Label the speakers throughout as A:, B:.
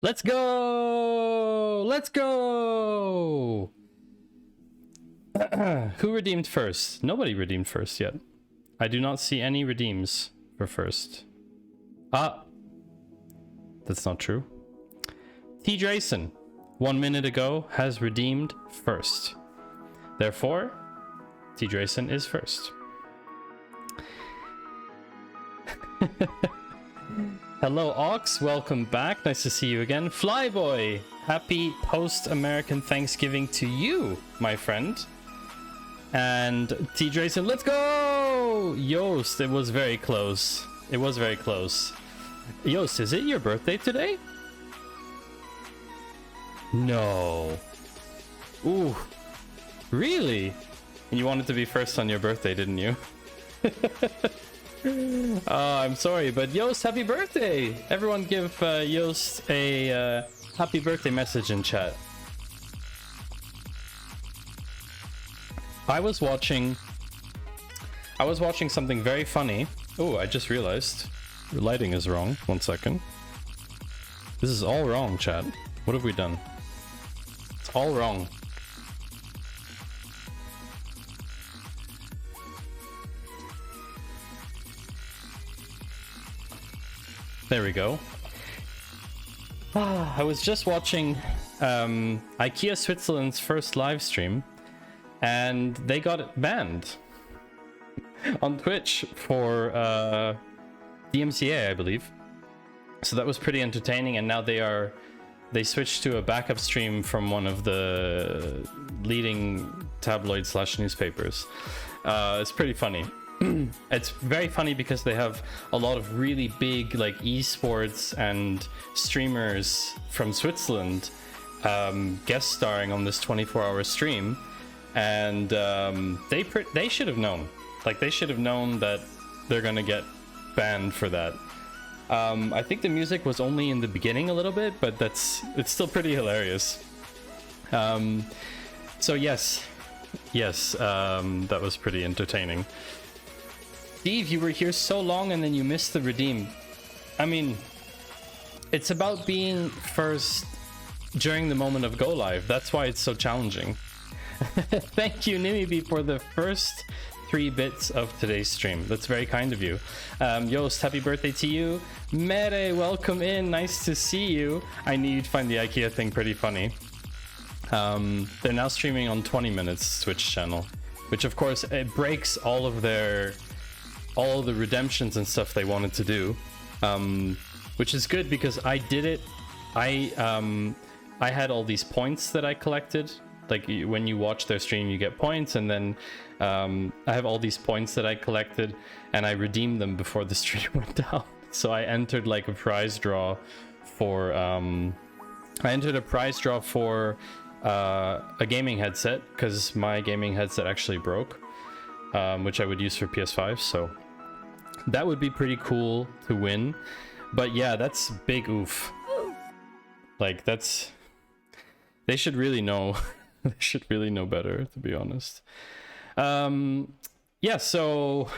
A: Let's go! Let's go! Who redeemed first? Nobody redeemed first yet. I do not see any redeems for first. Ah! That's not true. T. Drayson, 1 minute ago, has redeemed first. Therefore, T. Drayson is first. Hello, Ox. Welcome back. Nice to see you again. Flyboy, happy post-American Thanksgiving to you, my friend. And T. Drayson, let's go! Yost, it was very close. It was very close. Yost, is it your birthday today? No. Ooh. Really? And you wanted to be first on your birthday, didn't you? I'm sorry, but Yost, happy birthday! Everyone give Yost a happy birthday message in chat. I was watching something very funny. Oh, I just realized the lighting is wrong. 1 second. This is all wrong, chat. What have we done? It's all wrong. There we go. I was just watching IKEA Switzerland's first live stream, and they got banned on Twitch for DMCA, I believe. So that was pretty entertaining, and now they switched to a backup stream from one of the leading tabloid/newspapers. It's pretty funny. It's very funny because they have a lot of really big like esports and streamers from Switzerland guest starring on this 24-hour stream, and they should have known. Like, they should have known that they're gonna get banned for that. I think the music was only in the beginning a little bit, but it's still pretty hilarious. So yes, that was pretty entertaining. Steve, you were here so long and then you missed the redeem. I mean, it's about being first during the moment of go live. That's why it's so challenging. Thank you, Nimibi, for the first 3 bits of today's stream. That's very kind of you. Yost, happy birthday to you. Mere, welcome in. Nice to see you. I knew you'd find the IKEA thing pretty funny. They're now streaming on 20 Minutes Twitch channel, which of course it breaks all the redemptions and stuff they wanted to do, which is good because I did it. I had all these points that I collected. Like, when you watch their stream, you get points, and then I have all these points that I collected, and I redeemed them before the stream went down. So I entered like a prize draw for a gaming headset, because my gaming headset actually broke, which I would use for PS5. So that would be pretty cool to win. But yeah, that's big oof. Like, they should really know. They should really know better, to be honest. Yeah, so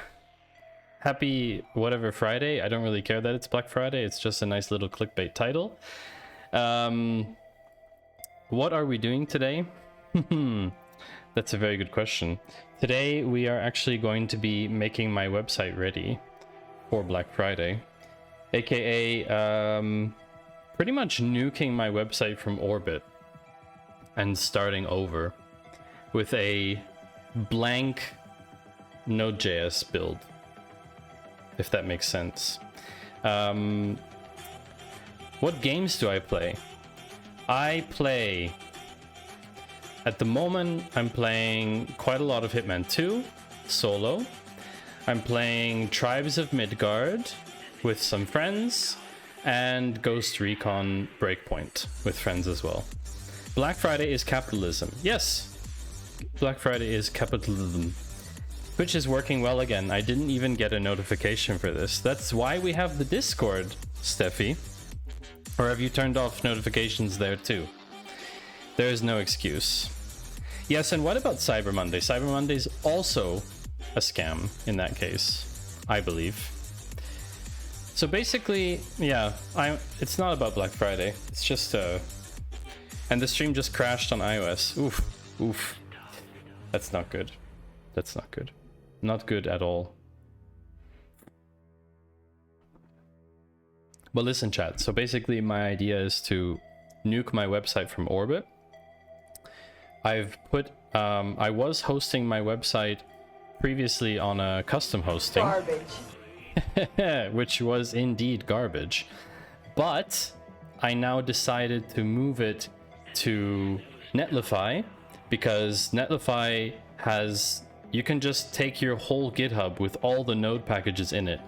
A: happy whatever Friday. I don't really care that it's Black Friday. It's just a nice little clickbait title. What are we doing today? That's a very good question. Today we are actually going to be making my website ready for Black Friday, aka pretty much nuking my website from orbit and starting over with a blank Node.js build, if that makes sense. What games do I play? At the moment, I'm playing quite a lot of Hitman 2 solo. I'm playing Tribes of Midgard with some friends, and Ghost Recon Breakpoint with friends as well. Black Friday is capitalism. Yes, Black Friday is capitalism. Twitch is working well again. I didn't even get a notification for this. That's why we have the Discord, Steffi. Or have you turned off notifications there too? There is no excuse. Yes, and what about Cyber Monday? Cyber Monday is also a scam in that case, I believe. So basically, yeah, it's not about Black Friday. It's just and the stream just crashed on iOS. Oof, oof. That's not good. That's not good. Not good at all. But listen, chat. So basically, my idea is to nuke my website from orbit. I've put I was hosting my website previously on a custom hosting. Garbage. Which was indeed garbage. But I now decided to move it to Netlify, because Netlify has, you can just take your whole GitHub with all the node packages in it,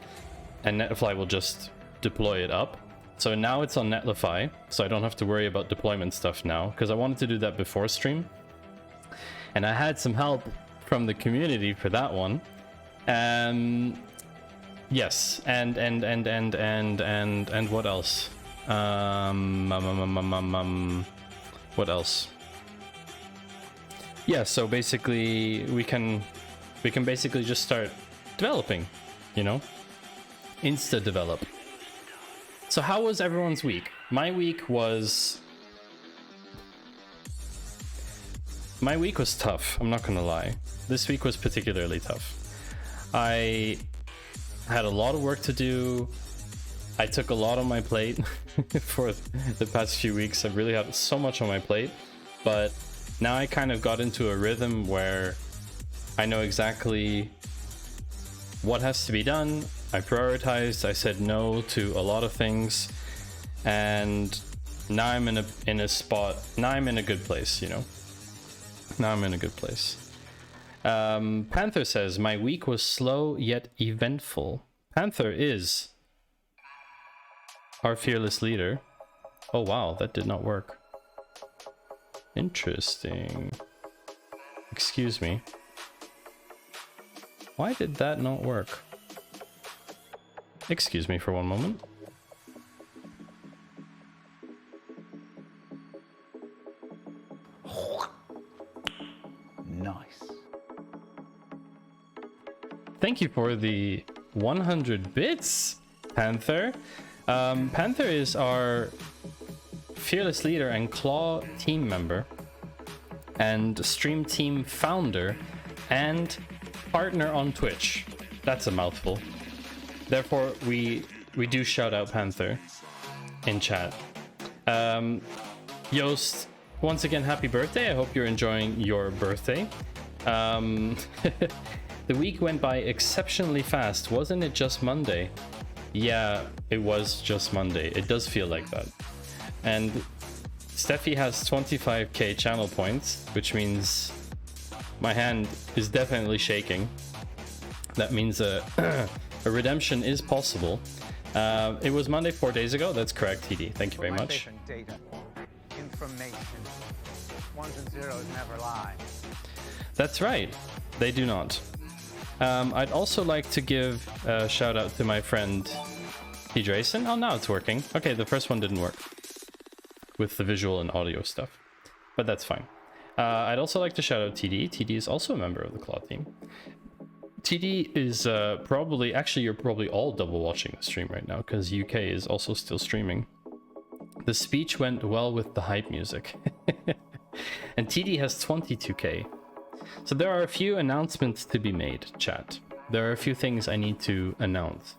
A: and Netlify will just deploy it up. So now it's on Netlify, so I don't have to worry about deployment stuff now, because I wanted to do that before stream. And I had some help from the community for that one. Yes, and what else? What else? Yeah, so basically we can basically just start developing, you know? Insta develop. So how was everyone's week? My week was tough, I'm not gonna lie. This week was particularly tough. I had a lot of work to do. I took a lot on my plate for the past few weeks. I've really had so much on my plate, but now I kind of got into a rhythm where I know exactly what has to be done. I prioritized, I said no to a lot of things, and now I'm in a spot, now I'm in a good place, you know? Now I'm in a good place. Panther says, my week was slow yet eventful. Panther is our fearless leader. Oh wow, that did not work. Interesting. Excuse me. Why did that not work? Excuse me for one moment.
B: Nice.
A: Thank you for the 100 bits, Panther. Panther is our fearless leader and Claw team member, and stream team founder, and partner on Twitch. That's a mouthful. Therefore, we do shout out Panther in chat. Yost, once again, happy birthday. I hope you're enjoying your birthday. The week went by exceptionally fast. Wasn't it just Monday? Yeah, it was just Monday. It does feel like that. And Steffi has 25k channel points, which means my hand is definitely shaking. That means a redemption is possible. It was Monday 4 days ago. That's correct, TD. Thank you very much.
B: Data, information, ones and zeros never lie.
A: That's right. They do not. I'd also like to give a shout out to my friend Hydrason. Oh, now it's working. Okay, the first one didn't work with the visual and audio stuff, but that's fine. I'd also like to shout out TD. TD is also a member of the Claw team. TD is probably, actually, you're probably all double watching the stream right now because UK is also still streaming. The speech went well with the hype music. And TD has 22k. So there are a few announcements to be made, chat. There are a few things I need to announce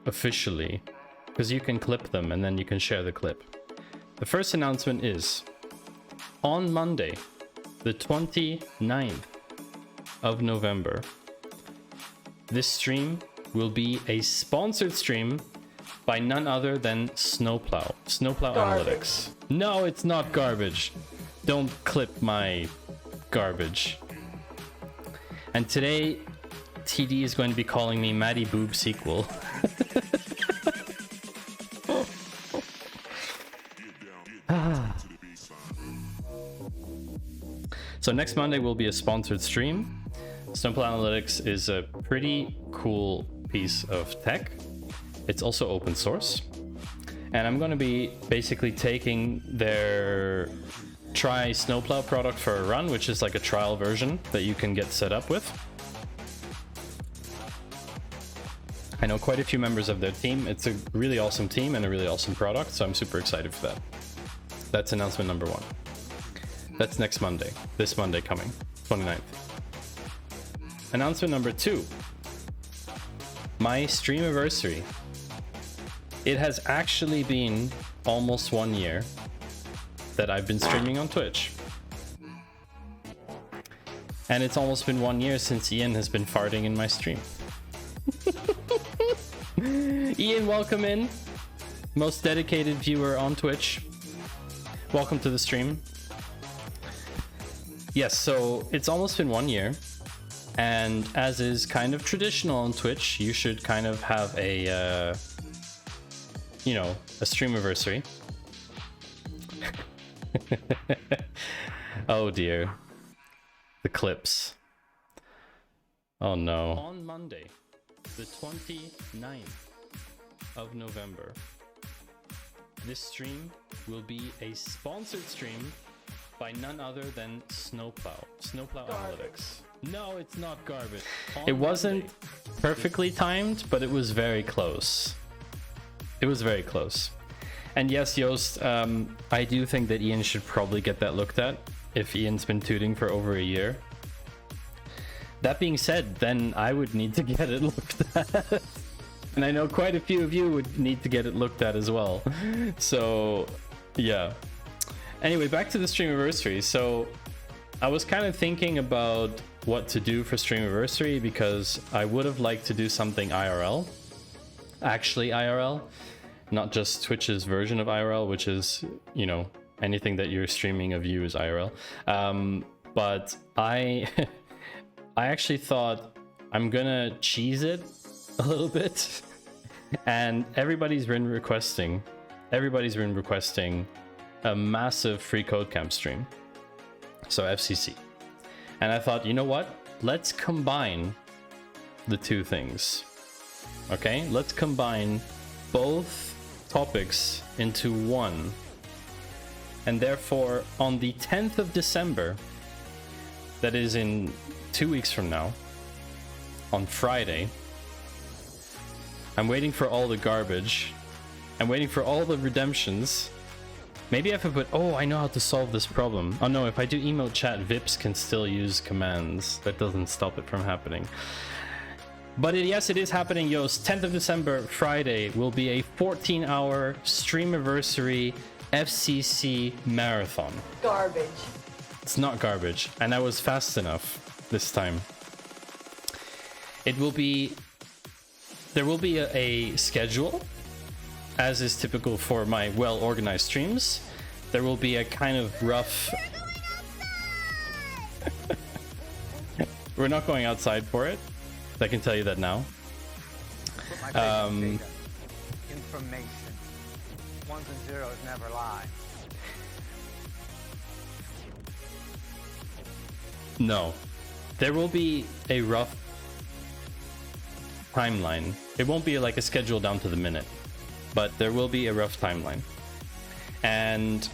A: officially, because you can clip them and then you can share the clip. The first announcement is on Monday, the 29th of November, this stream will be a sponsored stream by none other than Snowplow Analytics. No, it's not garbage. Don't clip my garbage. And today, TD is going to be calling me Maddie Boob Sequel. So next Monday will be a sponsored stream. Snowplow Analytics is a pretty cool piece of tech. It's also open source. And I'm going to be basically taking their Try Snowplow product for a run, which is like a trial version that you can get set up with. I know quite a few members of their team. It's a really awesome team and a really awesome product, so I'm super excited for that. That's announcement number 1. That's next Monday. This Monday coming, 29th. Announcement number 2. My streamiversary. It has actually been almost 1 year that I've been streaming on Twitch. And it's almost been 1 year since Ian has been farting in my stream. Ian, welcome in. Most dedicated viewer on Twitch. Welcome to the stream. Yes, so it's almost been 1 year. And as is kind of traditional on Twitch, you should kind of have a, you know, a streamiversary. Oh dear. The clips. Oh no. On Monday, the 29th of November, this stream will be a sponsored stream by none other than Snowplow. Snowplow Analytics. No, it's not garbage. It wasn't perfectly timed, but it was very close. It was very close. And yes, Joost, I do think that Ian should probably get that looked at if Ian's been tooting for over a year. That being said, then I would need to get it looked at. And I know quite a few of you would need to get it looked at as well. So, yeah. Anyway, back to the streamiversary. So, I was kind of thinking about what to do for streamiversary because I would have liked to do something IRL. Actually IRL. Not just Twitch's version of IRL, which is, you know, anything that you're streaming of you is IRL. But I actually thought I'm gonna cheese it a little bit. And everybody's been requesting a massive free code camp stream. So FCC. And I thought, you know what? Let's combine the two things. Okay? Let's combine both topics into one. And therefore, on the 10th of December, that is in 2 weeks from now, on Friday, I'm waiting for all the garbage. I'm waiting for all the redemptions. Maybe if I put, oh, I know how to solve this problem. Oh no, if I do emote chat, VIPs can still use commands. That doesn't stop it from happening. But yes, it is happening, Yost. 10th of December, Friday, will be a 14-hour streamiversary FCC marathon.
C: Garbage.
A: It's not garbage, and I was fast enough this time. It will be... There will be a schedule, as is typical for my well-organized streams. There will be a kind of rough... We're not going outside for it. I can tell you that now.
B: Information. Ones and zeros never lie.
A: No. There will be a rough timeline. It won't be like a schedule down to the minute, but there will be a rough timeline. And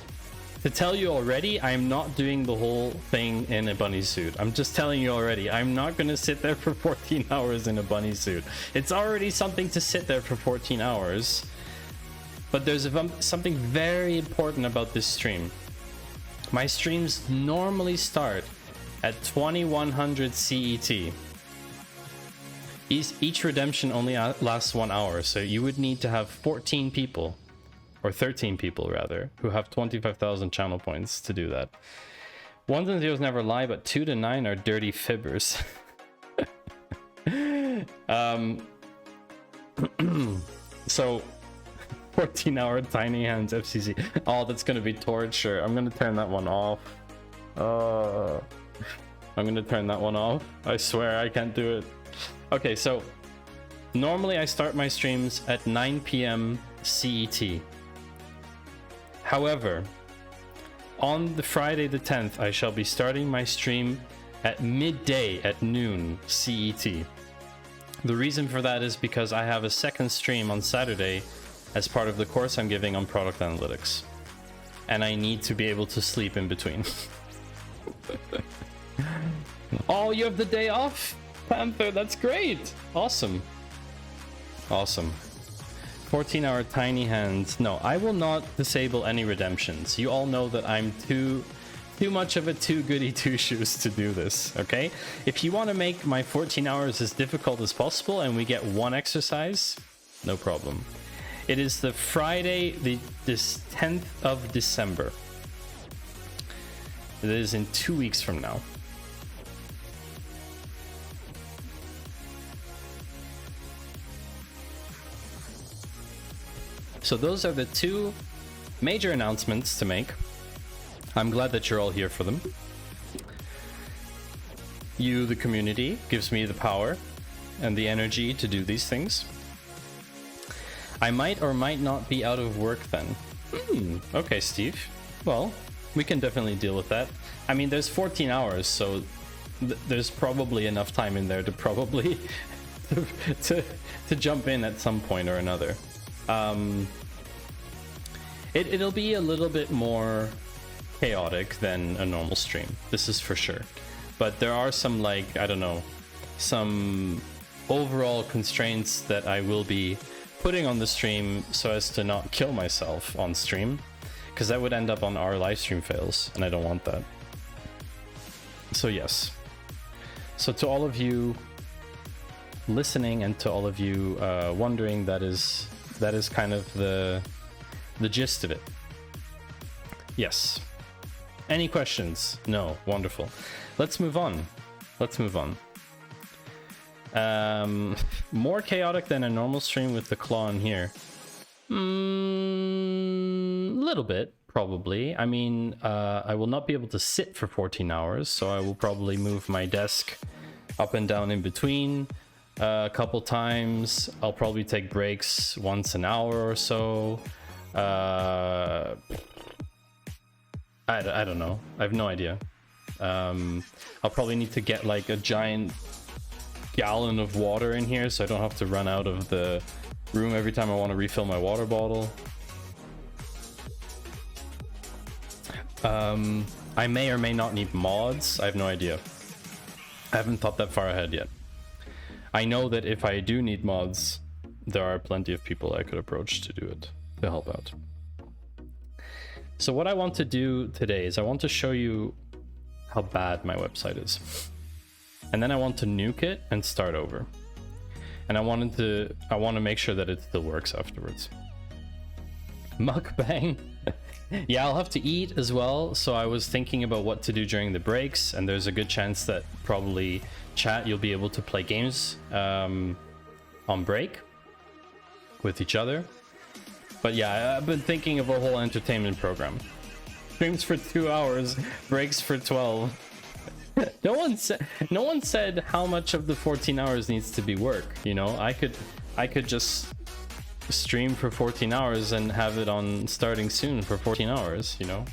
A: to tell you already, I'm not doing the whole thing in a bunny suit. I'm just telling you already, I'm not going to sit there for 14 hours in a bunny suit. It's already something to sit there for 14 hours. But there's something very important about this stream. My streams normally start at 2100 CET. Each redemption only lasts 1 hour, so you would need to have 14 people, or 13 people rather, who have 25,000 channel points to do that. Ones and zeros never lie, but 2 to 9 are dirty fibbers. So 14-hour tiny hands FCC. Oh, that's gonna be torture. I'm gonna turn that one off. I'm gonna turn that one off. I swear I can't do it. Okay, so normally I start my streams at 9 p.m. CET. However, on the Friday the 10th, I shall be starting my stream at midday at noon CET. The reason for that is because I have a second stream on Saturday as part of the course I'm giving on product analytics. And I need to be able to sleep in between. Oh, you have the day off, Panther, that's great. Awesome. Awesome. 14-hour tiny hands. No, I will not disable any redemptions. You all know that I'm too much of a too goody two shoes to do this, okay? If you want to make my 14 hours as difficult as possible and we get one exercise, no problem. It is the Friday, this 10th of December. It is in 2 weeks from now. So those are the two major announcements to make. I'm glad that you're all here for them. You, the community, gives me the power and the energy to do these things. I might or might not be out of work then. Okay, Steve. Well, we can definitely deal with that. I mean, there's 14 hours, so there's probably enough time in there to probably to jump in at some point or another. It'll be a little bit more chaotic than a normal stream, this is for sure. But there are some, like, I don't know, some overall constraints that I will be putting on the stream so as to not kill myself on stream, because that would end up on our live stream fails, and I don't want that. So yes. So to all of you listening and to all of you wondering, that is kind of the gist of it. Yes. Any questions? No. Wonderful. Let's move on. More chaotic than a normal stream with the claw in here. Little bit, probably. I mean, I will not be able to sit for 14 hours, so I will probably move my desk up and down in between a couple times. I'll probably take breaks once an hour or so. I don't know. I have no idea. I'll probably need to get like a giant gallon of water in here so I don't have to run out of the room every time I want to refill my water bottle. I may or may not need mods. I have no idea. I haven't thought that far ahead yet. I know that if I do need mods, there are plenty of people I could approach to do it, to help out. So what I want to do today is I want to show you how bad my website is. And then I want to nuke it and start over. And I want to make sure that it still works afterwards. Mukbang. Yeah, I'll have to eat as well. So I was thinking about what to do during the breaks, and there's a good chance that probably chat, you'll be able to play games on break with each other. But yeah, I've been thinking of a whole entertainment program. Streams for 2 hours, breaks for 12. No one said how much of the 14 hours needs to be work, you know? I could just stream for 14 hours and have it on starting soon for 14 hours, you know?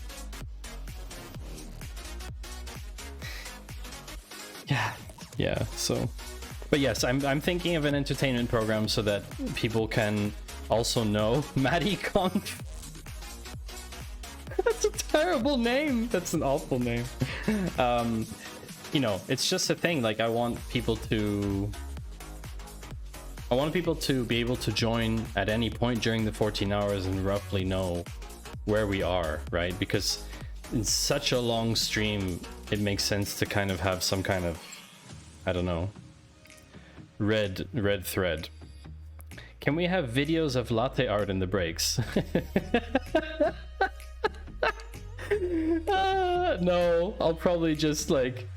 A: Yeah, so... But yes, I'm thinking of an entertainment program so that people can also know Maddie Conf. That's a terrible name. That's an awful name. You know, it's just a thing. Like, I want people to be able to join at any point during the 14 hours and roughly know where we are, right? Because in such a long stream, it makes sense to kind of have some kind of, I don't know, red thread. Can we have videos of latte art in the breaks? No, I'll probably just like...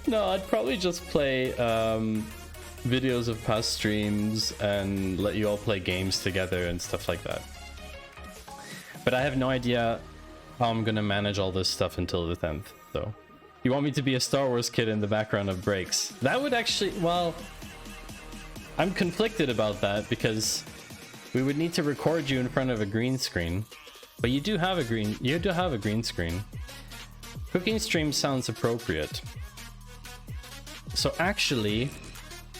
A: No, I'd probably just play videos of past streams and let you all play games together and stuff like that. But I have no idea how I'm gonna manage all this stuff until the 10th, so... You want me to be a Star Wars kid in the background of breaks? That would actually... Well... I'm conflicted about that because we would need to record you in front of a green screen. But you do have a green screen. Cooking stream sounds appropriate. So actually,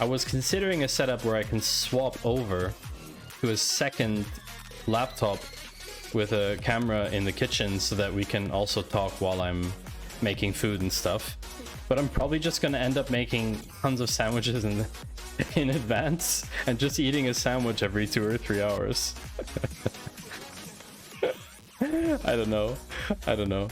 A: I was considering a setup where I can swap over to a second laptop with a camera in the kitchen so that we can also talk while I'm making food and stuff, but I'm probably just gonna end up making tons of sandwiches in advance and just eating a sandwich every 2 or 3 hours. I don't know.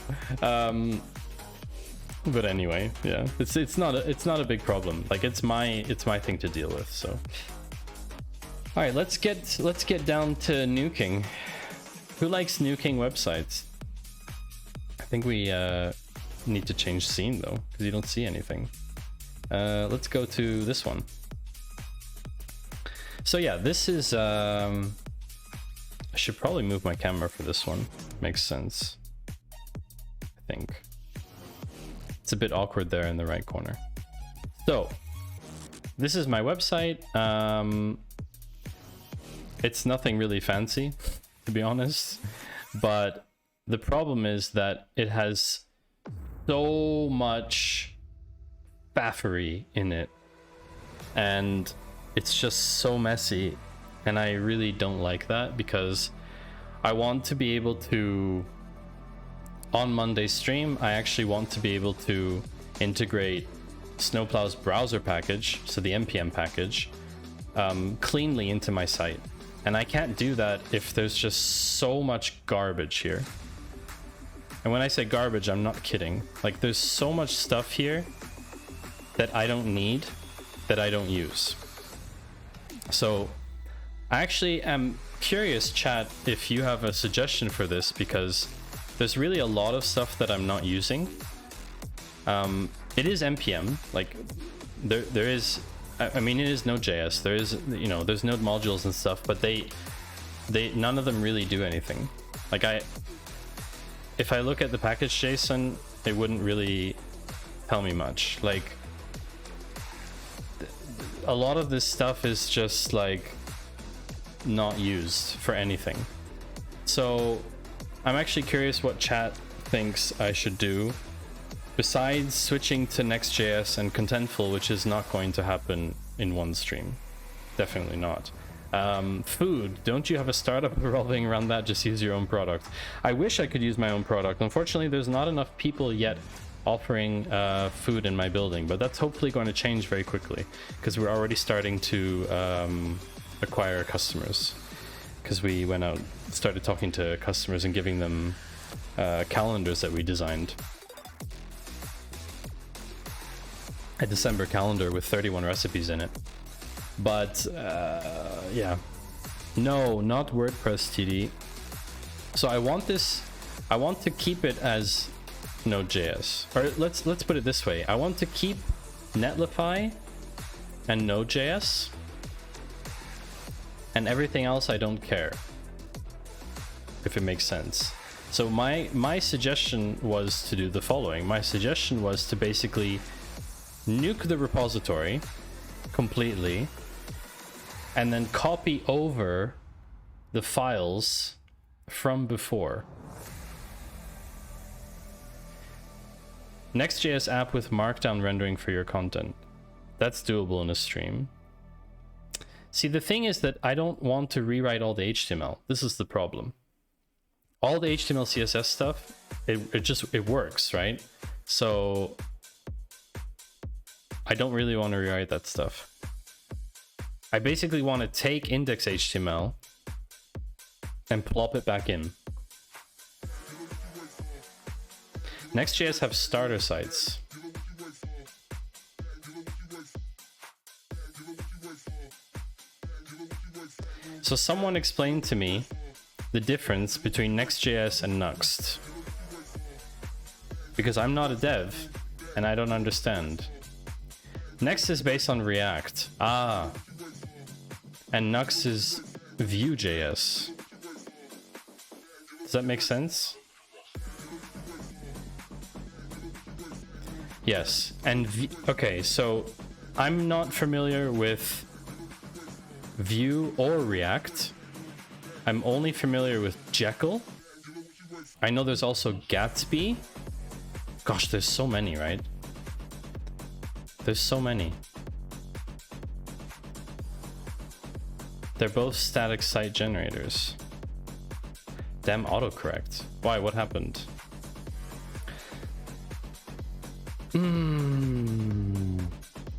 A: But anyway, yeah, it's not a big problem. Like it's my thing to deal with. So, all right, let's get down to nuking. Who likes nuking websites? I think we need to change scene though, because you don't see anything. Let's go to this one. So yeah, this is I should probably move my camera for this one. Makes sense, I think. It's a bit awkward there in the right corner. So this is my website. It's nothing really fancy, to be honest, but the problem is that it has so much faffery in it, and it's just so messy, and I really don't like that, because I want to be able to, on Monday's stream, I actually want to be able to integrate Snowplow's browser package, so the npm package, cleanly into my site. And I can't do that if there's just so much garbage here. And when I say garbage, I'm not kidding. Like, there's so much stuff here that I don't need, that I don't use. So I actually am curious, chat, if you have a suggestion for this, because there's really a lot of stuff that I'm not using. It is npm, like there is, I mean, it is Node.js. There is, you know, there's Node modules and stuff, but they none of them really do anything. Like if I look at the package JSON, it wouldn't really tell me much. Like a lot of this stuff is just like not used for anything. So I'm actually curious what chat thinks I should do, besides switching to Next.js and Contentful, which is not going to happen in one stream. Definitely not. Food, don't you have a startup revolving around that? Just use your own product. I wish I could use my own product. Unfortunately, there's not enough people yet offering food in my building, but that's hopefully going to change very quickly, because we're already starting to acquire customers, because we went out, started talking to customers and giving them calendars that we designed. A December calendar with 31 recipes in it. But yeah, no, not WordPress, TD. So I want to keep it as Node.js, or let's put it this way. I want to keep Netlify and Node.js, and everything else I don't care, if it makes sense. So my suggestion was to do the following. My suggestion was to basically nuke the repository completely, and then copy over the files from before. Next.js app with markdown rendering for your content. That's doable in a stream. See, the thing is that I don't want to rewrite all the HTML. This is the problem. All the HTML, CSS stuff, it works, right? So I don't really want to rewrite that stuff. I basically want to take index.html and plop it back in. Next.js have starter sites. So someone explained to me the difference between Next.js and Nuxt, because I'm not a dev and I don't understand. Next is based on React. Ah. And Nuxt is Vue.js. Does that make sense? Yes. And okay, so I'm not familiar with Vue or React. I'm only familiar with Jekyll. I know there's also Gatsby. Gosh, there's so many, right? There's so many. They're both static site generators. Damn autocorrect. Why? What happened?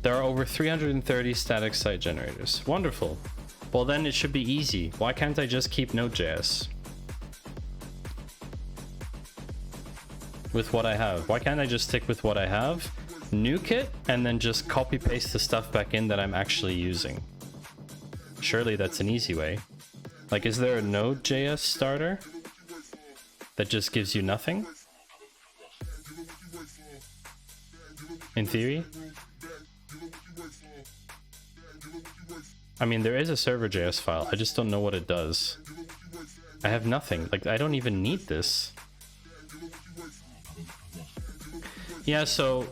A: There are over 330 static site generators. Wonderful. Well, then it should be easy. Why can't I just keep Node.js with what I have? Why can't I just stick with what I have, nuke it, and then just copy paste the stuff back in that I'm actually using? Surely that's an easy way. Like, is there a Node.js starter that just gives you nothing? In theory? I mean, there is a server.js file. I just don't know what it does. I have nothing. Like, I don't even need this. Yeah, so...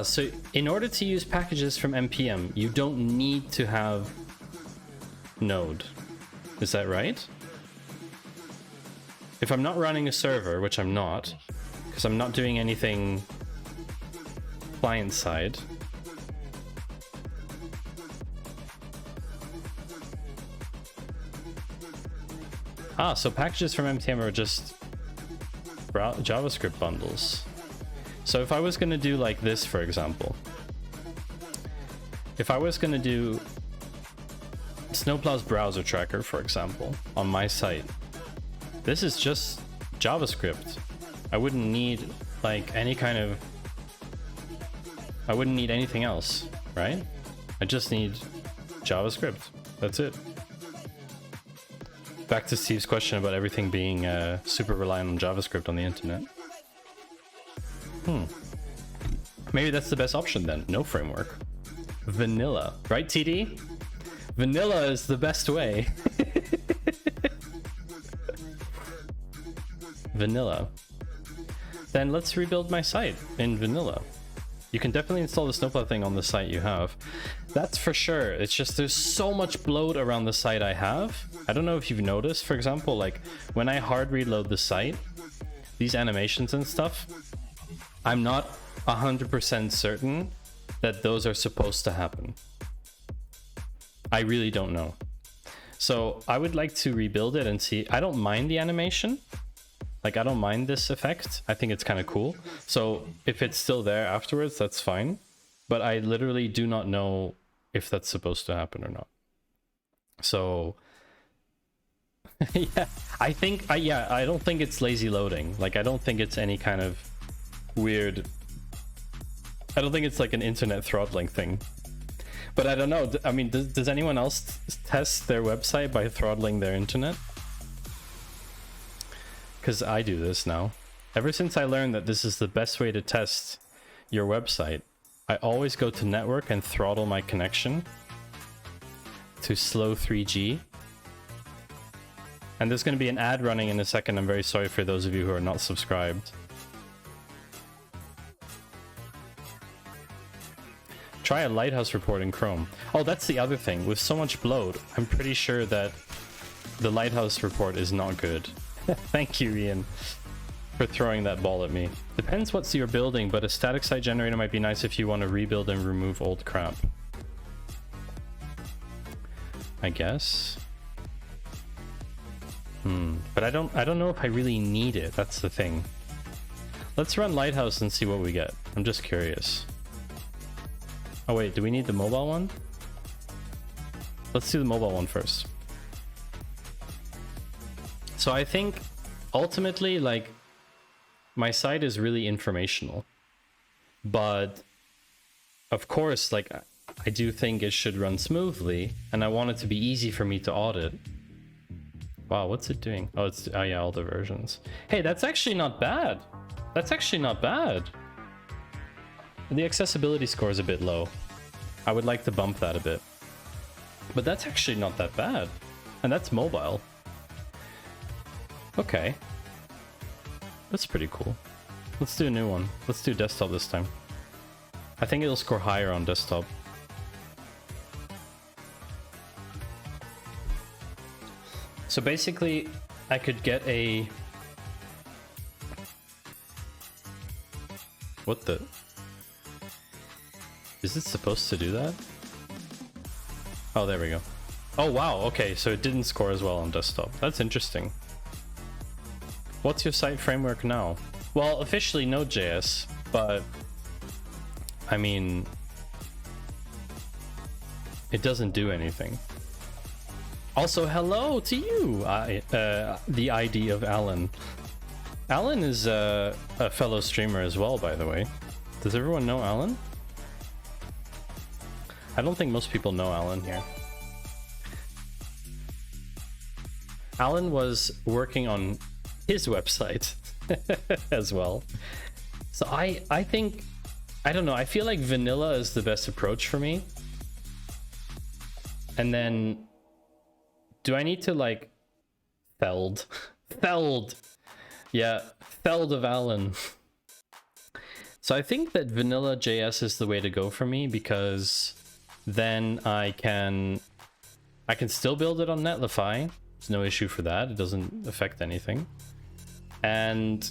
A: so in order to use packages from npm, you don't need to have Node. Is that right? If I'm not running a server, which I'm not, because I'm not doing anything client side. So packages from npm are just JavaScript bundles. So if I was going to do like this, for example, if I was going to do Snowplow's browser tracker, for example, on my site, this is just JavaScript. I wouldn't need like any kind of... I wouldn't need anything else, right? I just need JavaScript. That's it. Back to Steve's question about everything being super reliant on JavaScript on the internet. Maybe that's the best option then. No framework. Vanilla. Right, TD? Vanilla is the best way. Vanilla. Then let's rebuild my site in vanilla. You can definitely install the Snowplow thing on the site you have. That's for sure. It's just there's so much bloat around the site I have. I don't know if you've noticed, for example, like when I hard reload the site, these animations and stuff, I'm not 100% certain that those are supposed to happen. I really don't know. So I would like to rebuild it and see. I don't mind the animation. Like, I don't mind this effect. I think it's kind of cool. So if it's still there afterwards, that's fine. But I literally do not know if that's supposed to happen or not. So yeah, I think, I don't think it's lazy loading. Like, I don't think it's any kind of weird, I don't think it's like an internet throttling thing. But I don't know. I mean, does anyone else test their website by throttling their internet? Because I do this now. Ever since I learned that this is the best way to test your website, I always go to network and throttle my connection to slow 3G. And there's going to be an ad running in a second. I'm very sorry for those of you who are not subscribed. Try a lighthouse report in Chrome. Oh, that's the other thing. With so much bloat, I'm pretty sure that the lighthouse report is not good. Thank you, Ian, for throwing that ball at me. Depends what you're building, but a static site generator might be nice if you want to rebuild and remove old crap. I guess. But I don't know if I really need it. That's the thing. Let's run Lighthouse and see what we get. I'm just curious. Oh wait, do we need the mobile one? Let's do the mobile one first. So I think ultimately, like, my site is really informational, but of course, like, I do think it should run smoothly, and I want it to be easy for me to audit. Wow, what's it doing? Oh, it's, oh yeah, all the versions. Hey, that's actually not bad. That's actually not bad. The accessibility score is a bit low. I would like to bump that a bit, but that's actually not that bad. And that's mobile. Okay. That's pretty cool. Let's do a new one. Let's do desktop this time. I think it'll score higher on desktop. So basically, I could get a... What the... Is it supposed to do that? Oh, there we go. Oh, wow. Okay, so it didn't score as well on desktop. That's interesting. What's your site framework now? Well, officially Node.js, but I mean, it doesn't do anything. Also, hello to you, the ID of Alan. Alan is a fellow streamer as well, by the way. Does everyone know Alan? I don't think most people know Alan here. Alan was working on his website as well. So I think, I don't know, I feel like vanilla is the best approach for me. And then, do I need to like Feld? Yeah, Feld of Alan. So I think that vanilla JS is the way to go for me, because then I can still build it on Netlify. There's no issue for that. It doesn't affect anything. And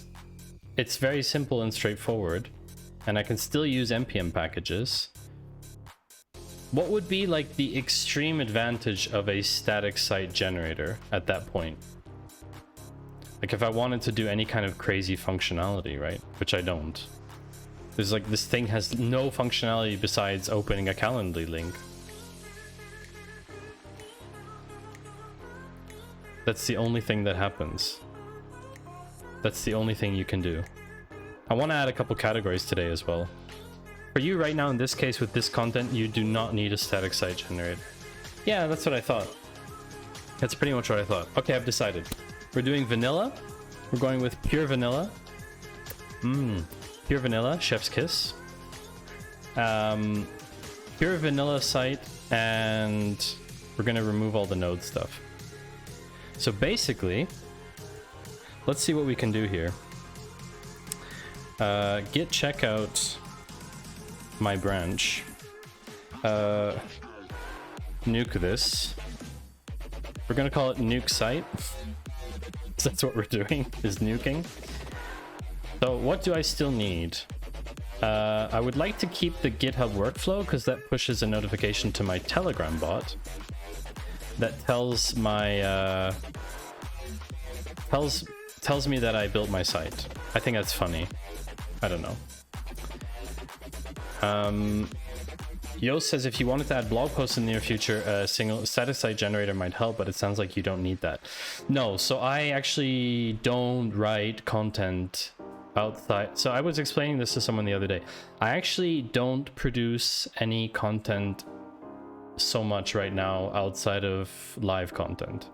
A: it's very simple and straightforward. And I can still use npm packages. What would be like the extreme advantage of a static site generator at that point? Like if I wanted to do any kind of crazy functionality, right? Which I don't. There's like, this thing has no functionality besides opening a Calendly link. That's the only thing that happens. That's the only thing you can do. I want to add a couple categories today as well. For you right now, in this case, with this content, you do not need a static site generator. Yeah, that's what I thought. That's pretty much what I thought. Okay, I've decided. We're doing vanilla. We're going with pure vanilla. Pure vanilla, chef's kiss. Pure vanilla site, and we're gonna remove all the node stuff. So basically, let's see what we can do here. Git checkout my branch. Nuke this. We're gonna call it nuke site. So that's what we're doing, is nuking. So what do I still need? I would like to keep the GitHub workflow, because that pushes a notification to my Telegram bot that tells my tells me that I built my site. I think that's funny. I don't know. Yo says if you wanted to add blog posts in the near future, a single static site generator might help, but it sounds like you don't need that. No, so I actually don't write content outside. So I was explaining this to someone the other day. I actually don't produce any content so much right now outside of live content.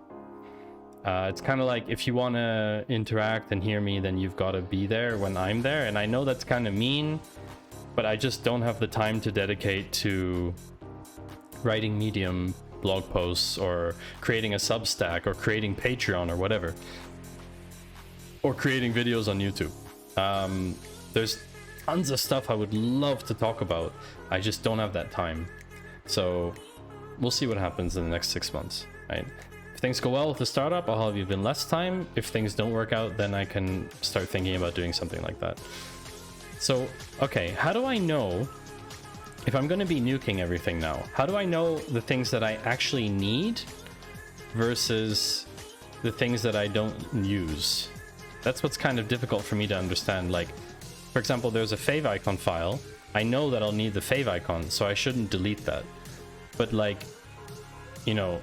A: It's kind of like, if you want to interact and hear me, then you've got to be there when I'm there. And I know that's kind of mean, but I just don't have the time to dedicate to writing Medium blog posts, or creating a Substack, or creating Patreon, or whatever, or creating videos on YouTube. There's tons of stuff I would love to talk about. I just don't have that time. So we'll see what happens in the next 6 months, right? If things go well with the startup, I'll have even less time. If things don't work out, then I can start thinking about doing something like that. So, okay, how do I know if I'm going to be nuking everything now? How do I know the things that I actually need versus the things that I don't use? That's what's kind of difficult for me to understand. Like, for example, there's a favicon file. I know that I'll need the favicon, so I shouldn't delete that. But like, you know,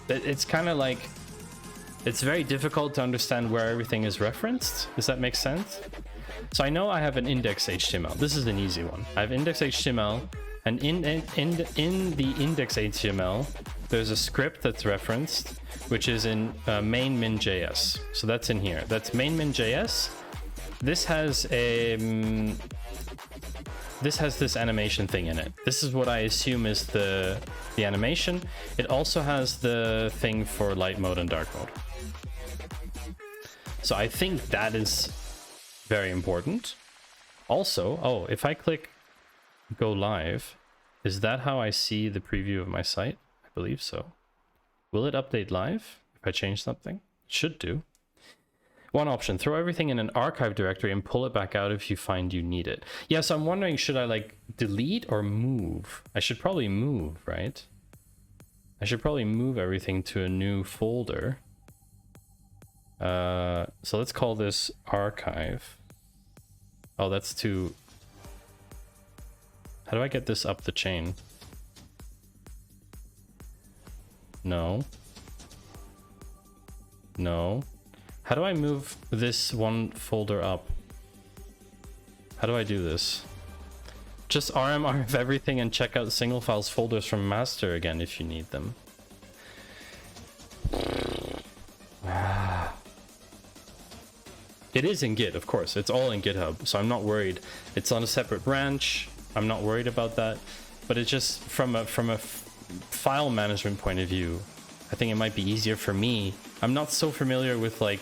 A: it's kind of like, it's very difficult to understand where everything is referenced. Does that make sense? So I know I have an index HTML. This is an easy one. I have index HTML, and in the index HTML, there's a script that's referenced, which is in main min.js. So that's in here. That's main min.js. This has a this animation thing in it. This is what I assume is the animation. It also has the thing for light mode and dark mode. So I think that is very important. Also, oh, if I click go live, is that how I see the preview of my site? I believe so. Will it update live if I change something? It should do. One option, throw everything in an archive directory and pull it back out if you find you need it. Yeah, so I'm wondering, should I like delete or move? I should probably move, right? I should probably move everything to a new folder. So let's call this archive. Oh, that's too... How do I get this up the chain? No. No. How do I move this one folder up? How do I do this? Just RMRF everything and check out single files folders from master again if you need them. It is in Git, of course. It's all in GitHub, so I'm not worried. It's on a separate branch. I'm not worried about that. But it's just from a file management point of view, I think it might be easier for me. I'm not so familiar with like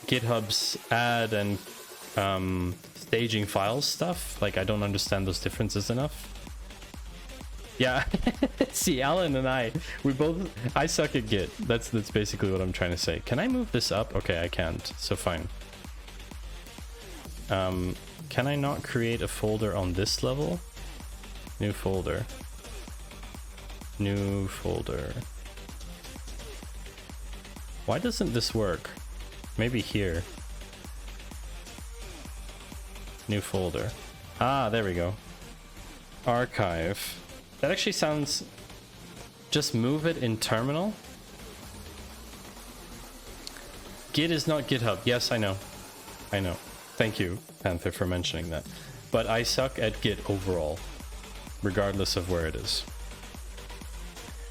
A: GitHub's add and staging files stuff. Like I don't understand those differences enough. Yeah, see, Alan and I suck at Git. That's basically what I'm trying to say. Can I move this up? Okay, I can't, so fine. Can I not create a folder on this level? New folder. New folder. Why doesn't this work? Maybe here. New folder. Ah, there we go. Archive. That actually sounds... Just move it in terminal. Git is not GitHub. Yes, I know. I know. Thank you, Panther, for mentioning that. But I suck at Git overall, regardless of where it is.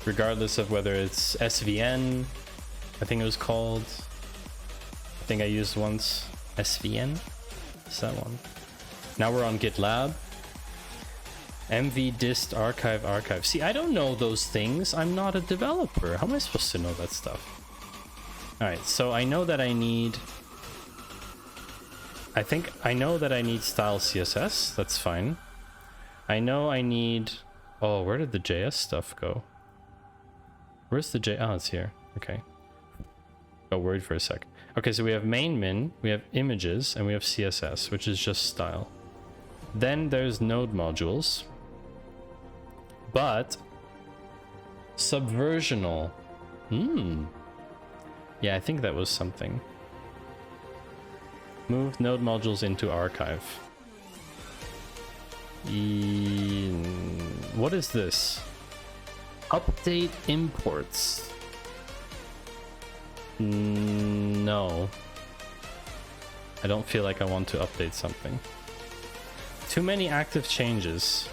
A: Regardless of whether it's SVN, I think it was called. I think I used once. SVN? Is that one? Now we're on GitLab. MV dist archive. See, I don't know those things. I'm not a developer. How am I supposed to know that stuff? Alright, so I know that I need... I know that I need style CSS. That's fine. I know I need... Oh, where did the JS stuff go? Where's the Oh, it's here. Okay. Got worried for a sec. Okay, so we have main min, we have images, and we have CSS, which is just style. Then there's node modules. But subversional. Yeah, I think that was something. Move node modules into archive. What is this? Update imports. No. I don't feel like I want to update something. Too many active changes.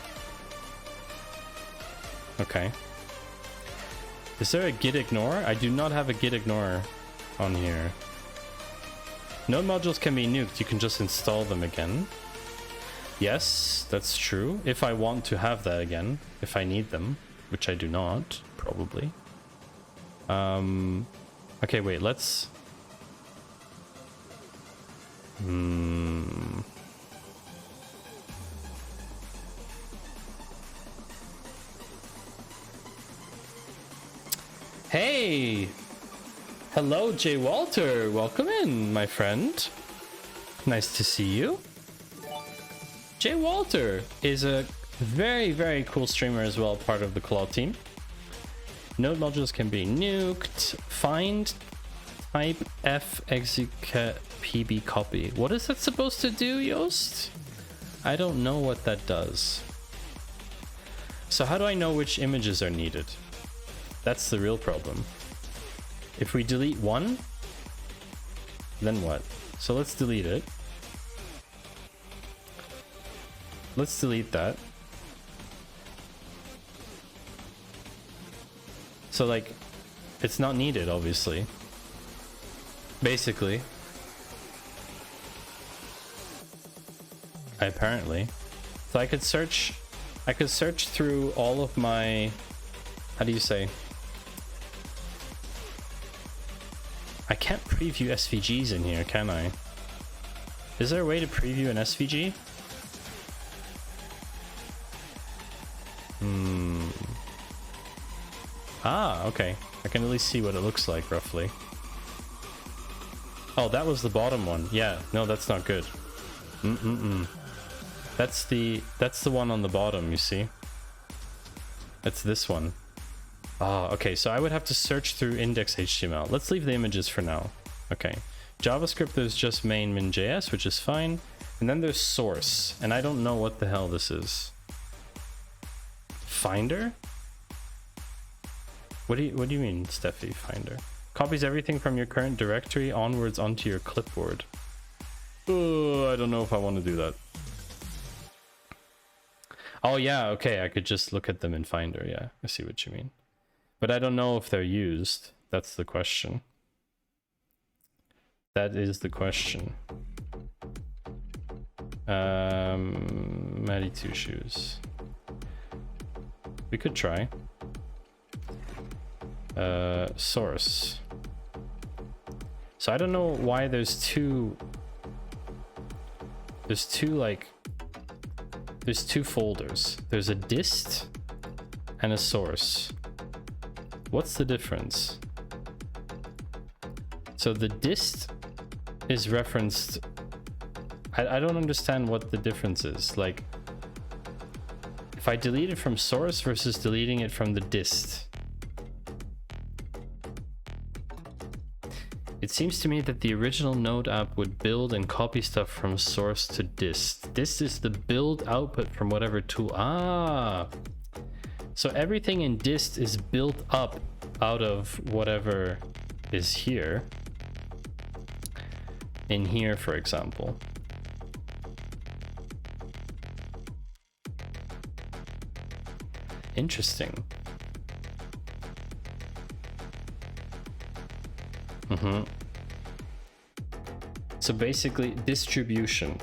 A: Okay. Is there a git ignore? I do not have a git ignore on here. Node modules can be nuked. You can just install them again. Yes, that's true. If I want to have that again, if I need them, which I do not, probably. Okay, wait, let's... Hey! Hello, Jay Walter. Welcome in, my friend. Nice to see you. Jay Walter is a very, very cool streamer as well, part of the Claw team. Node modules can be nuked. Find type f execute pb copy. What is that supposed to do, Yoast? I don't know what that does. So how do I know which images are needed? That's the real problem. If we delete one, then what? So let's delete it. Let's delete that. So like, it's not needed, obviously. Basically. Apparently. So I could search through all of my, how do you say? I can't preview SVGs in here, can I? Is there a way to preview an SVG? Ah, okay. I can at least see what it looks like, roughly. Oh, that was the bottom one. Yeah, no, that's not good. That's the one on the bottom, you see? It's this one. Ah, okay, so I would have to search through index.html. Let's leave the images for now. Okay. JavaScript, there's just main min.js, which is fine. And then there's source, and I don't know what the hell this is. Finder? What do you mean, Steffi, Finder? Copies everything from your current directory onwards onto your clipboard. Oh, I don't know if I want to do that. Oh yeah, okay, I could just look at them in Finder. Yeah, I see what you mean. But I don't know if they're used. That's the question. That is the question. Matty Two Shoes. We could try. Source. So I don't know why there's two folders. There's a dist and a source. What's the difference? So the dist is referenced. I don't understand what the difference is. Like, if I delete it from source versus deleting it from the dist. It seems to me that the original Node app would build and copy stuff from source to dist. Dist is the build output from whatever tool. Ah, so everything in dist is built up out of whatever is here. In here, for example. Interesting. So basically, distribution.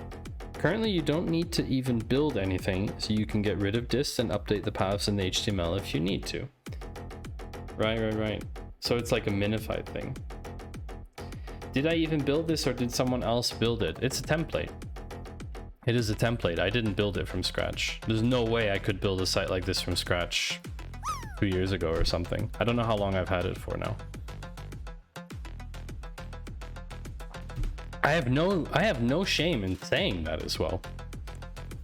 A: Currently, you don't need to even build anything, so you can get rid of dist and update the paths in the HTML if you need to. Right. So it's like a minified thing. Did I even build this, or did someone else build it? It's a template. It is a template. I didn't build it from scratch. There's no way I could build a site like this from scratch 2 years ago or something. I don't know how long I've had it for now. I have no shame in saying that as well.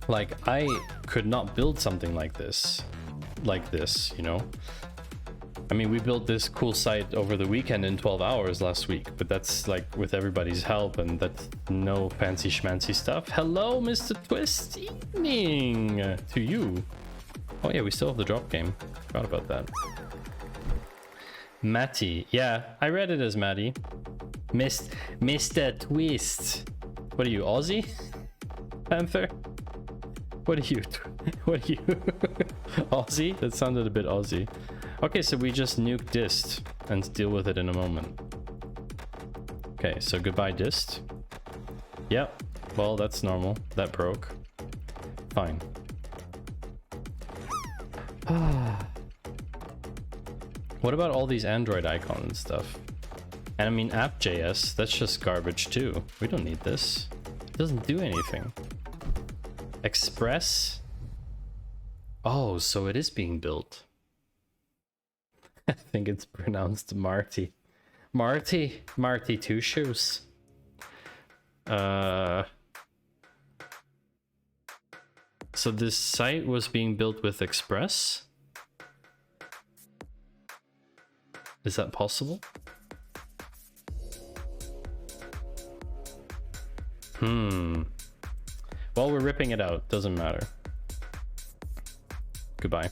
A: Like, I could not build something like this, you know? I mean, we built this cool site over the weekend in 12 hours last week, but that's like with everybody's help, and that's no fancy schmancy stuff. Hello, Mr. Twist. Evening to you. Oh yeah, we still have the drop game. Forgot about that. Matty. Yeah, I read it as Matty. Mr. Twist. What are you, Aussie? Panther? What are you? Aussie? That sounded a bit Aussie. Okay, so we just nuke dist and deal with it in a moment. Okay, so goodbye dist. Yep, well, that's normal. That broke. Fine. What about all these Android icons and stuff? And I mean, app.js, that's just garbage too. We don't need this. It doesn't do anything. Express? Oh, so it is being built. I think it's pronounced Marty. Marty Two Shoes. So this site was being built with Express? Is that possible? Well, we're ripping it out. Doesn't matter. Goodbye.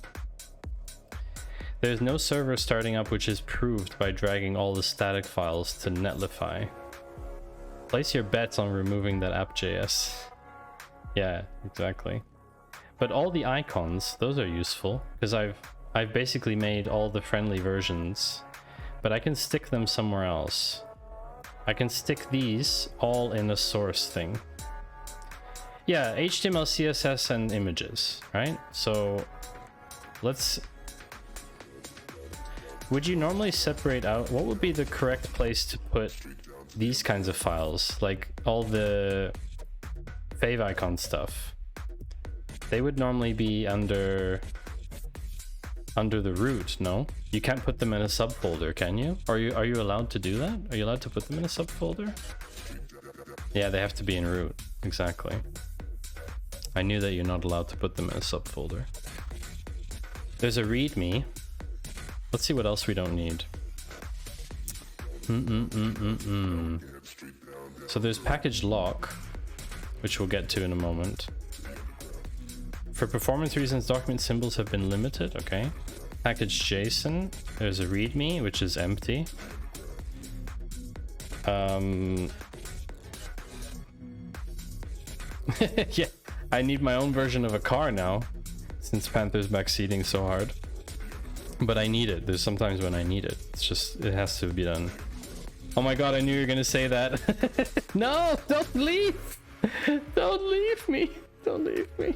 A: There's no server starting up, which is proved by dragging all the static files to Netlify. Place your bets on removing that app.js. Yeah, exactly. But all the icons, those are useful, because I've basically made all the friendly versions, but I can stick them somewhere else. I can stick these all in a source thing. Yeah, HTML, CSS, and images, right? So let's... Would you normally separate out... What would be the correct place to put these kinds of files? Like all the favicon stuff. They would normally be under the root, no? You can't put them in a subfolder, can you? Are you allowed to do that? Are you allowed to put them in a subfolder? Yeah, they have to be in root. Exactly. I knew that you're not allowed to put them in a subfolder. There's a readme. Let's see what else we don't need. So there's package lock, which we'll get to in a moment. For performance reasons, document symbols have been limited. Okay. Package JSON. There's a README, which is empty. Yeah, I need my own version of a car now, since Panther's backseating so hard. But I need it. There's sometimes when I need it. It's just, it has to be done. Oh my god, I knew you were gonna say that. No, don't leave! Don't leave me! Don't leave me.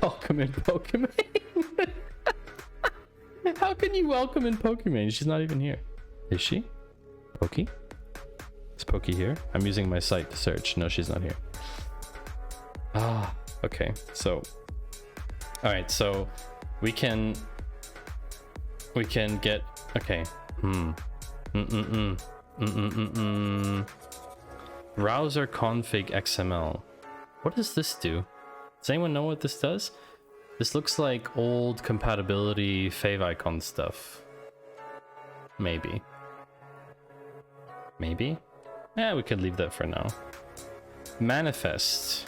A: Welcome in Pokemon. How can you welcome in Pokemon? She's not even here. Is she? Pokey? Is Pokey here? I'm using my site to search. No, she's not here. Ah, okay. So, all right. So we can get, okay. Browser config XML. What does this do? Does anyone know what this does? This looks like old compatibility favicon stuff. Maybe. Maybe? Yeah, we could leave that for now. Manifest.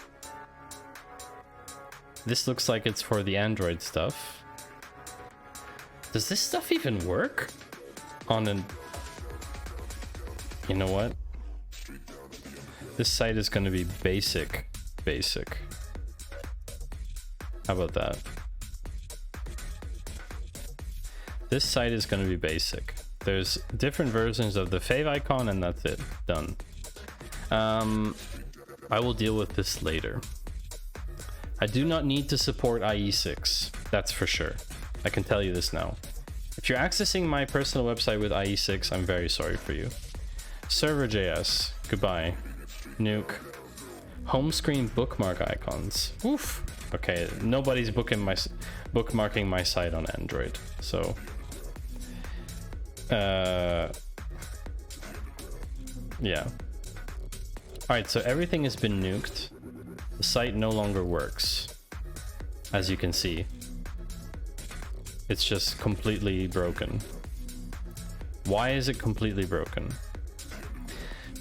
A: This looks like it's for the Android stuff. Does this stuff even work on an... You know what? This site is going to be basic. Basic. How about that? This site is going to be basic. There's different versions of the favicon and that's it. Done. I will deal with this later. I do not need to support IE6. That's for sure. I can tell you this now. If you're accessing my personal website with IE6, I'm very sorry for you. Server.js. Goodbye. Nuke. Home screen bookmark icons. Oof. Okay, nobody's bookmarking my site on Android, so yeah. All right, so everything has been nuked. The site no longer works, as you can see. It's just completely broken. Why is it completely broken?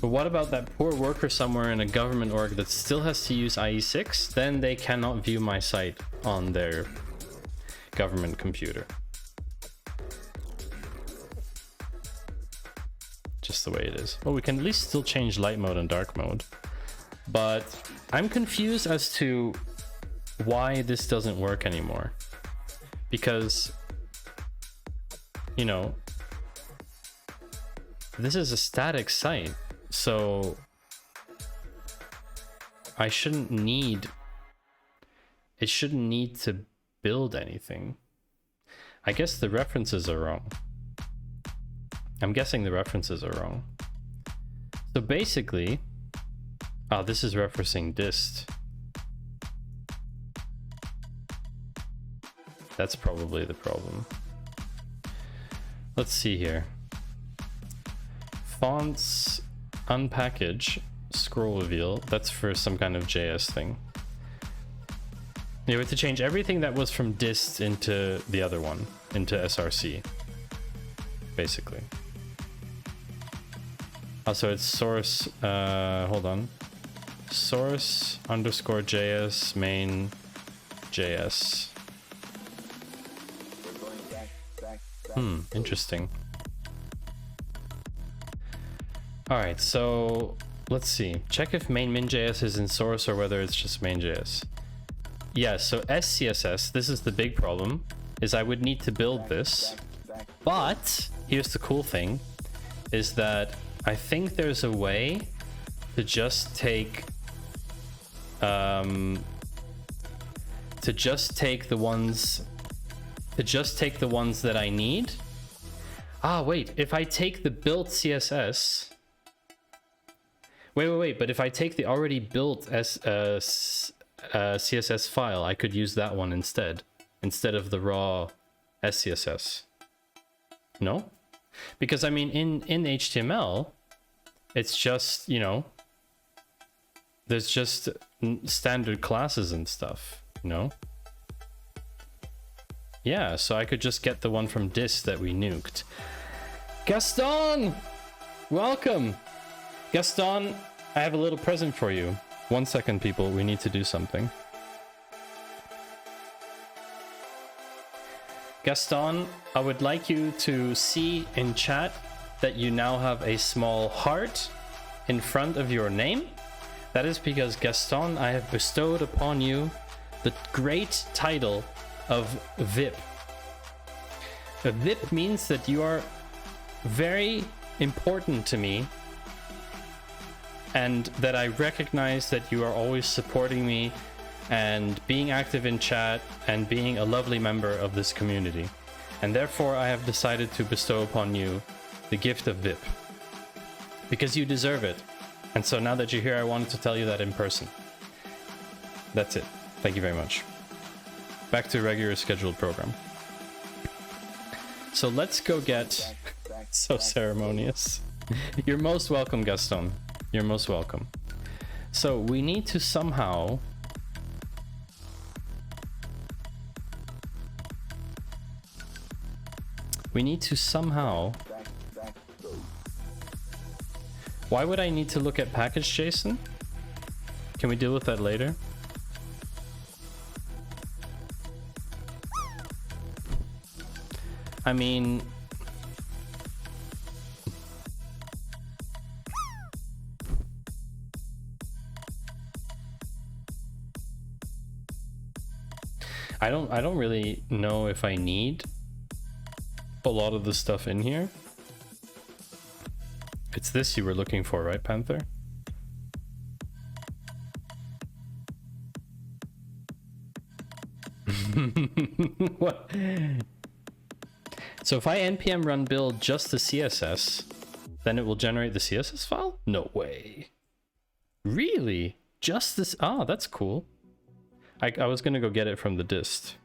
A: But what about that poor worker somewhere in a government org that still has to use IE6? Then they cannot view my site on their government computer. Just the way it is. Well, we can at least still change light mode and dark mode. But I'm confused as to why this doesn't work anymore. Because, you know, this is a static site. So it shouldn't need to build anything. I guess the references are wrong. I'm guessing the references are wrong. So basically, this is referencing dist. That's probably the problem. Let's see here. Fonts, unpackage, scroll reveal. That's for some kind of JS thing. You have to change everything that was from dist into the other one, into SRC, basically. Also, it's source, hold on. Source underscore JS main JS. Interesting. All right, so let's see. Check if main min.js is in source or whether it's just main.js. Yeah, so SCSS, this is the big problem, is I would need to build this. But here's the cool thing, is that I think there's a way to just take the ones that I need. Wait, if I take the built CSS. Wait, but if I take the already built CSS file, I could use that one instead of the raw SCSS. No? Because I mean, in HTML, it's just, you know, there's just standard classes and stuff, you know? Yeah, so I could just get the one from Dis that we nuked. Gaston! Welcome! Gaston, I have a little present for you. 1 second, people. We need to do something. Gaston, I would like you to see in chat that you now have a small heart in front of your name. That is because, Gaston, I have bestowed upon you the great title of VIP. A VIP means that you are very important to me and that I recognize that you are always supporting me and being active in chat and being a lovely member of this community. And therefore I have decided to bestow upon you the gift of VIP. Because you deserve it. And so now that you're here, I wanted to tell you that in person. That's it. Thank you very much. Back to regular scheduled program. So let's go get... So ceremonious. You're most welcome, Gaston. You're most welcome. So we need to somehow... Why would I need to look at package JSON? Can we deal with that later? I mean... I don't really know if I need a lot of the stuff in here. It's this you were looking for, right, Panther? What? So if I npm run build just the CSS, then it will generate the CSS file? No way. Really? Just this? Ah, that's cool. I was gonna go get it from the dist.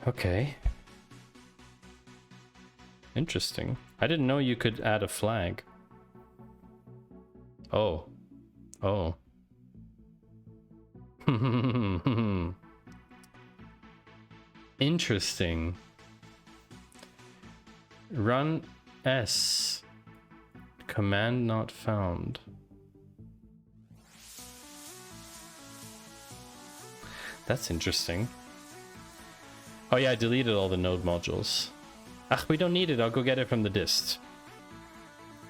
A: Okay. Interesting. I didn't know you could add a flag. Oh. Oh. Interesting. Run S. Command not found. That's interesting. Oh yeah, I deleted all the node modules. Ach, we don't need it. I'll go get it from the dist.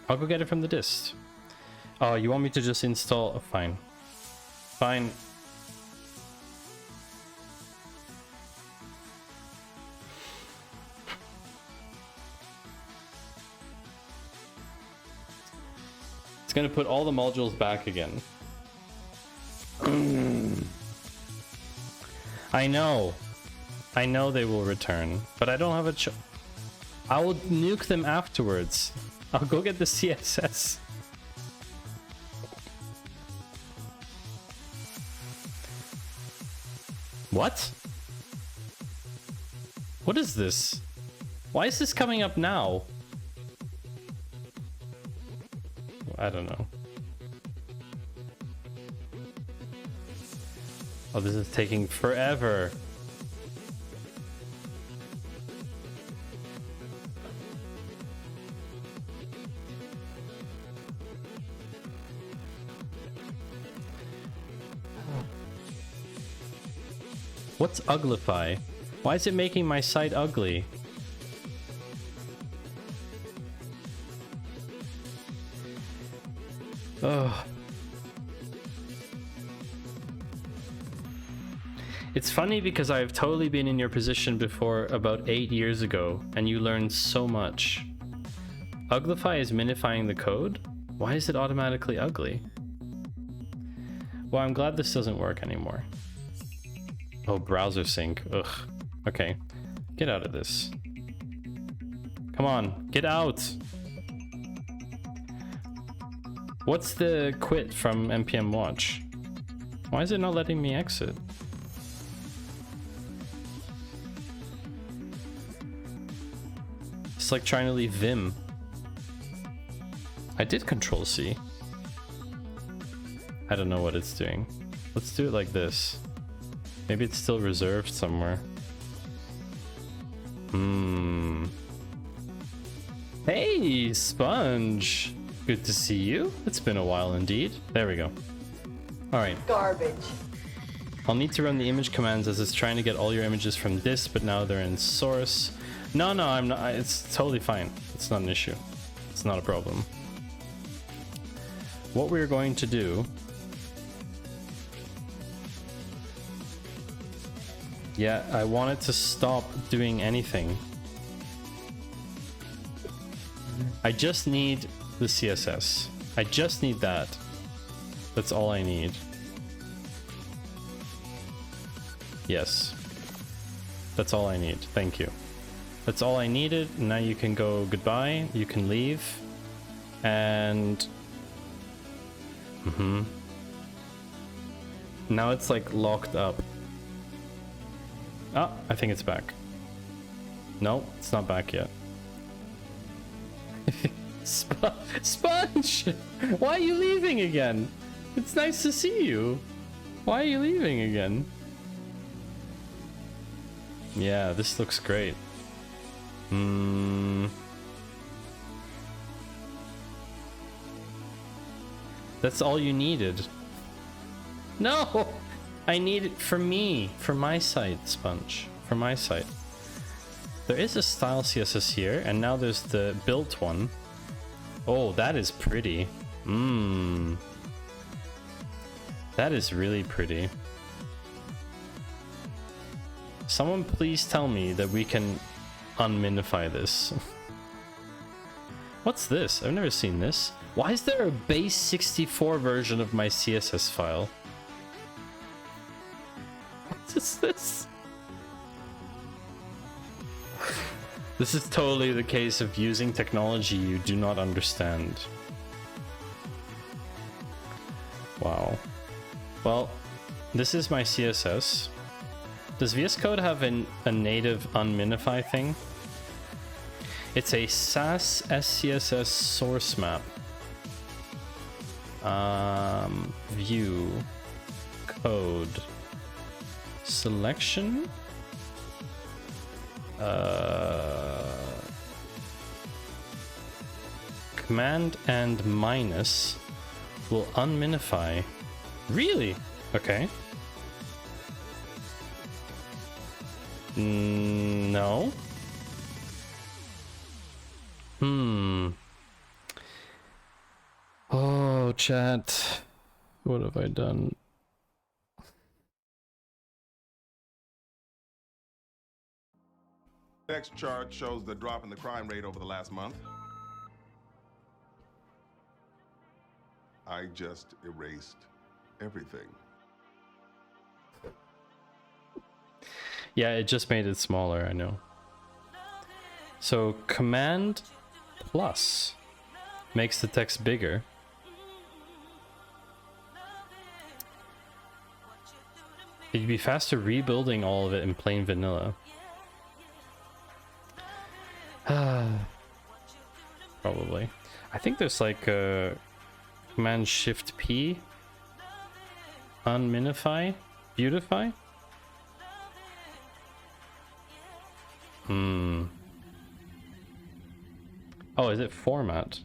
A: I'll go get it from the dist. Oh, you want me to just install? Oh, fine. Fine. It's gonna put all the modules back again. I know. I know they will return, but I don't have a I will nuke them afterwards. I'll go get the CSS. What? What is this? Why is this coming up now? I don't know. Oh, this is taking forever. What's uglify? Why is it making my site ugly? Ugh. It's funny because I've totally been in your position before about 8 years ago, and you learned so much. Uglify is minifying the code? Why is it automatically ugly? Well, I'm glad this doesn't work anymore. Oh, browser sync. Ugh. Okay. Get out of this. Come on, get out! What's the quit from npm watch? Why is it not letting me exit? It's like trying to leave Vim. I did Control C. I don't know what it's doing. Let's do it like this. Maybe it's still reserved somewhere. Hey, Sponge. Good to see you. It's been a while indeed. There we go. All right.
C: Garbage.
A: I'll need to run the image commands as it's trying to get all your images from this, but now they're in source. No, I'm not. It's totally fine. It's not an issue. It's not a problem. What we're going to do... Yeah, I want it to stop doing anything. I just need the CSS. I just need that. That's all I need. Yes. That's all I need. Thank you. That's all I needed. Now you can go goodbye. You can leave. And... Now it's like locked up. Ah, I think it's back. No, it's not back yet. Sponge! Why are you leaving again? It's nice to see you. Why are you leaving again? Yeah, this looks great. That's all you needed. No! I need it for me. For my site, Sponge. For my site. There is a style CSS here, and now there's the built one. Oh, that is pretty. That is really pretty. Someone please tell me that we can unminify this. What's this? I've never seen this. Why is there a base 64 version of my CSS file? What is this? This is totally the case of using technology you do not understand. Wow. Well, this is my CSS. Does VS Code have a native unminify thing? It's a SAS SCSS source map. View. Code. Selection. Command and minus will unminify. Really? Okay. No. Oh, chat. What have I done?
D: Next chart shows the drop in the crime rate over the last month. I just erased everything.
A: Yeah, it just made it smaller, I know. So command plus makes the text bigger. It'd be faster rebuilding all of it in plain vanilla. Probably. I think there's like a command shift P, unminify, beautify. Oh, is it format?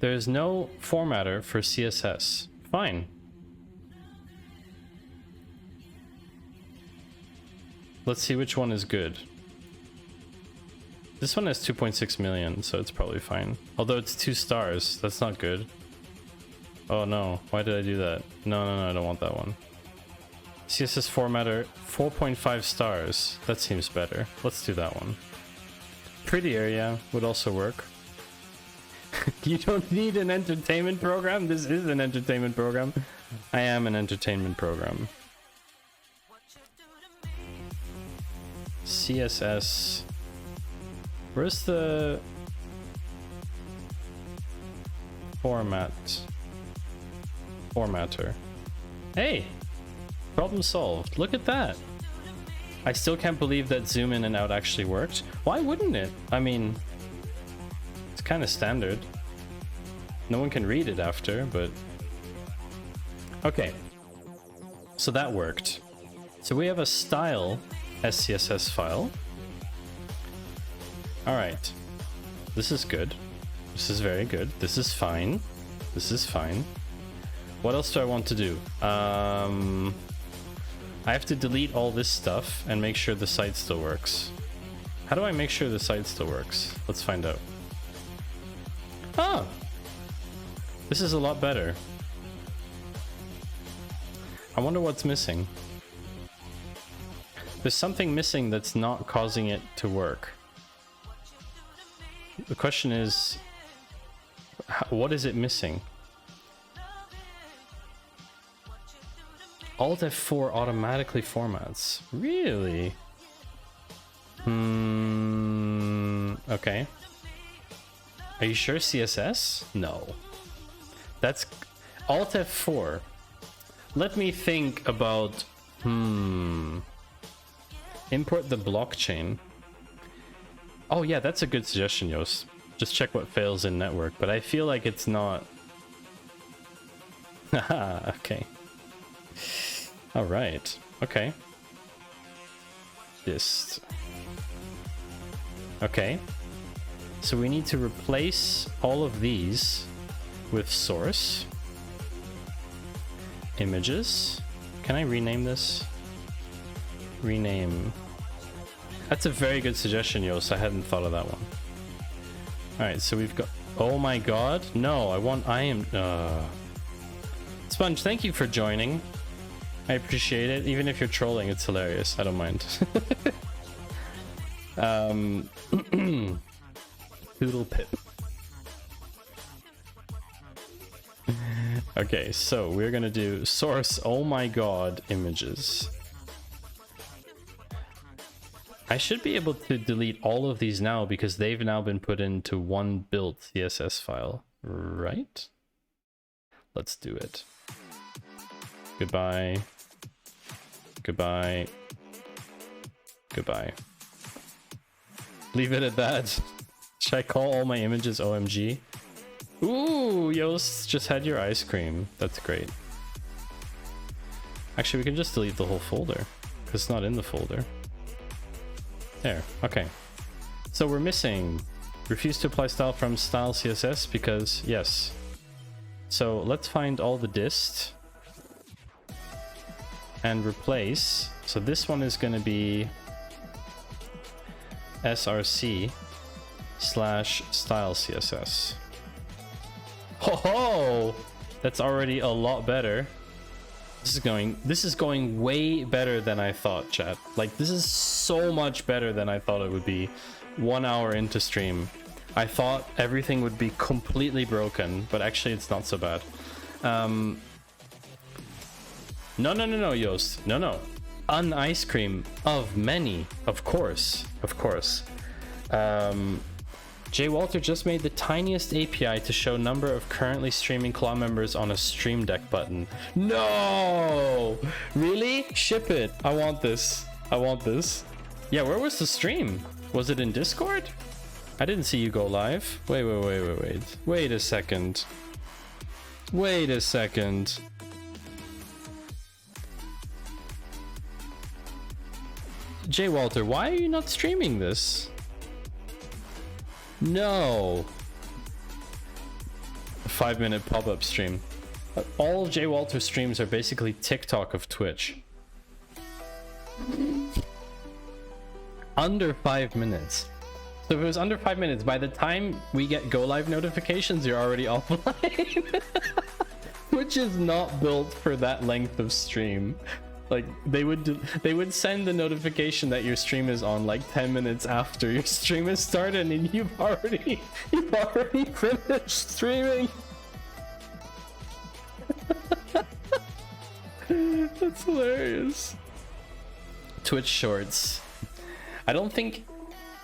A: There's no formatter for CSS. Fine. Let's see which one is good. This one has 2.6 million, so it's probably fine. Although it's 2 stars, that's not good. Oh no, why did I do that? No, I don't want that one. CSS formatter, 4.5 stars. That seems better. Let's do that one. Prettier, yeah, would also work. You don't need an entertainment program? This is an entertainment program. I am an entertainment program. CSS. Where's the formatter? Hey! Problem solved. Look at that. I still can't believe that zoom in and out actually worked. Why wouldn't it? I mean, it's kind of standard. No one can read it after, but... Okay. So that worked. So we have a style SCSS file. All right, this is good. This is very good. This is fine. This is fine. What else do I want to do? I have to delete all this stuff and make sure the site still works. How do I make sure the site still works? Let's find out. Ah! This is a lot better. I wonder what's missing. There's something missing that's not causing it to work. The question is, what is it missing? Alt F4 automatically formats. Really? Okay. Are you sure CSS? No. That's Alt F4. Let me think about... Import the blockchain. Oh yeah, that's a good suggestion, Yost. Just check what fails in network, but I feel like it's not... Haha, okay. Alright, okay. Dist. Okay. So we need to replace all of these with source. Images. Can I rename this? Rename. That's a very good suggestion, Yost. I hadn't thought of that one. Alright, so we've got... Oh my god. No, I am... Sponge, thank you for joining. I appreciate it. Even if you're trolling, it's hilarious. I don't mind. Poodle pip. Okay, so we're gonna do source, oh my god, images. I should be able to delete all of these now because they've now been put into one built CSS file, right? Let's do it. Goodbye. Goodbye. Goodbye. Leave it at that. Should I call all my images OMG? Ooh, Yost just had your ice cream. That's great. Actually, we can just delete the whole folder because it's not in the folder. There, okay. So we're missing refuse to apply style from style CSS because yes. So let's find all the dist and replace. So this one is going to be src / style CSS. Ho ho! That's already a lot better. This is going way better than I thought, chat. Like, this is so much better than I thought it would be. 1 hour into stream, I thought everything would be completely broken, but actually it's not so bad. No, Yost. No. An ice cream of many, of course. Jay Walter just made the tiniest API to show number of currently streaming claw members on a stream deck button. No! Really? Ship it. I want this. Yeah, where was the stream? Was it in Discord? I didn't see you go live. Wait. Wait a second. Jay Walter, why are you not streaming this? No. A 5-minute pop-up stream. All of Jay Walter's streams are basically TikTok of Twitch. Under 5 minutes. So if it was under 5 minutes, by the time we get go live notifications, you're already offline. Which is not built for that length of stream. Like, they would send the notification that your stream is on like 10 minutes after your stream has started and you've already finished streaming. That's hilarious. Twitch Shorts. I don't think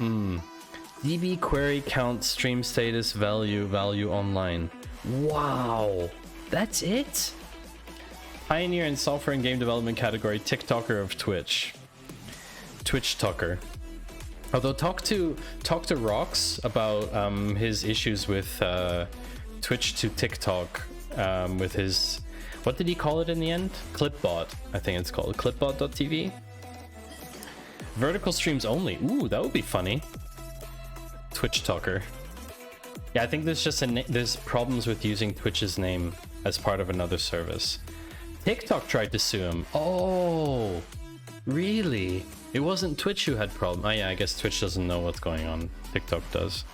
A: DB query count stream status value online. Wow, that's it? Pioneer in software and game development category, TikToker of Twitch. Twitch Tucker. Although talk to Rox about his issues with Twitch to TikTok with his... What did he call it in the end? Clipbot, I think it's called. Clipbot.tv. Vertical streams only. Ooh, that would be funny. Twitch talker. Yeah, I think there's just there's problems with using Twitch's name as part of another service. TikTok tried to sue him. Oh, really? It wasn't Twitch who had problem. Oh yeah, I guess Twitch doesn't know what's going on. TikTok does.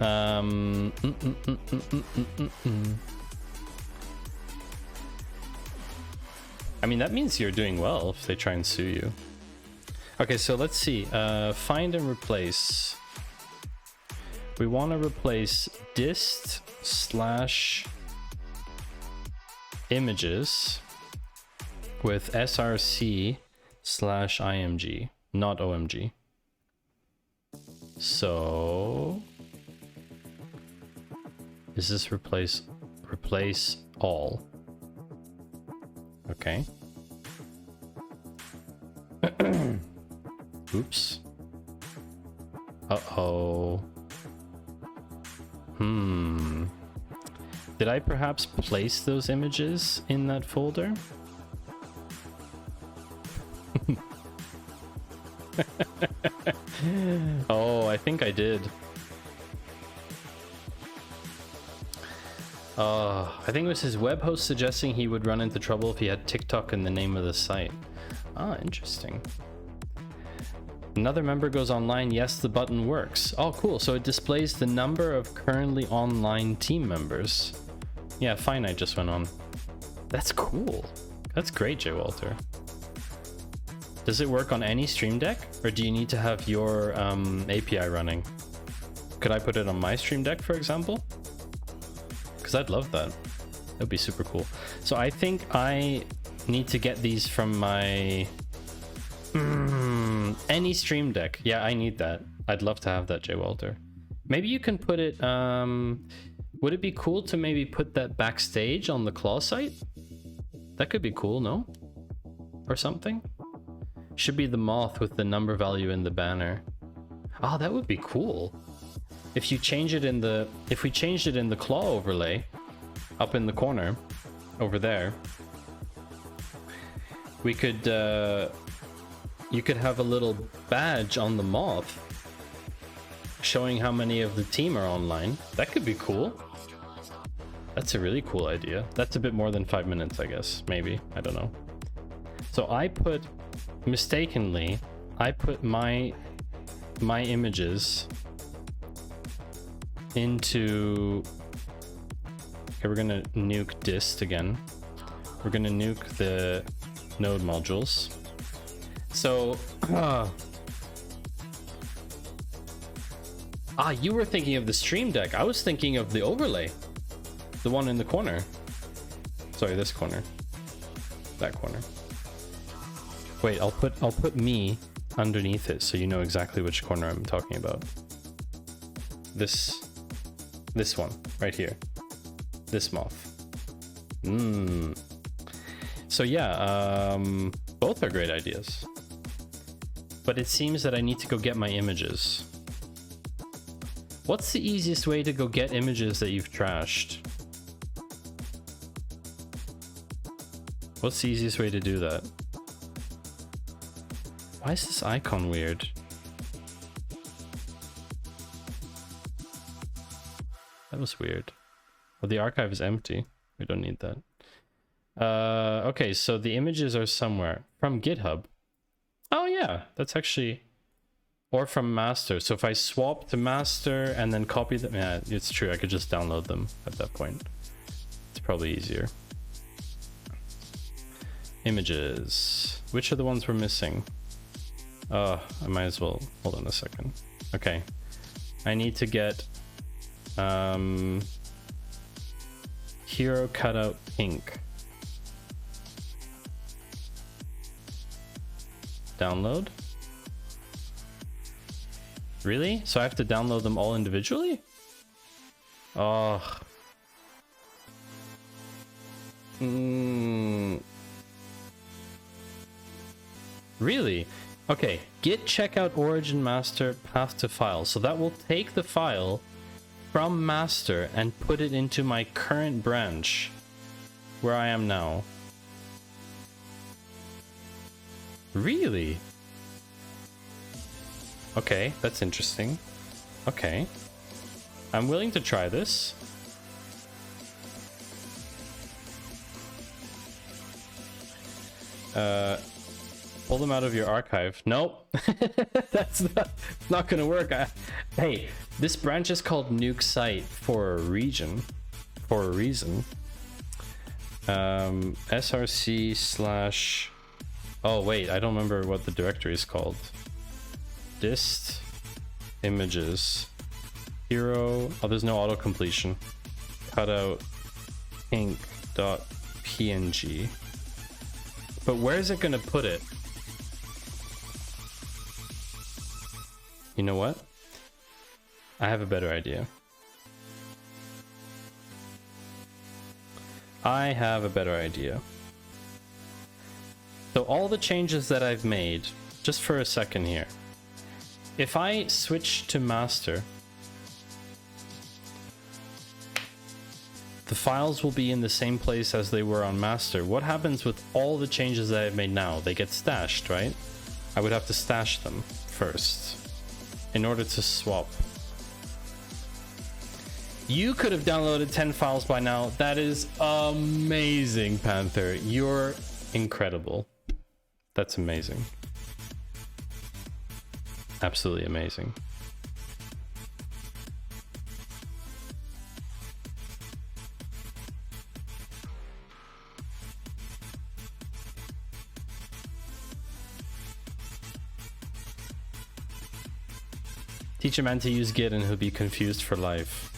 A: I mean, that means you're doing well if they try and sue you. Okay, so let's see. Find and replace. We want to replace dist/images with src/img, not omg. So is this replace all? Okay. Oops. Uh-oh. Did I perhaps place those images in that folder? Oh, I think I did. I think it was his web host suggesting he would run into trouble if he had TikTok in the name of the site. Ah, interesting. Another member goes online. Yes, the button works. Oh, cool. So it displays the number of currently online team members. Yeah, Finite just went on. That's cool. That's great, J. Walter. Does it work on any Stream Deck, or do you need to have your API running? Could I put it on my Stream Deck, for example? Because I'd love that. That'd be super cool. So I think I need to get these from my any Stream Deck. Yeah, I need that. I'd love to have that, J. Walter. Maybe you can put it. Would it be cool to maybe put that backstage on the Claw site? That could be cool, no? Or something? Should be the moth with the number value in the banner. Oh, that would be cool. If you change it in the, if we changed it in the Claw overlay, up in the corner, over there, we could, you could have a little badge on the moth showing how many of the team are online. That could be cool. That's a really cool idea. That's a bit more than 5 minutes, I guess. Maybe. I don't know. So I put, mistakenly, I put my images into... Okay, we're gonna nuke dist again. We're gonna nuke the node modules. So... you were thinking of the Stream Deck. I was thinking of the overlay. The one in the corner. Sorry, this corner. That corner. Wait, I'll put me underneath it so you know exactly which corner I'm talking about. This one right here. This moth. So yeah, both are great ideas. But it seems that I need to go get my images. What's the easiest way to go get images that you've trashed? What's the easiest way to do that? Why is this icon weird? That was weird. Well, the archive is empty. We don't need that. Okay, so the images are somewhere. From GitHub. Oh yeah, that's actually... Or from master. So if I swap to master and then copy them... Yeah, it's true. I could just download them at that point. It's probably easier. Images. Which are the ones we're missing? I might as well... Hold on a second. Okay. I need to get... Hero cutout pink. Download? Really? So I have to download them all individually? Oh. Really? Okay, git checkout origin master path to file. So that will take the file from master and put it into my current branch. where I am now. Really? Okay, that's interesting. Okay. I'm willing to try this. Pull them out of your archive. Nope. That's not gonna work. Hey, this branch is called nuke site for a reason. src slash... Oh wait, I don't remember what the directory is called. Dist images hero. Oh, there's no auto completion. Cutout pink.png. But where is it gonna put it? You know what? I have a better idea. So all the changes that I've made, just for a second here. If I switch to master, the files will be in the same place as they were on master. What happens with all the changes that I've made now? They get stashed, right? I would have to stash them first in order to swap. You could have downloaded 10 files by now. That is amazing, Panther. You're incredible. That's amazing. Absolutely amazing. Teach a man to use Git and he'll be confused for life.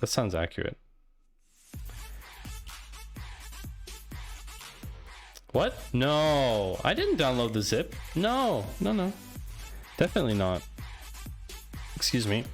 A: That sounds accurate. What? No, I didn't download the zip. No. Definitely not. Excuse me.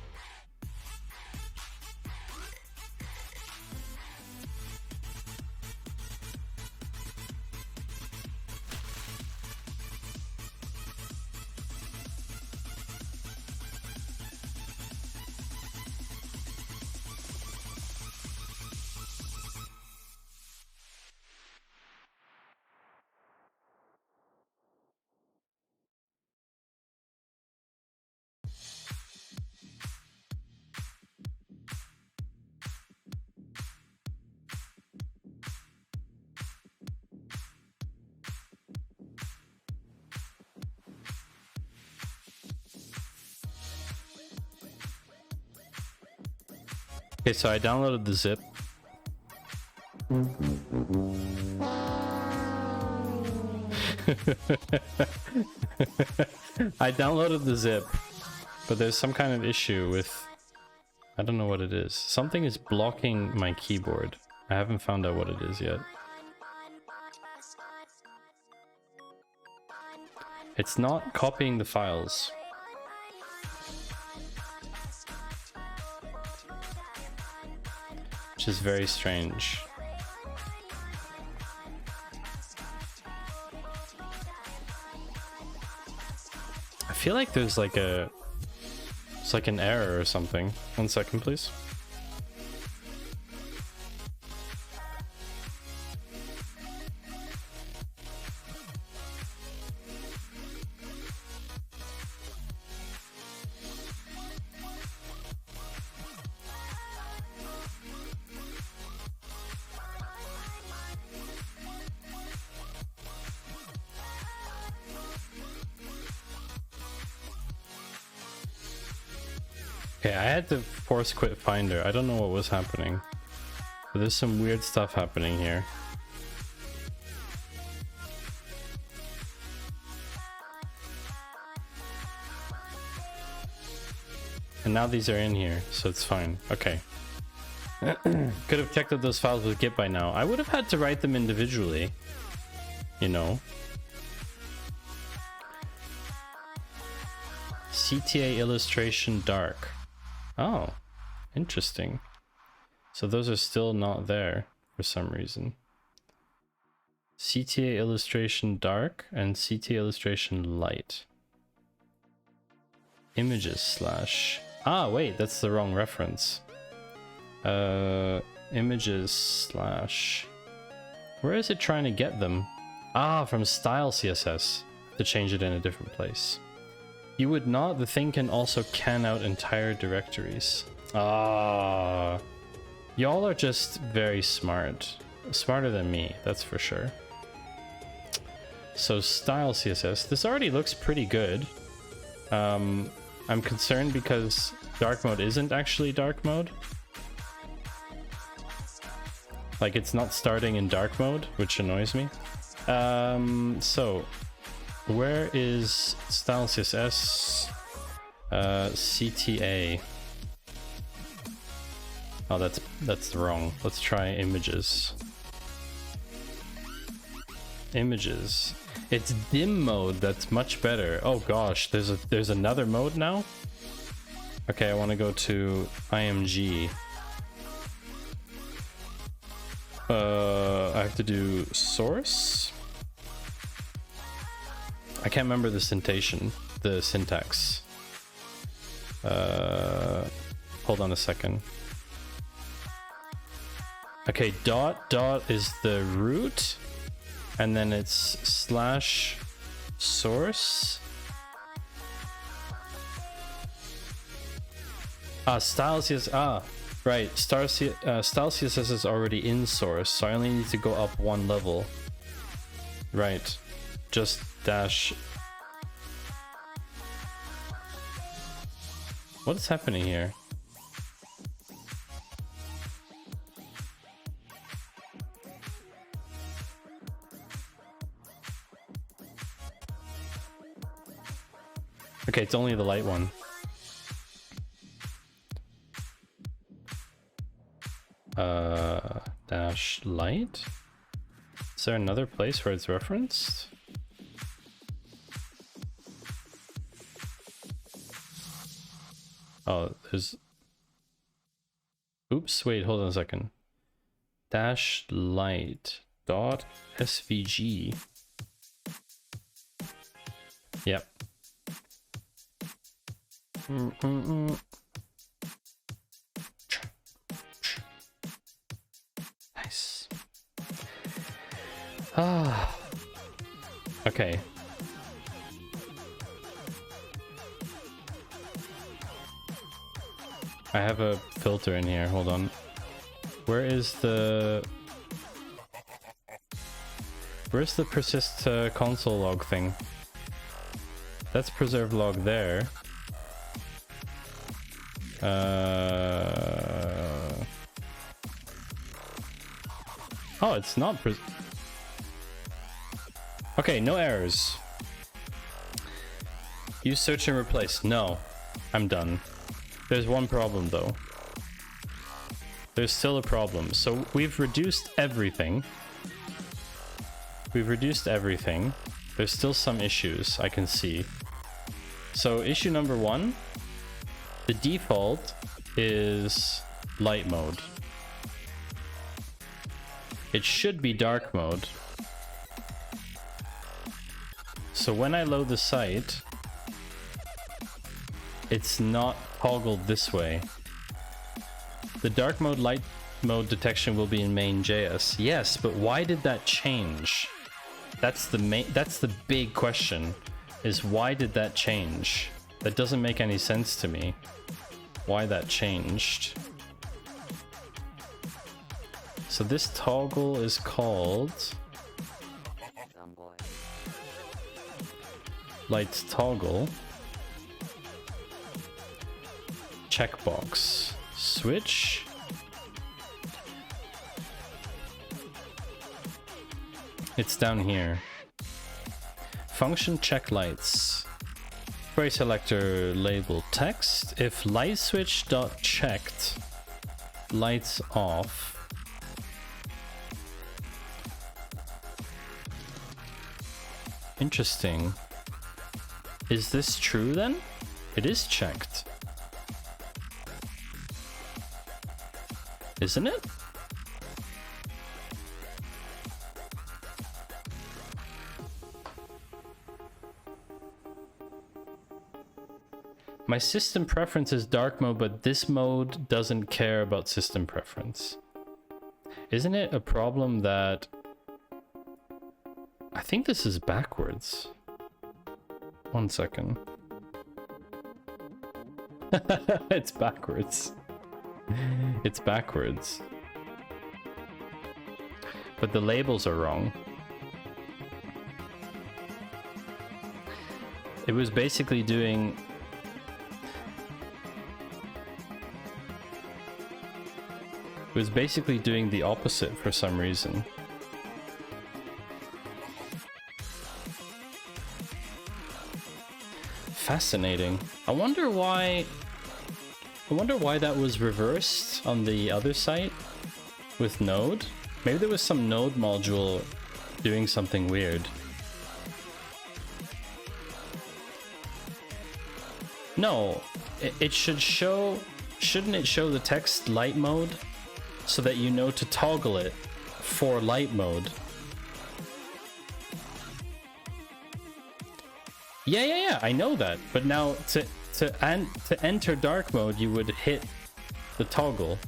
A: Okay, so I downloaded the zip. I downloaded the zip, but there's some kind of issue with... I don't know what it is. Something is blocking my keyboard. I haven't found out what it is yet. It's not copying the files. Which is very strange. I feel like there's like a... It's like an error or something. 1 second, please. Okay, I had to force quit Finder. I don't know what was happening, but there's some weird stuff happening here. And now these are in here, so it's fine. Okay. Could have checked out those files with Git by now. I would have had to write them individually, you know. CTA illustration dark. Oh, interesting. So those are still not there for some reason. CTA illustration dark and CTA illustration light. images slash. Ah, wait, that's the wrong reference. Images slash. Where is it trying to get them? Ah, from style CSS to change it in a different place. You would not. The thing can also can out entire directories. Ah, y'all are just very smart. Smarter than me, that's for sure. So style CSS. This already looks pretty good. I'm concerned because dark mode isn't actually dark mode. Like, it's not starting in dark mode, which annoys me. So where is style CSS? CTA. Oh, that's wrong. Let's try images. Images. It's dim mode. That's much better. Oh gosh, there's another mode now. Okay, I want to go to IMG. I have to do source. I can't remember the syntax. Hold on a second. Okay, dot is the root, and then it's slash source. Style CSS. Right. Style CSS is already in source, so I only need to go up one level. Right. Just dash. What is happening here? Okay, it's only the light one. Dash light? Is there another place where it's referenced? Oh, there's... Oops, wait, hold on a second. Dash light dot svg. Yep. Nice. Ah. Okay. I have a filter in here. Hold on. Where's the persist console log thing? That's preserve log there. Oh, it's not okay, no errors. Use search and replace. No, I'm done. There's one problem though. There's still a problem. So we've reduced everything. There's still some issues I can see. So issue number one, the default is light mode. It should be dark mode. So when I load the site, it's not toggled this way. The dark mode, light mode detection will be in main.js. Yes, but why did that change? That's the big question, is why did that change? That doesn't make any sense to me. Why that changed. So this toggle is called light toggle checkbox switch. It's down here. Function check lights. Query selector label text. If light switch dot checked, lights off. Interesting. Is this true then? It is checked. Isn't it? My system preference is dark mode, but this mode doesn't care about system preference. Isn't it a problem that... I think this is backwards. 1 second. It's backwards. It's backwards. But the labels are wrong. It was basically doing... It was basically doing the opposite for some reason. Fascinating. I wonder why that was reversed on the other site with Node. Maybe there was some Node module doing something weird. No, it should show... Shouldn't it show the text light mode so that you know to toggle it for light mode? Yeah, I know that. But now to enter dark mode, you would hit the toggle.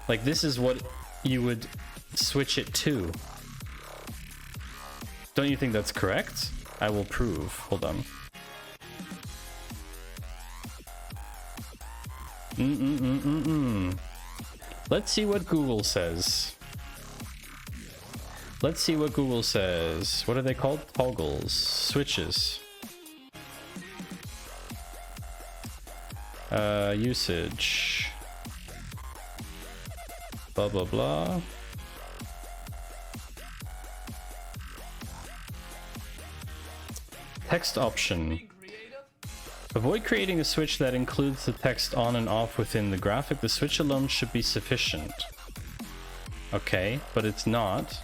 A: Like, this is what you would switch it to. Don't you think that's correct? I will prove. Hold on. Let's see what Google says. Let's see what Google says. What are they called? Toggles. Switches. Usage. Blah, blah, blah. Text option. Avoid creating a switch that includes the text on and off within the graphic. The switch alone should be sufficient. Okay, but it's not.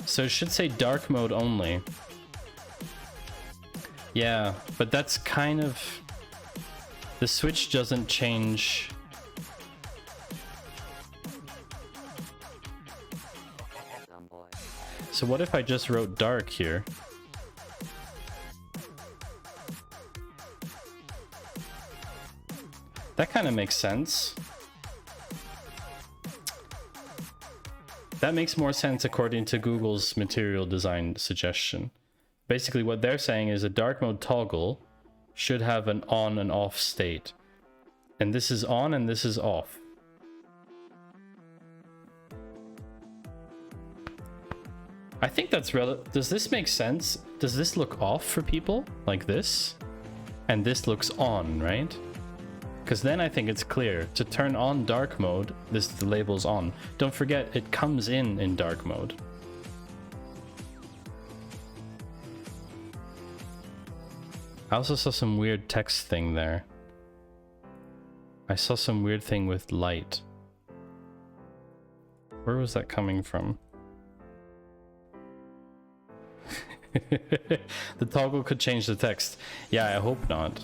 A: So it should say dark mode only. Yeah, but that's kind of... The switch doesn't change... So what if I just wrote dark here? That kind of makes sense. That makes more sense according to Google's material design suggestion. Basically what they're saying is a dark mode toggle should have an on and off state. And this is on and this is off. I think that's does this make sense? Does this look off for people like this? And this looks on, right? Because then I think it's clear. To turn on dark mode, the label's on. Don't forget, it comes in dark mode. I also saw some weird text thing there. I saw some weird thing with light. Where was that coming from? The toggle could change the text. Yeah, I hope not.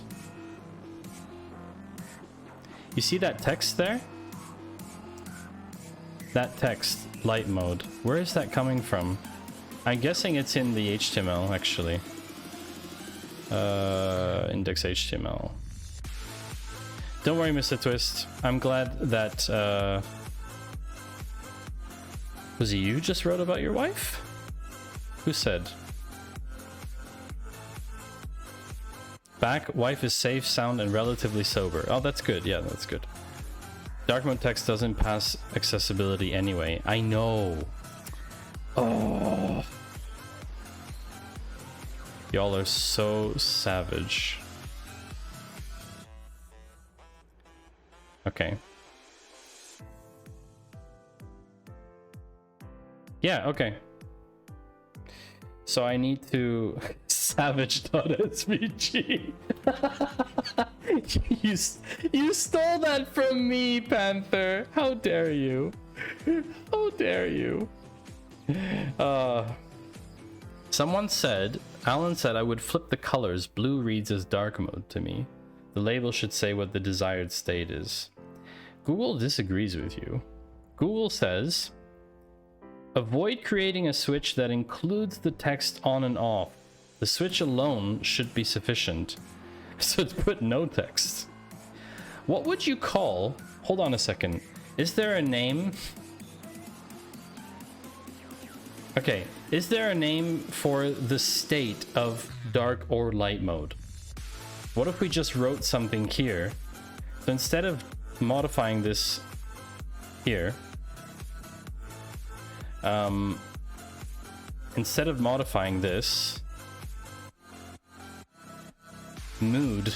A: You see that text there? That text, light mode. Where is that coming from? I'm guessing it's in the HTML, actually. Index HTML. Don't worry, Mr. Twist. I'm glad that... Was it you just wrote about your wife? Who said? Back, wife is safe, sound, and relatively sober. Oh, that's good. Yeah, that's good. Dark mode text doesn't pass accessibility anyway. I know. Oh. Y'all are so savage. Okay. Yeah, okay. So I need to savage.svg. you stole that from me, Panther. How dare you? How dare you? Someone said, Alan said I would flip the colors. Blue reads as dark mode to me. The label should say what the desired state is. Google disagrees with you. Google says Avoid creating a switch that includes the text on and off. The switch alone should be sufficient. So it's put no text. What would you call... Hold on a second. Is there a name? Okay. Is there a name for the state of dark or light mode? What if we just wrote something here? So instead of modifying this here, instead of modifying this, mood.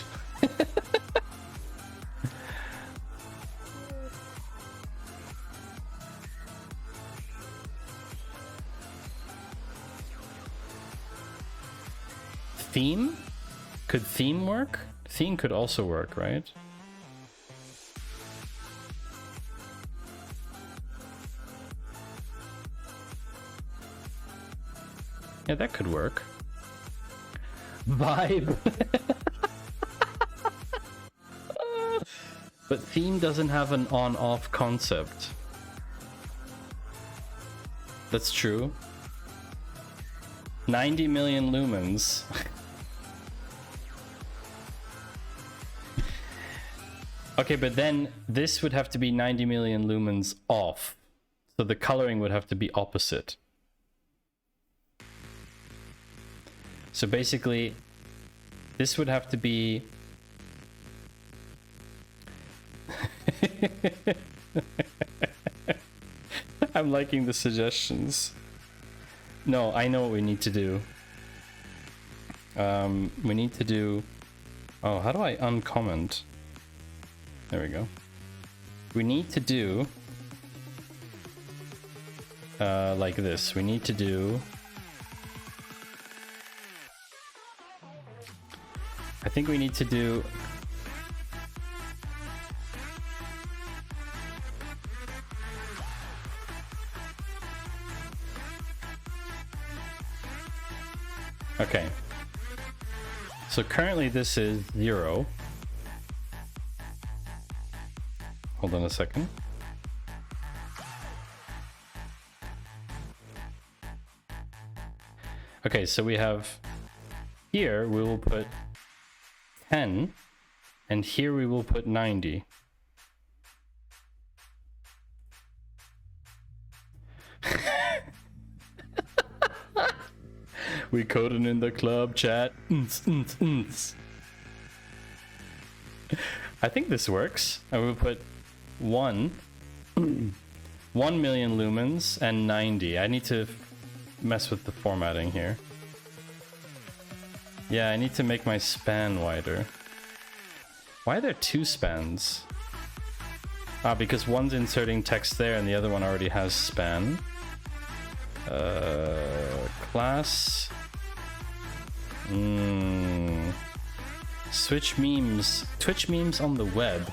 A: Theme? Could theme work? Theme could also work, right? Yeah, that could work. Vibe. But theme doesn't have an on-off concept. That's true. 90 million lumens. Okay, but then this would have to be 90 million lumens off. So the coloring would have to be opposite. So basically, this would have to be... I'm liking the suggestions. No, I know what we need to do. We need to do... Oh, how do I uncomment? There we go. We need to do... like this. We need to do... I think we need to do... Okay. So currently this is 0. Hold on a second. Okay, so we have... Here we will put 10, and here we will put 90. We coding in the club chat. I think this works. I will put 1 million lumens and 90. I need to mess with the formatting here. Yeah, I need to make my span wider. Why are there 2 spans? Ah, because one's inserting text there and the other one already has span. Class. Switch memes. Twitch memes on the web.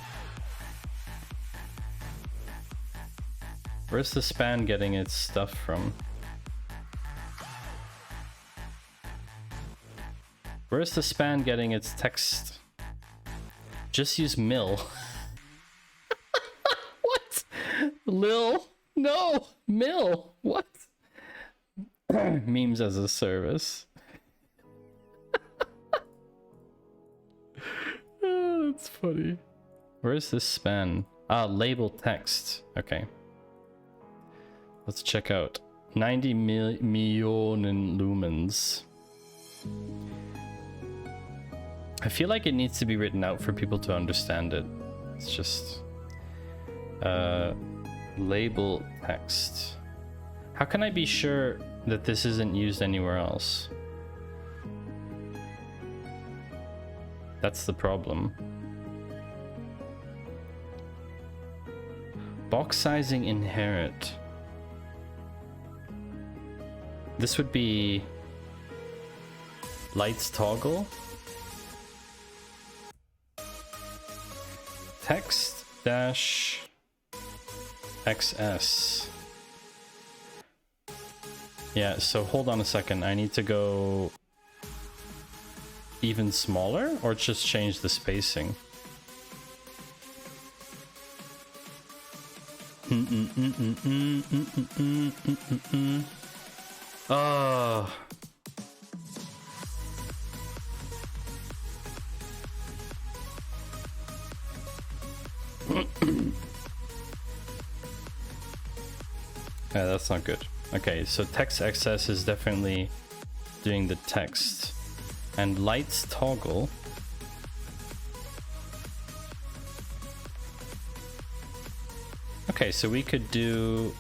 A: Where's the span getting its stuff from? Where's the span getting its text? Just use mil. What? Lil? No! Mil! What? Memes as a service. Oh, that's funny. Where's this span? Ah, label text. Okay. Let's check out. 90 million lumens. I feel like it needs to be written out for people to understand it. It's just... label text. How can I be sure that this isn't used anywhere else? That's the problem. Box sizing inherit. This would be lights toggle. Text dash XS. Yeah, so hold on a second. I need to go even smaller or just change the spacing. Oh. Yeah, that's not good. Okay, so text access is definitely doing the text. And lights toggle. Okay, so we could do...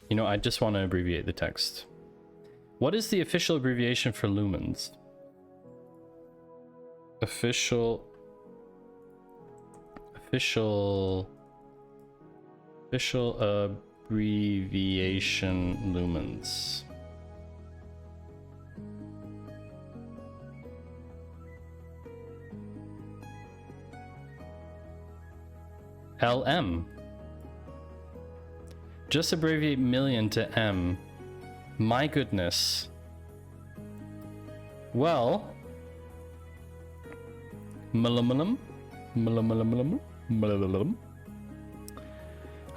A: You know, I just want to abbreviate the text. What is the official abbreviation for lumens? Official abbreviation lumens. LM. Just abbreviate million to M. My goodness. Well,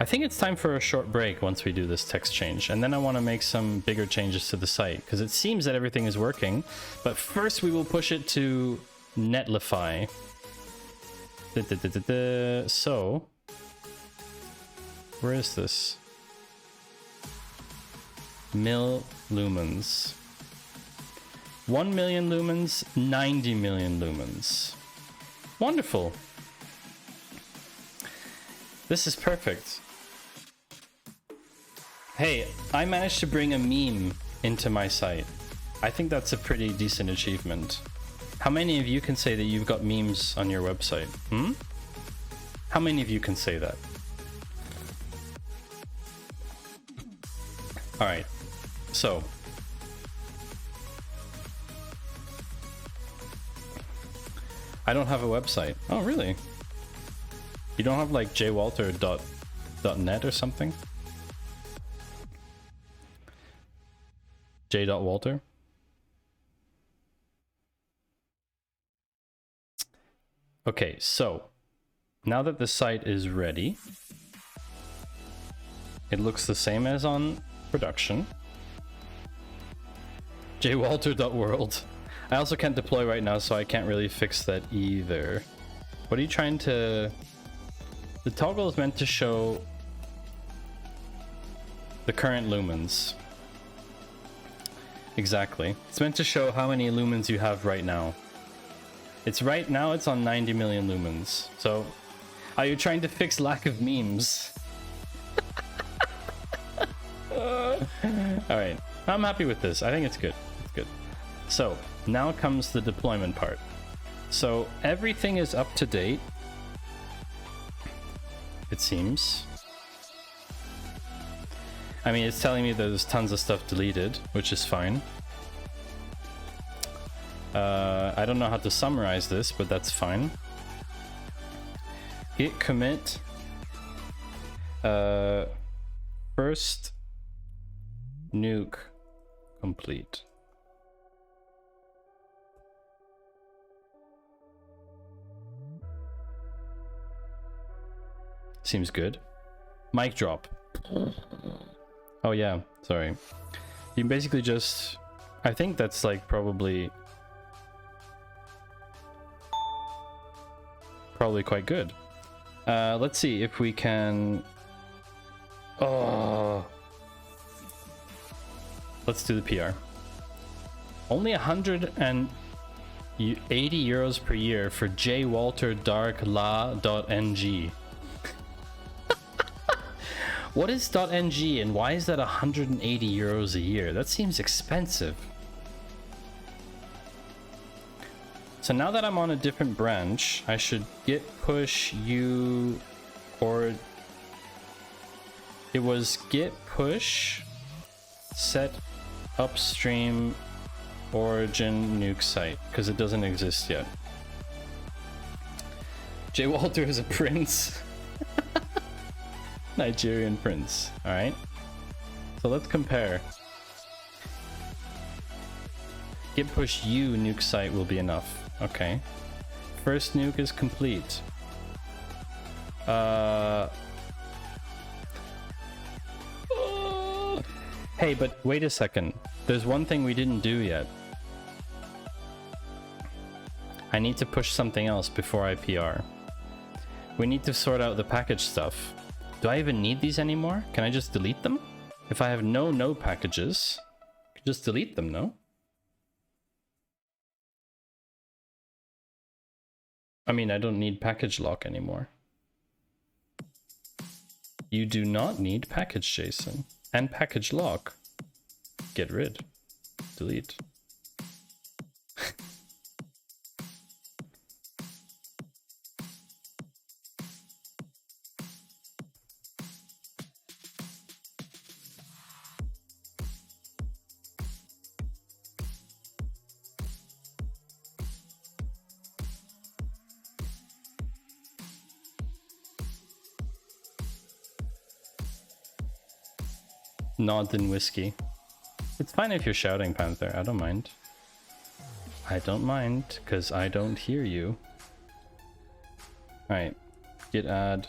A: I think it's time for a short break once we do this text change, and then I want to make some bigger changes to the site because it seems that everything is working, but first we will push it to Netlify. So where is this? Mil lumens. 1 million lumens, 90 million lumens. Wonderful. This is perfect. Hey, I managed to bring a meme into my site. I think that's a pretty decent achievement. How many of you can say that you've got memes on your website? How many of you can say that? All right. So, I don't have a website. Oh, really? You don't have like jwalter.net or something? J.Walter? Okay, so now that the site is ready, it looks the same as on production. jwalter.world. I also can't deploy right now, so I can't really fix that either. What are you trying to... The toggle is meant to show the current lumens. Exactly. It's meant to show how many lumens you have right now. It's right now, it's on 90 million lumens. So, are you trying to fix lack of memes? Alright, I'm happy with this. I think it's good. It's good. So, now comes the deployment part. So, everything is up to date. It seems. I mean, it's telling me there's tons of stuff deleted, which is fine. I don't know how to summarize this, but that's fine. Git commit. First nuke complete. Seems good. Mic drop. Oh yeah, sorry. You basically just... I think that's like probably quite good. Let's see if we can... Oh... Let's do the PR. Only 180 euros per year for jwalterdarkla.ng. What is .ng and why is that 180 euros a year? That seems expensive. So now that I'm on a different branch, I should git push u, or it was git push set upstream origin nuke site, because it doesn't exist yet. jwalter is a prince. Nigerian prince. Alright. So let's compare. Git push U nuke site will be enough. Okay. First nuke is complete. Hey, but wait a second. There's one thing we didn't do yet. I need to push something else before I PR. We need to sort out the package stuff. Do I even need these anymore? Can I just delete them? If I have no packages, I can just delete them, no? I mean, I don't need package lock anymore. You do not need package JSON and package lock. Get rid. Delete. Nod and whiskey. It's fine if you're shouting, Panther. I don't mind. I don't mind, because I don't hear you. Alright. Git add.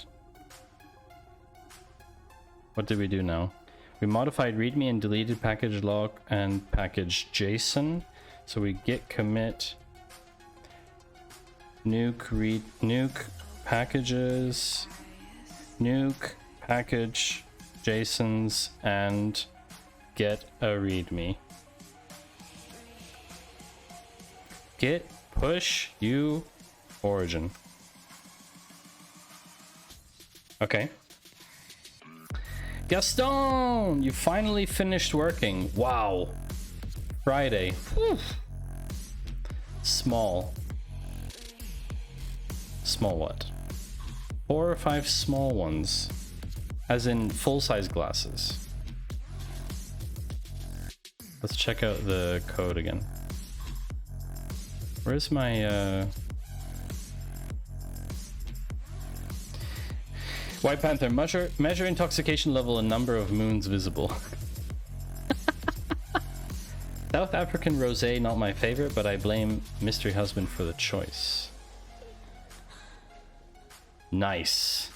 A: What did we do now? We modified readme and deleted package log and package JSON. So we git commit nuke read nuke packages nuke package JSONs and get a readme. Git push U origin. Okay. Gaston, you finally finished working. Wow. Friday. Whew. Small. Small what? 4 or 5 small ones. As in full-size glasses. Let's check out the code again. Where's my White Panther, measure intoxication level and number of moons visible. South African rosé, not my favorite, but I blame Mystery Husband for the choice. Nice.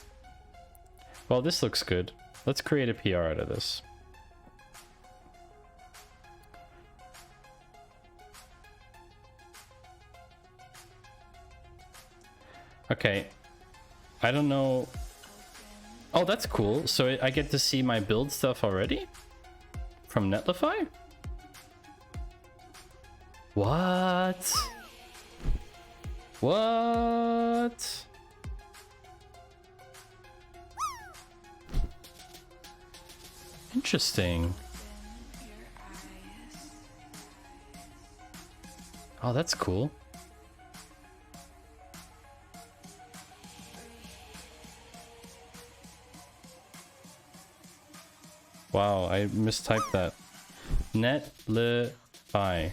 A: Well, this looks good. Let's create a PR out of this. Okay. I don't know. Oh, that's cool. So I get to see my build stuff already? From Netlify? What? What? Interesting. Oh, that's cool. Wow, I mistyped that. Netlify.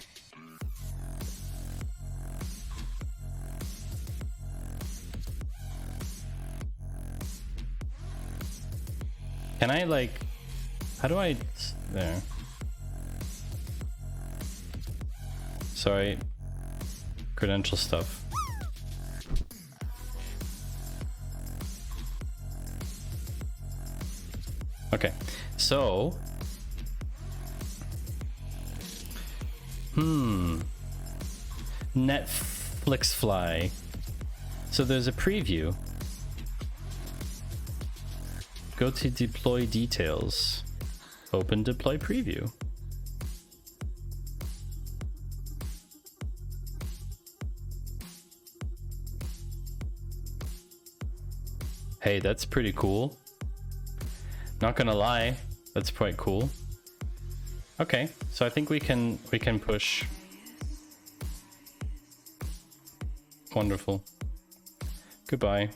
A: Can I like... How do I... There. Sorry. Credential stuff. Okay. So... Netflix fly. So there's a preview. Go to deploy details. Open deploy preview. Hey, that's pretty cool. Not gonna lie, that's quite cool. Okay, so I think we can push. Wonderful. Goodbye.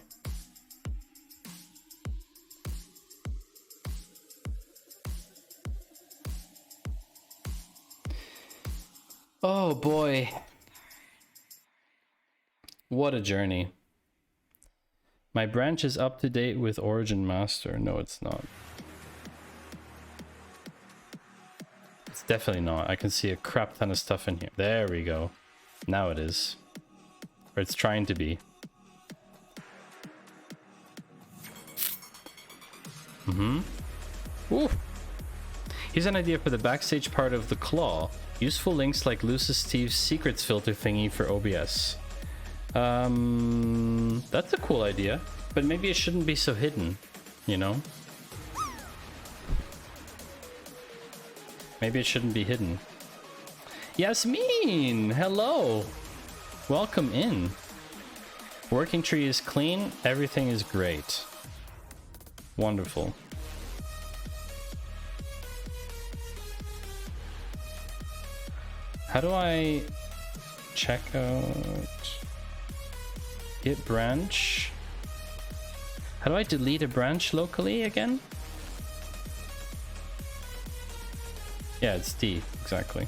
A: Oh boy. What a journey. My branch is up to date with Origin Master. No, it's not. It's definitely not. I can see a crap ton of stuff in here. There we go. Now it is. Or it's trying to be. Ooh. Here's an idea for the backstage part of the claw. Useful links like Lucis Steve's secrets filter thingy for OBS. That's a cool idea, but maybe it shouldn't be so hidden, you know? Maybe it shouldn't be hidden. Yasmin, hello. Welcome in. Working tree is clean. Everything is great. Wonderful. How do I check out git branch? How do I delete a branch locally again? Yeah, it's D, exactly.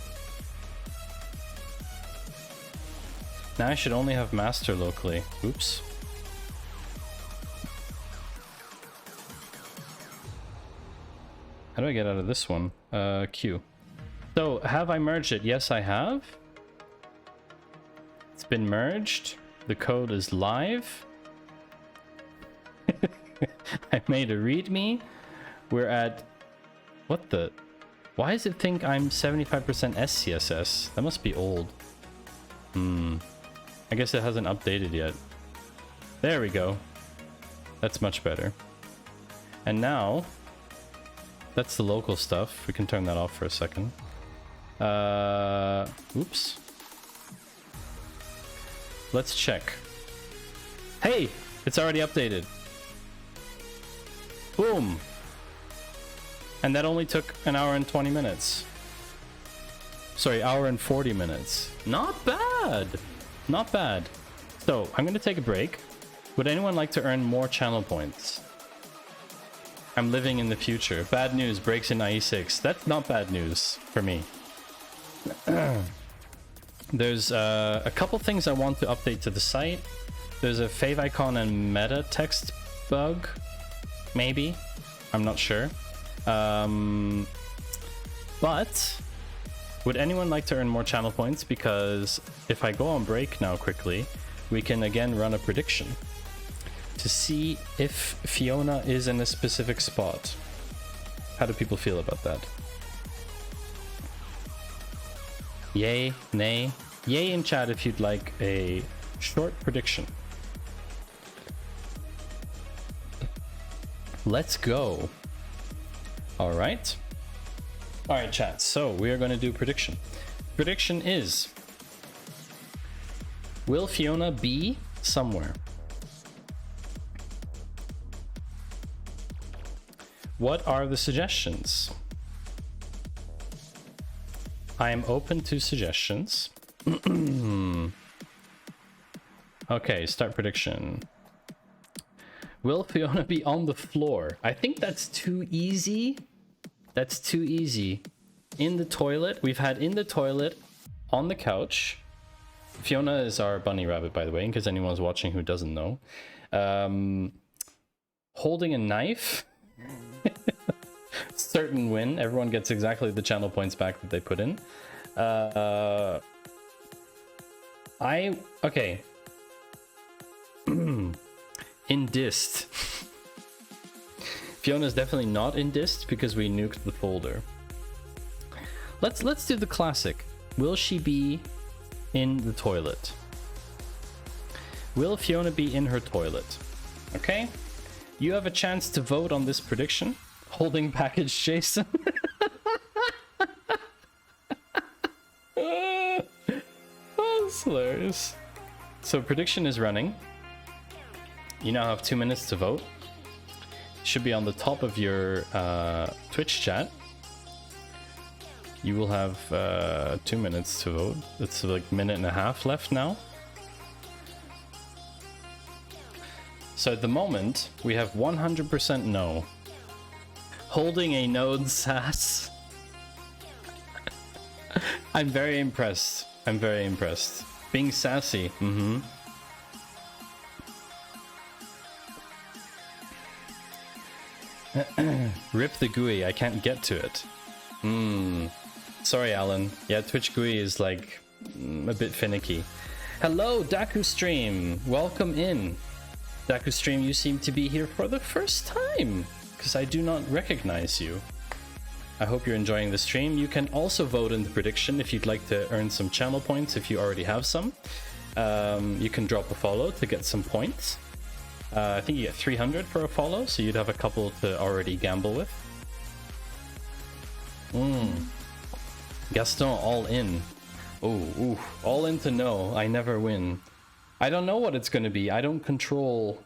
A: Now I should only have master locally. Oops. How do I get out of this one? Q. So, have I merged it? Yes, I have. It's been merged. The code is live. I made a readme. We're at... What the... Why does it think I'm 75% SCSS? That must be old. I guess it hasn't updated yet. There we go. That's much better. And now... That's the local stuff. We can turn that off for a second. Oops. Let's check. Hey! It's already updated. Boom! And that only took an hour and 20 minutes. Sorry, hour and 40 minutes. Not bad! Not bad. So, I'm gonna take a break. Would anyone like to earn more channel points? I'm living in the future. Bad news, breaks in IE6. That's not bad news for me. There's a couple things I want to update to the site. There's a favicon and meta text bug. Maybe. I'm not sure. But would anyone like to earn more channel points? Because if I go on break now quickly, we can again run a prediction to see if Fiona is in a specific spot. How do people feel about that? Yay, nay? Yay in chat if you'd like a short prediction. Let's go. All right. All right, chat. So we are going to do prediction. Prediction is, will Fiona be somewhere? What are the suggestions? I am open to suggestions. Okay, start prediction. Will Fiona be on the floor? I think that's too easy. That's too easy. In the toilet. We've had in the toilet, on the couch. Fiona is our bunny rabbit, by the way, in case anyone's watching who doesn't know. Holding a knife. Certain win. Everyone gets exactly the channel points back that they put in. Okay. In dist. Fiona's definitely not in dist because we nuked the folder. Let's do the classic. Will she be in the toilet? Will Fiona be in her toilet? Okay. You have a chance to vote on this prediction. Holding package Jason. Oh, that's hilarious. So prediction is running. You now have 2 minutes to vote. Should be on the top of your Twitch chat. You will have 2 minutes to vote. It's like a minute and a half left now. So at the moment, we have 100% no. Holding a node sass. I'm very impressed. I'm very impressed. Being sassy. Rip the GUI. I can't get to it. Sorry, Alan. Yeah, Twitch GUI is like a bit finicky. Hello, Daku Stream. Welcome in. Daku Stream, you seem to be here for the first time, because I do not recognize you. I hope you're enjoying the stream. You can also vote in the prediction if you'd like to earn some channel points if you already have some. You can drop a follow to get some points. I think you get 300 for a follow, so you'd have a couple to already gamble with. Gaston all in. Ooh, all in to no. I never win. I don't know what it's going to be. I don't control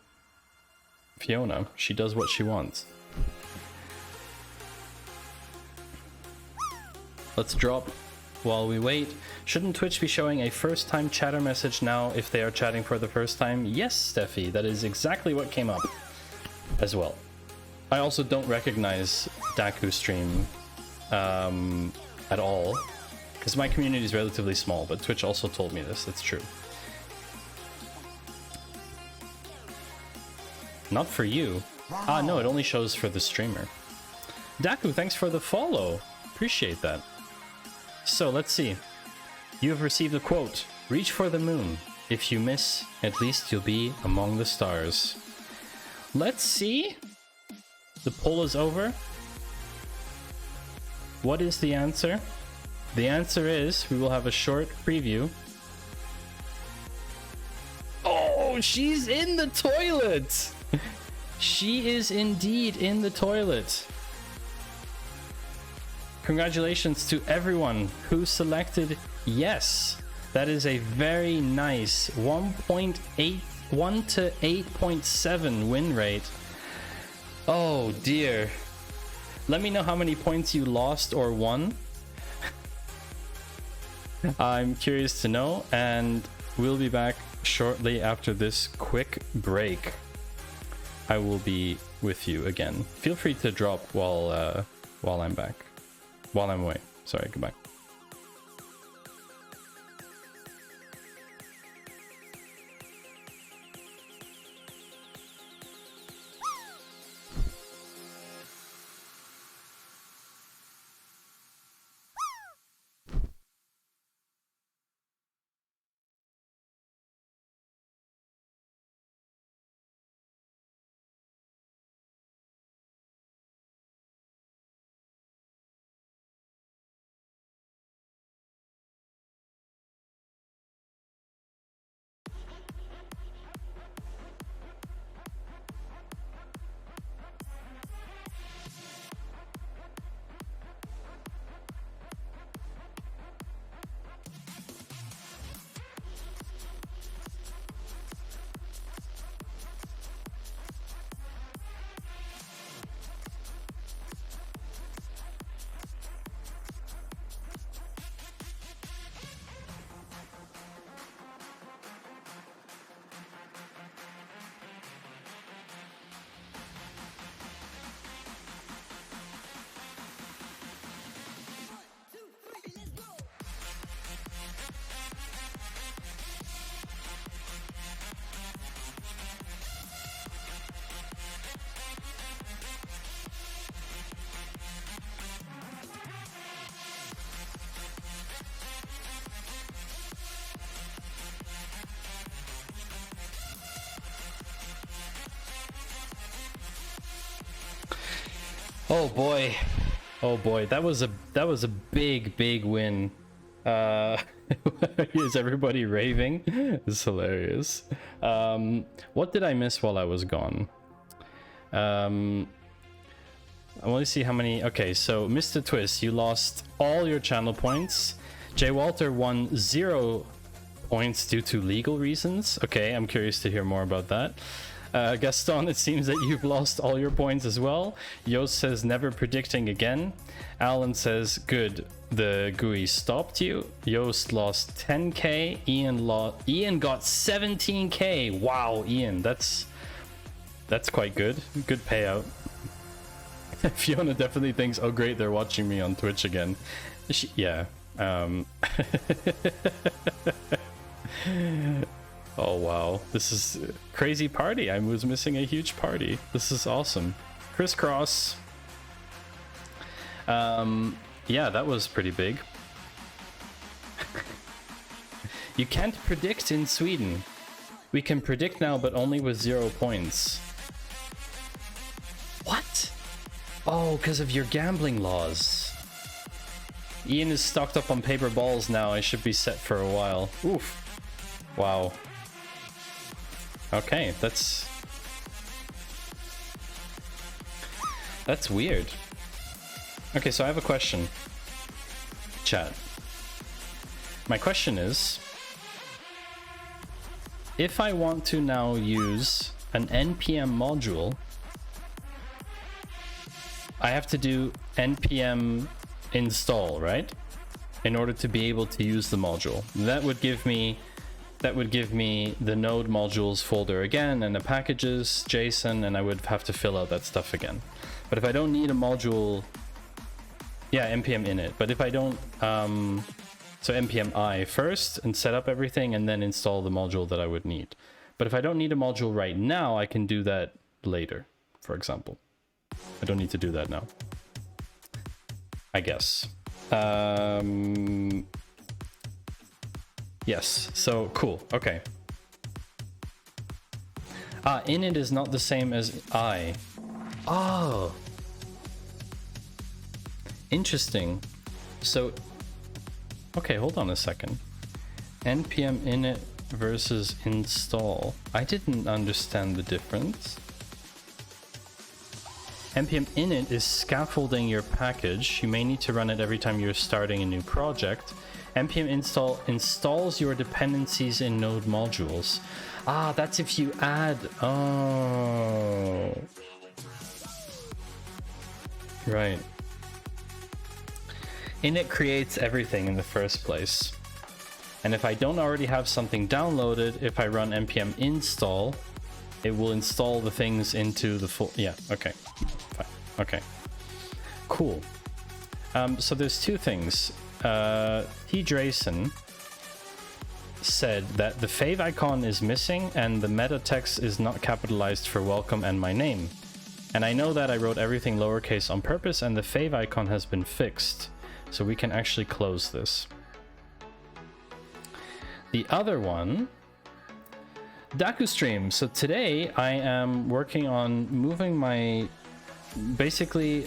A: Fiona. She does what she wants. Let's drop while we wait. Shouldn't Twitch be showing a first-time chatter message now if they are chatting for the first time? Yes, Steffi, that is exactly what came up as well. I also don't recognize Daku Stream at all, because my community is relatively small, but Twitch also told me this. That's true. Not for you. Ah, no, it only shows for the streamer. Daku, thanks for the follow. Appreciate that. So, let's see. You have received a quote. Reach for the moon. If you miss, at least you'll be among the stars. Let's see. The poll is over. What is the answer? The answer is, we will have a short preview. Oh, she's in the toilet! She is indeed in the toilet. Congratulations to everyone who selected yes. That is a very nice 1 to 8.7 win rate. Oh dear. Let me know how many points you lost or won. I'm curious to know, and we'll be back shortly after this quick break. I will be with you again. Feel free to drop while I'm back. While I'm away. Sorry, goodbye. Oh boy, that was a big win. Is everybody raving? It's hilarious. What did I miss while I was gone? I want to see how many. Okay, so Mr. Twist, you lost all your channel points. Jay Walter won 0 points due to legal reasons. Okay, I'm curious to hear more about that. Gaston, it seems that you've lost all your points as well. Yost says never predicting again. Alan says good, the GUI stopped you. Yost lost 10k. Ian got 17k. Wow, Ian, that's quite good. Good payout. Fiona definitely thinks, oh great, they're watching me on Twitch again. Yeah. Oh wow, this is a crazy party. I was missing a huge party. This is awesome. Crisscross. Yeah, that was pretty big. You can't predict in Sweden. We can predict now, but only with 0 points. What? Oh, because of your gambling laws. Ian is stocked up on paper balls now. I should be set for a while. Oof. Wow. Okay, that's weird. Okay, so I have a question. Chat. My question is, if I want to now use an npm module, I have to do npm install, right? In order to be able to use the module. That would give me the node modules folder again, and the packages, JSON, and I would have to fill out that stuff again. But if I don't need a module, yeah, npm init. But if I don't, so npm I first and set up everything and then install the module that I would need. But if I don't need a module right now, I can do that later, for example. I don't need to do that now, I guess. Yes, so cool, okay. Init is not the same as I. Oh, interesting. So, okay, hold on a second. npm init versus install. I didn't understand the difference. npm init is scaffolding your package. You may need to run it every time you're starting a new project. npm install installs your dependencies in node modules. Ah, that's if you add. Oh, right. Init creates everything in the first place. And if I don't already have something downloaded, if I run npm install, it will install the things into the full. Yeah, okay. Fine. Okay. Cool. So there's two things. T-Drayson said that the fave icon is missing and the meta text is not capitalized for welcome and my name. And I know that I wrote everything lowercase on purpose and the fave icon has been fixed. So we can actually close this. The other one, DakuStream. So today I am working on moving my basically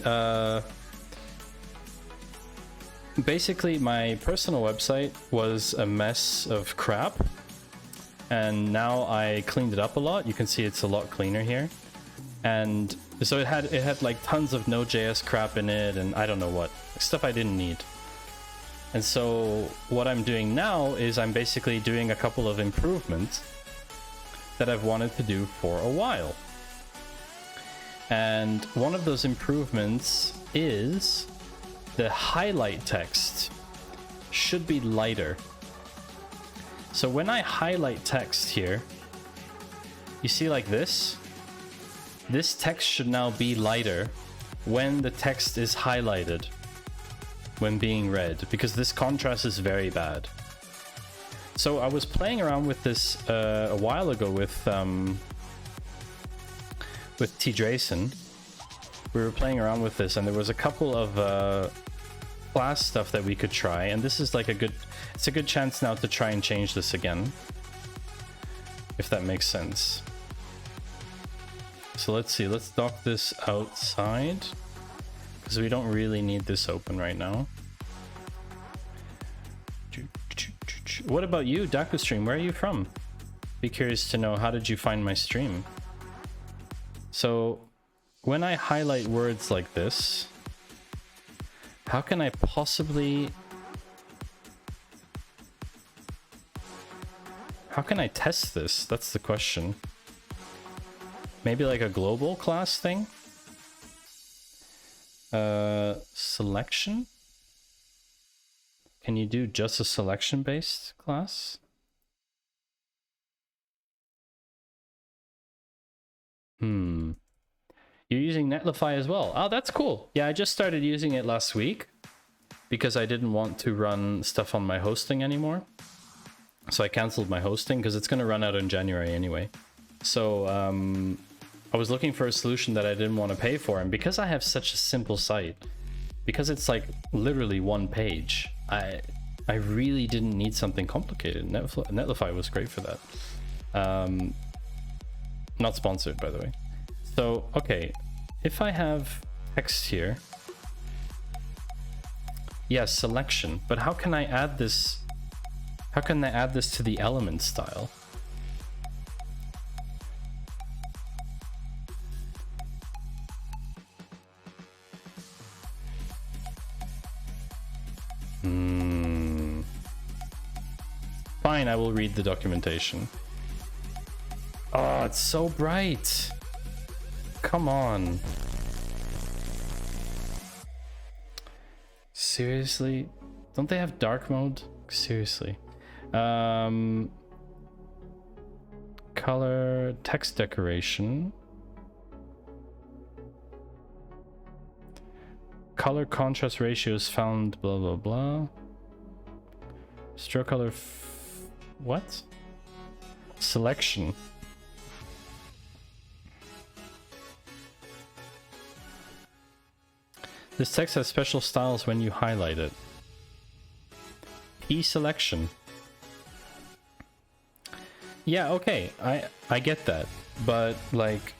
A: my personal website was a mess of crap, and now I cleaned it up a lot. You can see it's a lot cleaner here, and so it had like tons of Node.js crap in it, and I don't know what stuff I didn't need. And so what I'm doing now is I'm basically doing a couple of improvements that I've wanted to do for a while. And one of those improvements is the highlight text should be lighter. So when I highlight text here, you see like this text should now be lighter when the text is highlighted, when being read, because this contrast is very bad. So I was playing around with this a while ago with T-Drayson. We were playing around with this, and there was a couple of class stuff that we could try, and this is like it's a good chance now to try and change this again, if that makes sense. So let's see, let's dock this outside, because we don't really need this open right now. What about you, DakuStream? Where are you from? Be curious to know, how did you find my stream? So when I highlight words like this, how can I possibly... How can I test this? That's the question. Maybe like a global class thing? Selection? Can you do just a selection-based class? You're using Netlify as well. Oh, that's cool. Yeah, I just started using it last week because I didn't want to run stuff on my hosting anymore. So I canceled my hosting because it's going to run out in January anyway. So I was looking for a solution that I didn't want to pay for. And because I have such a simple site, because it's like literally one page, I really didn't need something complicated. Netlify was great for that. Not sponsored, by the way. So, okay, if I have text here, yes, selection, but how can I add this? How can I add this to the element style? Fine, I will read the documentation. Oh, it's so bright. Come on. Seriously? Don't they have dark mode? Seriously. Color, text decoration. Color contrast ratios found, blah, blah, blah. Stroke color, what? Selection. This text has special styles when you highlight it. P selection. Yeah, okay, I get that, but like,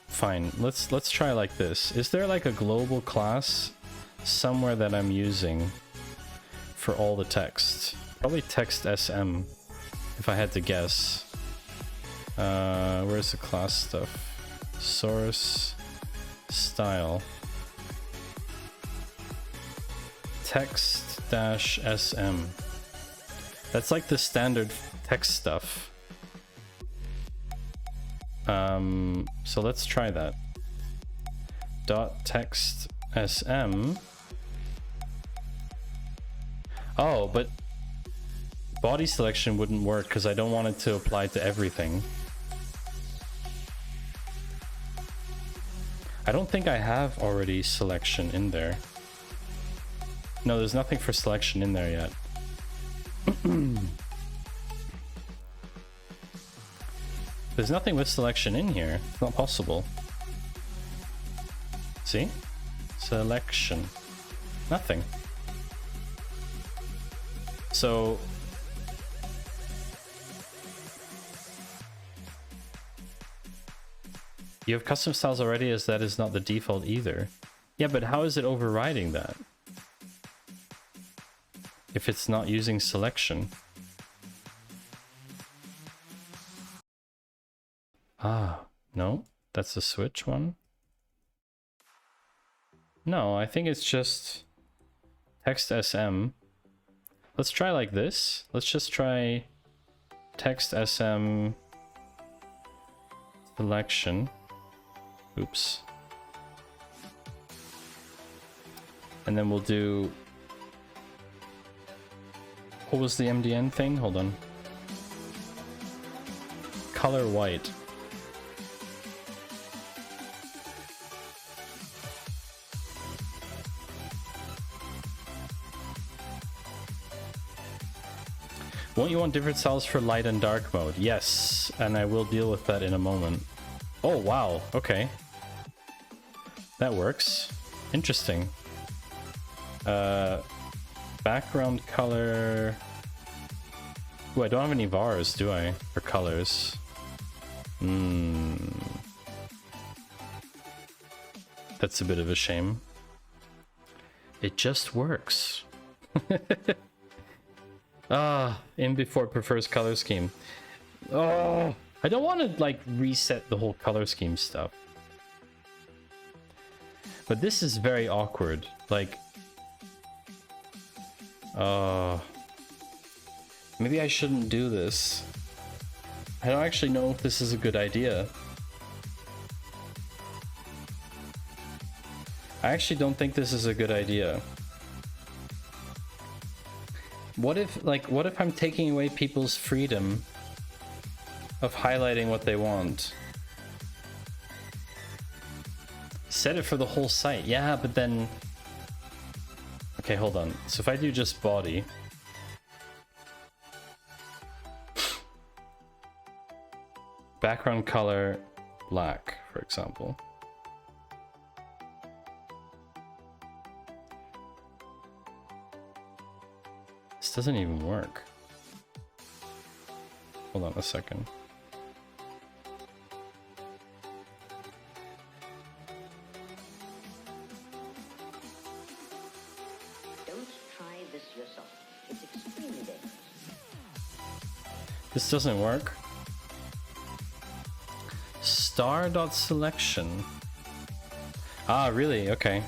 A: fine. Let's try like this. Is there like a global class somewhere that I'm using for all the text? Probably text SM, if I had to guess. Where's the class stuff? Source, style, text-sm. That's like the standard text stuff. So let's try that. .text sm. Oh, but body selection wouldn't work because I don't want it to apply to everything. I don't think I have already selection in there. No, there's nothing for selection in there yet. There's nothing with selection in here. It's not possible. See? Selection. Nothing. So... you have custom styles already, as that is not the default either. Yeah, but how is it overriding that? If it's not using selection. Ah, no, that's the switch one. No, I think it's just text SM. Let's try like this. Let's just try text SM selection. Oops. And then we'll do... what was the MDN thing? Hold on. Color white. Won't you want different styles for light and dark mode? Yes, and I will deal with that in a moment. Oh, wow. Okay. That works. Interesting. Background color... ooh, I don't have any vars, do I? For colors. That's a bit of a shame. It just works. In before prefers color scheme. Oh, I don't want to like reset the whole color scheme stuff. But this is very awkward. Like, maybe I shouldn't do this. I don't actually know if this is a good idea. I actually don't think this is a good idea. What if I'm taking away people's freedom of highlighting what they want? Set it for the whole site. Yeah, but then... okay, hold on. So if I do just body... background color black, for example. doesn't even work. Hold on a second.
C: Don't try this yourself. It's extremely dangerous.
A: This doesn't work. Star.selection. Ah, really? Okay.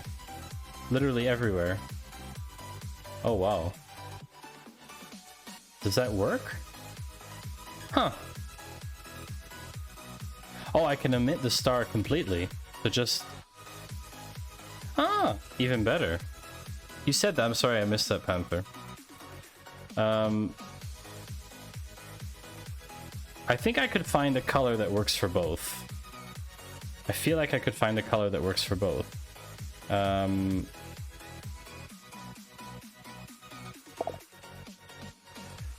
A: Literally everywhere. Oh, wow. Does that work? Huh. Oh, I can omit the star completely. So just... Ah, even better. You said that. I'm sorry, I missed that, Panther. I think I could find a color that works for both. I feel like I could find a color that works for both.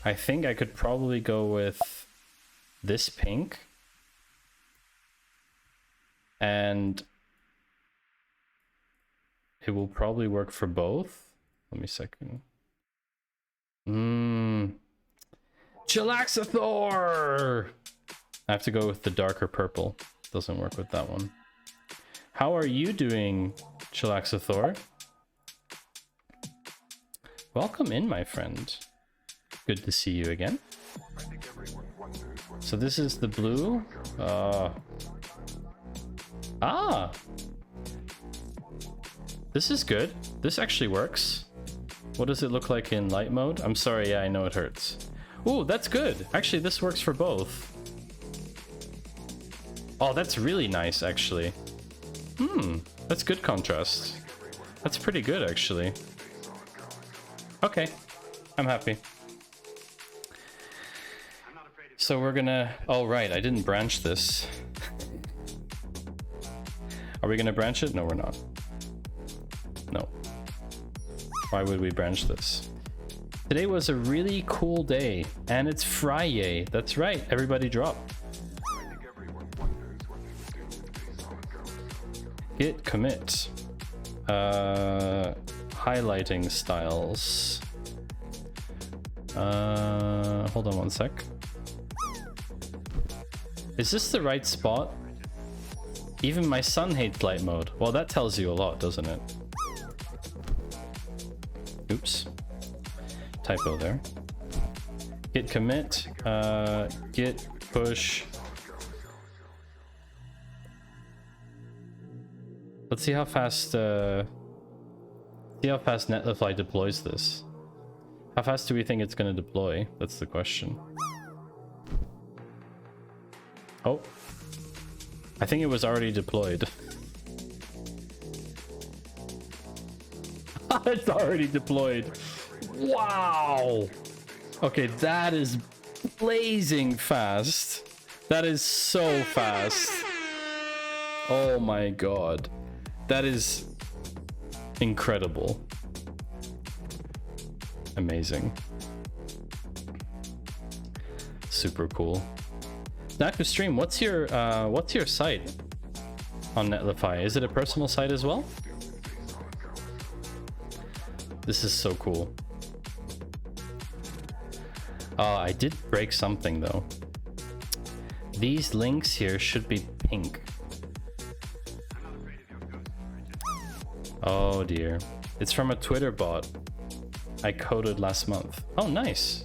A: I think I could probably go with this pink. And it will probably work for both. Let me second. Chilaxathor! I have to go with the darker purple. Doesn't work with that one. How are you doing, Chilaxathor? Welcome in, my friend. Good to see you again. So this is the blue. This is good. This actually works. What does it look like in light mode? I'm sorry, yeah, I know it hurts. Ooh, that's good. Actually, this works for both. Oh, that's really nice, actually. That's good contrast. That's pretty good, actually. Okay, I'm happy. So we're gonna... Oh, right, I didn't branch this. Are we gonna branch it? No, we're not. No. Why would we branch this? Today was a really cool day, and it's Friday. That's right, everybody drop. Git commit. Highlighting styles. Hold on one sec. Is this the right spot? Even my son hates light mode. Well, that tells you a lot, doesn't it? Oops. Typo there. Git commit. Git push. Let's see how fast Netlify deploys this. How fast do we think it's going to deploy? That's the question. Oh, I think it was already deployed. It's already deployed. Wow. Okay, that is blazing fast. That is so fast. Oh my god. That is incredible. Amazing. Super cool. Active stream, what's your site on Netlify? Is it a personal site as well? This is so cool. I did break something though. These links here should be pink. Oh dear. It's from a Twitter bot I coded last month. Oh, nice.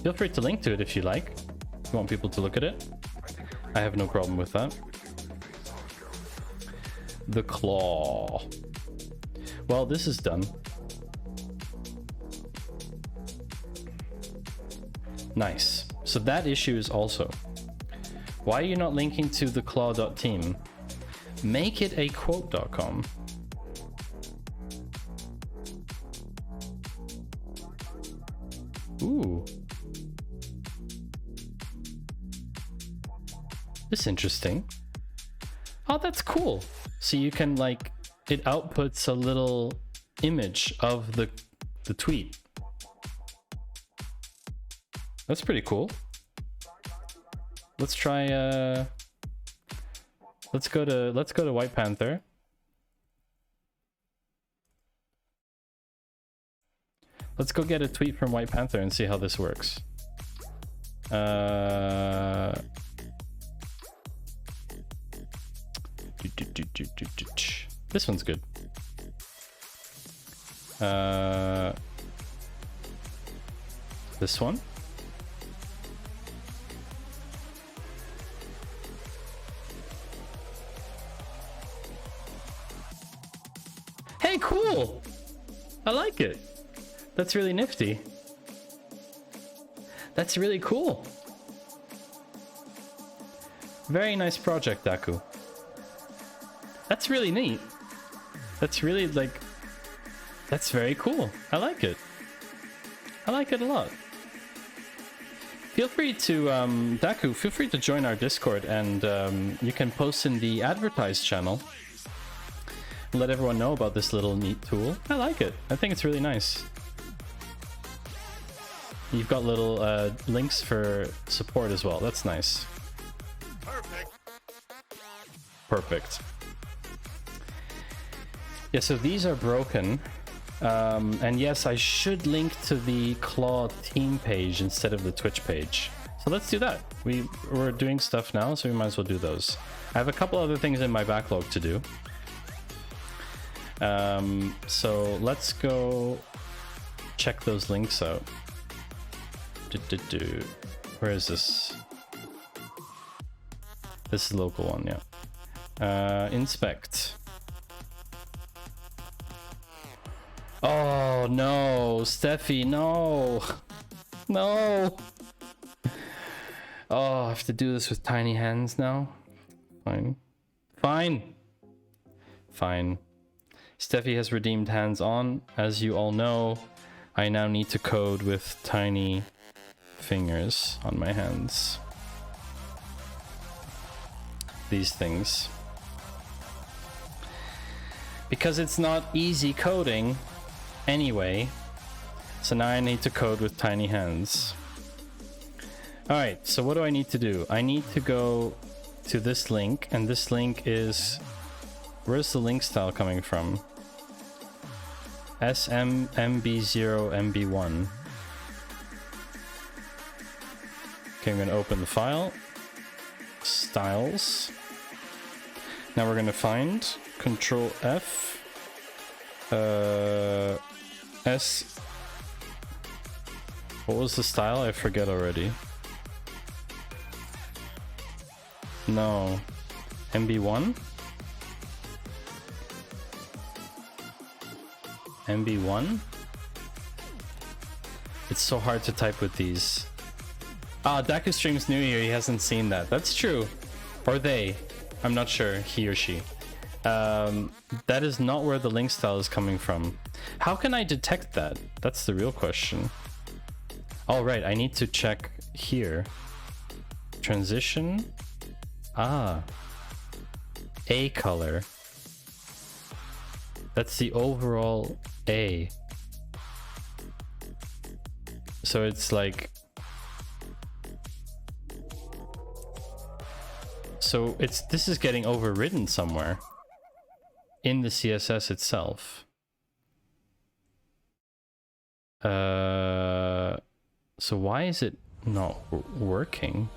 A: Feel free to link to it if you like. If you want people to look at it. I have no problem with that. The claw. Well, this is done. Nice. So that issue is also. Why are you not linking to the claw.team? Make it a quote.com. Ooh. This is interesting. Oh, that's cool. So you can like, it outputs a little image of the tweet. That's pretty cool. Let's try let's go to White Panther. Let's go get a tweet from White Panther and see how this works. This one's good. This one. Hey, cool! I like it. That's really nifty. That's really cool. Very nice project, Daku. That's really neat. That's really, like... That's very cool. I like it. I like it a lot. Feel free to, Daku, feel free to join our Discord, and you can post in the advertise channel. Let everyone know about this little neat tool. I like it. I think it's really nice. You've got little links for support as well. That's nice.
E: Perfect.
A: Perfect. Yeah, so these are broken. And yes, I should link to the Claw team page instead of the Twitch page. So let's do that. We're doing stuff now, so we might as well do those. I have a couple other things in my backlog to do. So let's go check those links out. Where is this? This is the local one, yeah. Inspect. Oh no, Steffi, no. No. Oh, I have to do this with tiny hands now. Fine. Fine. Fine. Steffi has redeemed hands on. As you all know, I now need to code with tiny fingers on my hands. These things. Because it's not easy coding anyway. So now I need to code with tiny hands. Alright, so what do I need to do? I need to go to this link, and this link is... Where's the link style coming from? SMMB0MB1. Okay, I'm going to open the file. Styles. Now we're going to find Control F. S. What was the style? I forget already. No. MB1? MB1? It's so hard to type with these. Ah, Daku streams new here. He hasn't seen that. That's true. Or they. I'm not sure. He or she. That is not where the link style is coming from. How can I detect that? That's the real question. All right, I need to check here. Transition. Ah. A color. That's the overall A. So it's like... So this is getting overridden somewhere in the CSS itself. So why is it not working?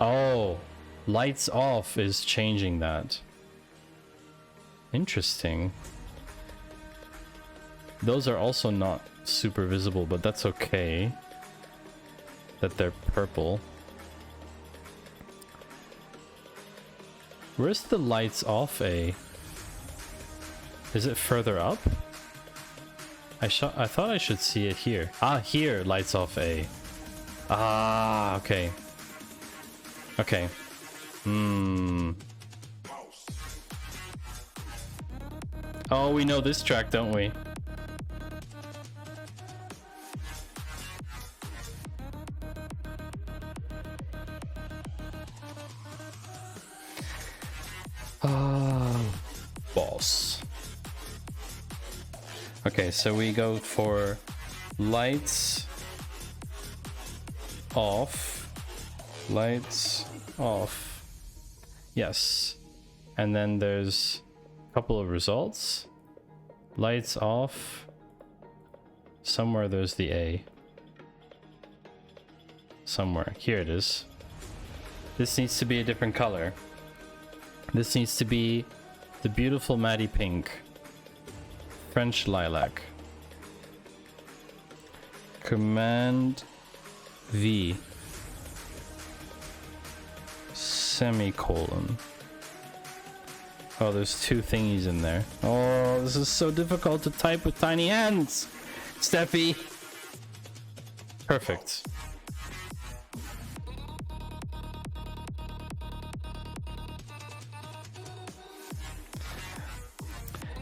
A: Oh, lights off is changing that. Interesting. Those are also not super visible, but that's okay that they're purple. Where's the lights off A? Is it further up? I thought I should see it here. Ah, here, lights off A. Ah, okay. Okay. Oh, we know this track, don't we? Boss. Okay, so we go for lights off. Lights off. Yes. And then there's a couple of results. Lights off. Somewhere there's the A. Somewhere. Here it is. This needs to be a different color. This needs to be the beautiful Maddie pink. French lilac. Command V. Semicolon. Oh, there's two thingies in there. Oh, this is so difficult to type with tiny hands. Steffi. Perfect.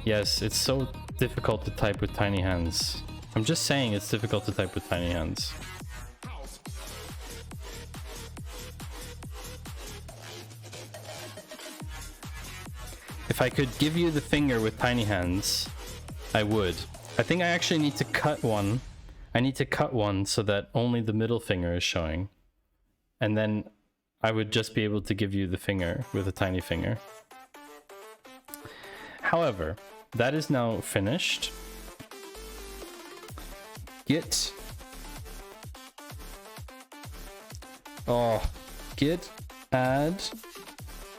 A: Yes, it's so difficult to type with tiny hands. I'm just saying it's difficult to type with tiny hands. If I could give you the finger with tiny hands, I would. I think I actually need to cut one. I need to cut one so that only the middle finger is showing. And then I would just be able to give you the finger with a tiny finger. However, that is now finished. Git. Oh, git add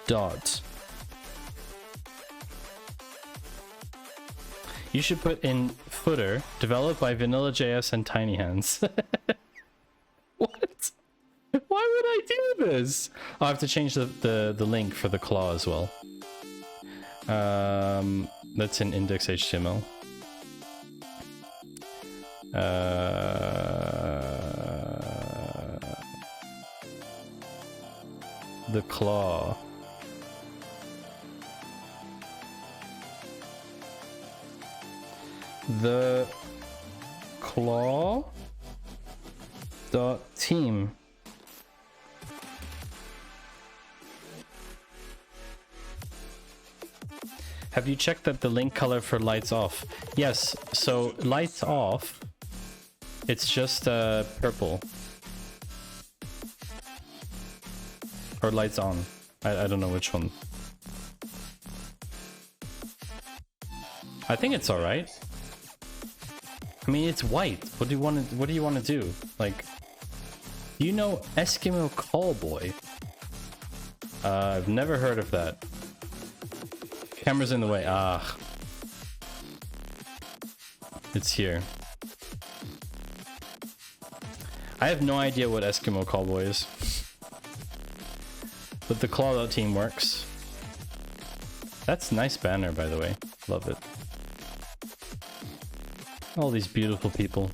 A: dot. You should put in footer, developed by Vanilla.js and Tiny Hands. What? Why would I do this? I'll have to change the link for the claw as well. That's in index.html. The claw. The claw dot team. Have you checked that the link color for lights off? Yes, so lights off, it's just purple. Or lights on. I don't know which one. I think it's alright. I mean, it's white. What do you want to do? Like, you know Eskimo Callboy? I've never heard of that. Camera's in the way. Ah. It's here. I have no idea what Eskimo Callboy is. But the Claw team works. That's a nice banner, by the way. Love it. All these beautiful people.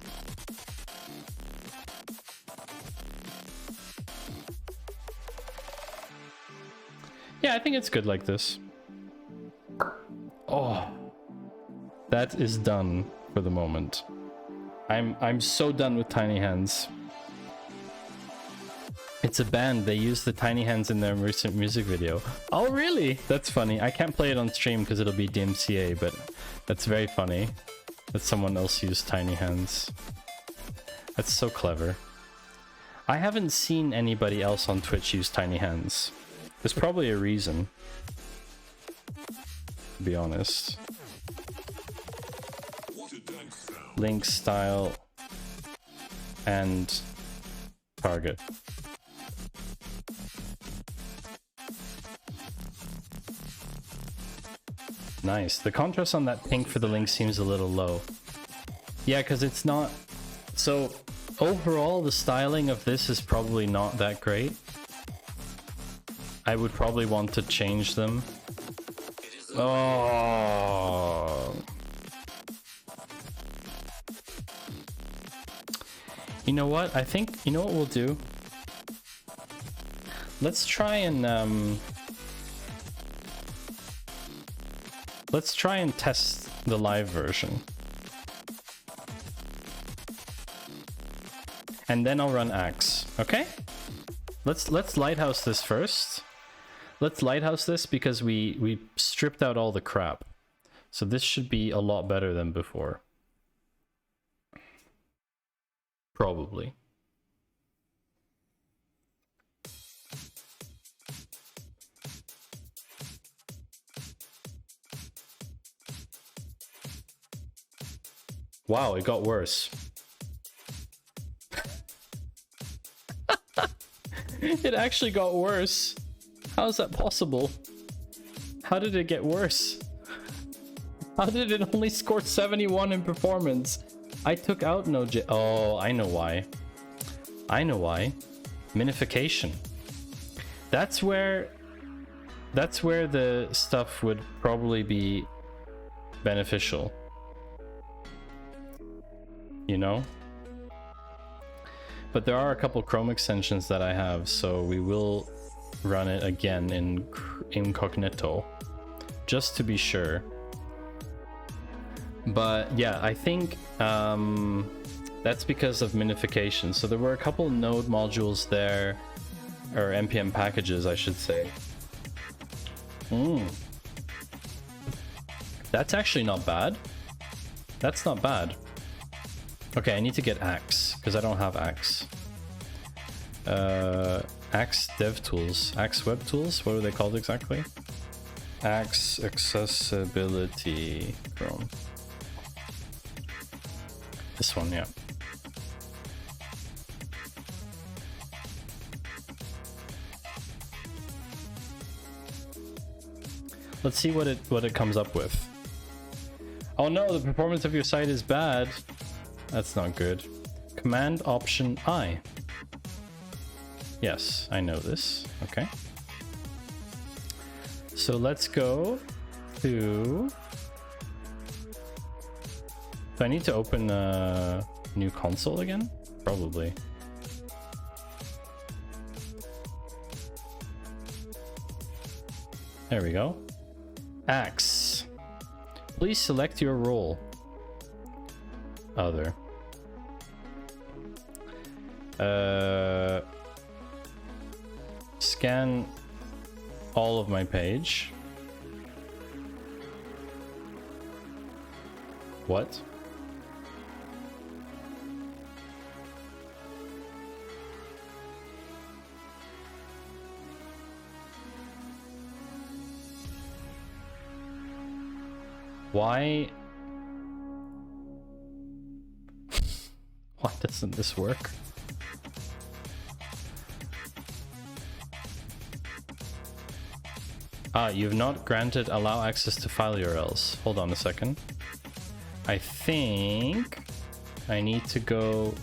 A: Yeah, I think it's good like this. Oh, that is done for the moment. I'm so done with tiny hands. It's a band. They use the tiny hands in their recent music video. Oh, really? That's funny. I can't play it on stream because it'll be DMCA, but that's very funny that someone else used tiny hands. That's so clever. I haven't seen anybody else on Twitch use tiny hands. There's probably a reason, to be honest. Link style and target. Nice. The contrast on that pink for the link seems a little low. Yeah, because it's not... So, overall, the styling of this is probably not that great. I would probably want to change them. Oh. You know what? I think... You know what we'll do? Let's try and... Let's try and test the live version. And then I'll run Axe, okay? Let's lighthouse this first. Let's lighthouse this because we stripped out all the crap. So this should be a lot better than before. Probably. Wow, it got worse. It actually got worse. How is that possible? How did it get worse? How did it only score 71 in performance? I took out Node.js. Oh, I know why. I know why. Minification. That's where the stuff would probably be beneficial. You know? But there are a couple Chrome extensions that I have, so we will run it again in incognito, just to be sure. But yeah, I think that's because of minification. So there were a couple node modules there, or npm packages, I should say. That's actually not bad. That's not bad. Okay, I need to get Axe, because I don't have Axe. Axe Dev Tools. Axe Web Tools? What are they called exactly? Axe Accessibility Chrome. This one, yeah. Let's see what it comes up with. Oh no, the performance of your site is bad. That's not good. Command Option I. Yes, I know this. Okay. So let's go to... Do I need to open a new console again? Probably. There we go. Axe. Please select your role. Other. Scan all of my page. What? Why? Why doesn't this work? Ah, you've not granted allow access to file URLs. Hold on a second. I think I need to go...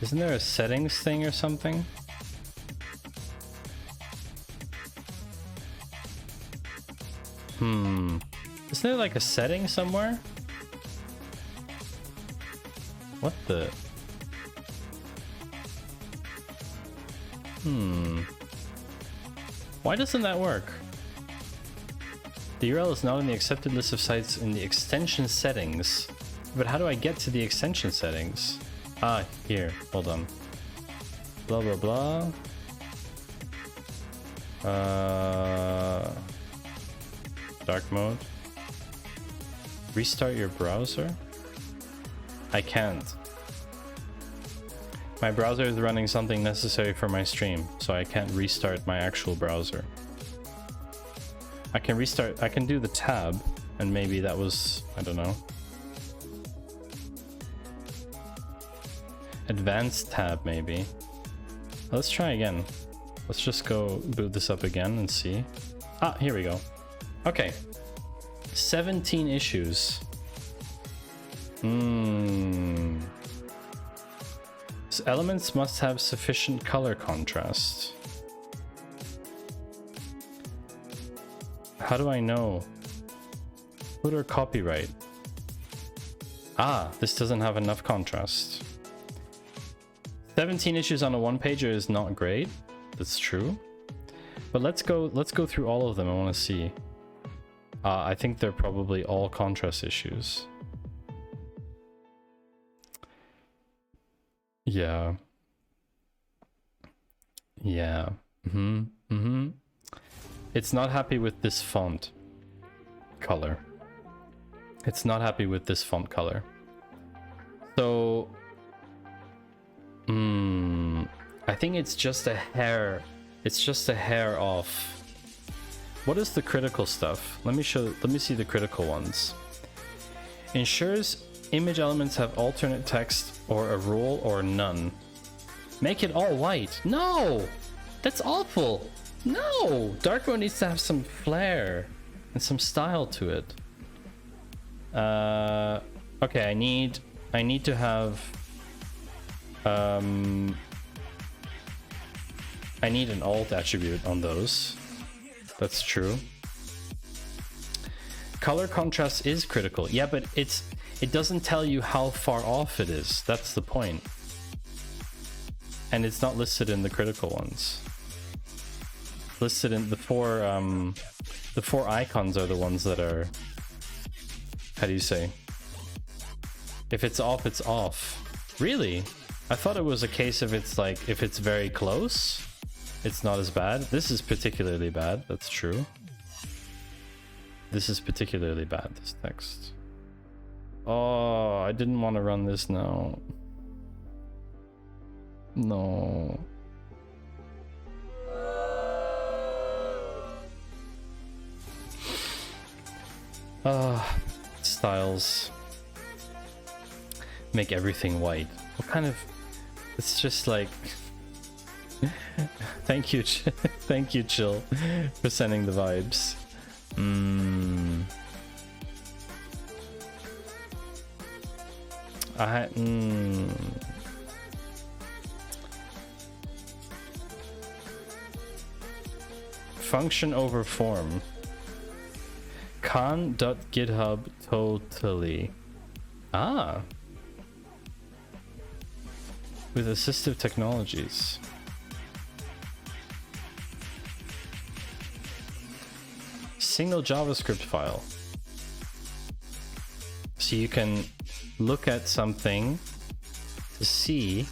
A: Isn't there a settings thing or something? Isn't there like a setting somewhere? What the... Why doesn't that work? The URL is not in the accepted list of sites in the extension settings. But how do I get to the extension settings? Ah, here. Hold on. Blah, blah, blah. Dark mode. Restart your browser? I can't. My browser is running something necessary for my stream, so I can't restart my actual browser. I can restart, I can do the tab, and maybe that was, I don't know. Advanced tab, maybe. Let's try again. Let's just go boot this up again and see. Ah, here we go. Okay. 17 issues. So elements must have sufficient color contrast. How do I know? Footer copyright. Ah, this doesn't have enough contrast. 17 issues on a one-pager is not great. That's true. But let's go through all of them. I want to see. I think they're probably all contrast issues. Yeah. Yeah. It's not happy with this font color. It's not happy with this font color. So, I think it's just a hair. It's just a hair off. What is the critical stuff? Let me see the critical ones. Ensures image elements have alternate text or a rule or none. Make it all white. No! That's awful! No! Dark mode needs to have some flair and some style to it. Okay, I need to have I need an alt attribute on those. That's true. Color contrast is critical. Yeah, but it doesn't tell you how far off it is. That's the point. And it's not listed in the critical ones. Listed in the four icons are the ones that are, how do you say? If it's off, it's off. Really? I thought it was a case of it's like, if it's very close, it's not as bad. This is particularly bad, that's true. This is particularly bad, this text. Oh, I didn't want to run this now. No. Styles. Make everything white. What kind of... It's just like... Thank you, thank you, Chill, for sending the vibes. Function over form. Con.github totally. Ah. With assistive technologies. Single JavaScript file. So you can look at something to see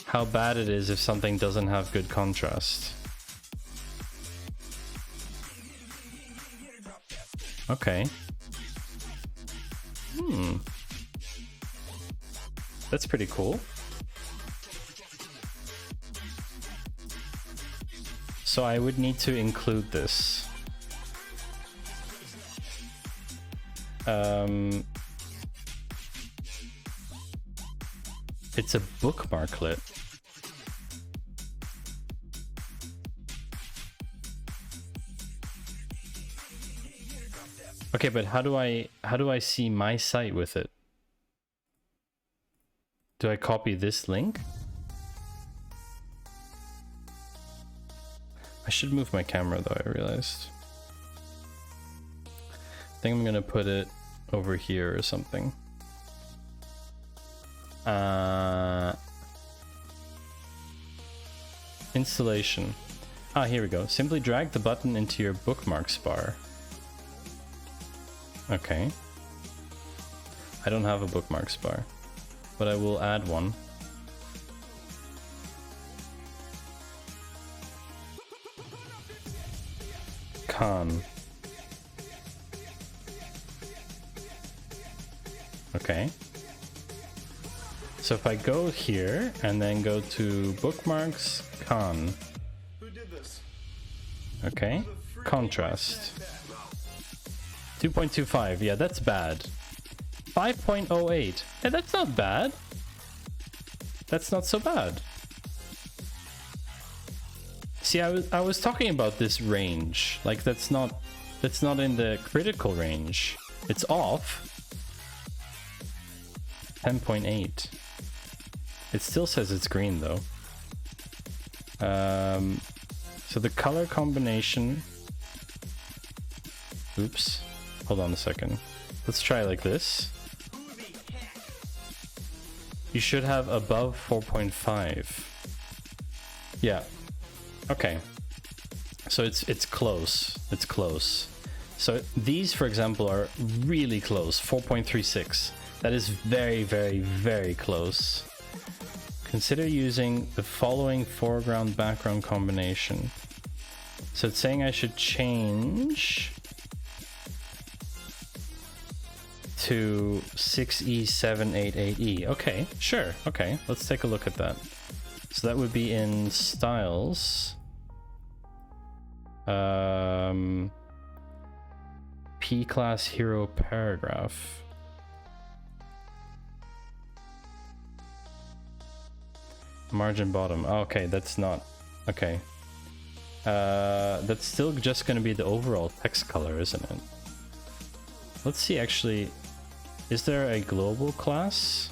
A: how bad it is if something doesn't have good contrast. Okay. That's pretty cool. So I would need to include this. It's a bookmarklet. Okay, but how do I see my site with it? Do I copy this link? I should move my camera though, I realized. I think I'm gonna put it over here or something. Installation. Ah, here we go. Simply drag the button into your bookmarks bar. Okay. I don't have a bookmarks bar, but I will add one. Con. Okay. So if I go here and then go to bookmarks, con.
E: Who did this?
A: Okay. Contrast. 2.25. Yeah, that's bad. 5.08. Yeah, that's not bad. That's not so bad. See, I was talking about this range. Like that's not in the critical range. It's off. 10.8. It still says it's green though. So the color combination. Oops. Hold on a second. Let's try like this. You should have above 4.5. Yeah. Okay. So it's close. It's close. So these, for example, are really close. 4.36. That is very, very, very close. Consider using the following foreground background combination. So it's saying I should change to 6E788E. Okay, sure. Okay, let's take a look at that. So that would be in styles. P class hero paragraph. Margin bottom. Okay, that's not okay. That's still just going to be the overall text color, isn't it? Let's see, actually, is there a global class?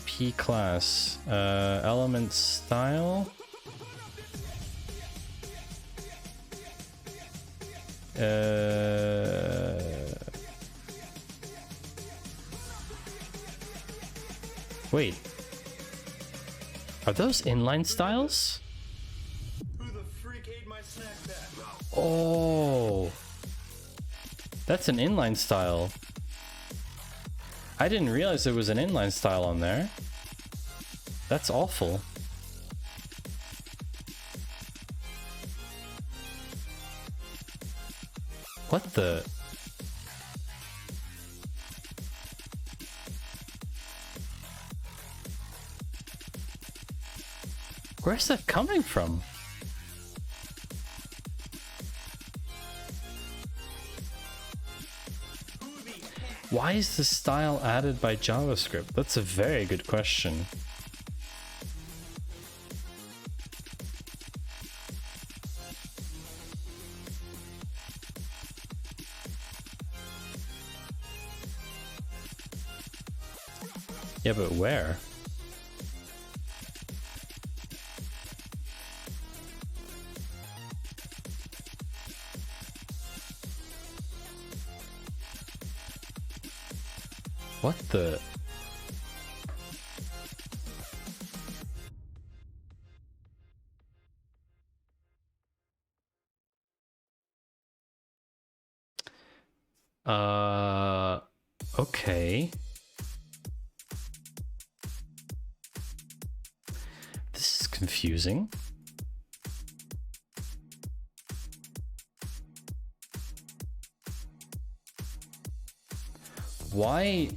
A: P class, element style. Wait. Are those inline styles?
E: Who the freak ate my snack bag?
A: Oh. That's an inline style. I didn't realize there was an inline style on there. That's awful. What the? Where's that coming from? Why is the style added by JavaScript? That's a very good question. Yeah, but where? What the? Okay. This is confusing. Why?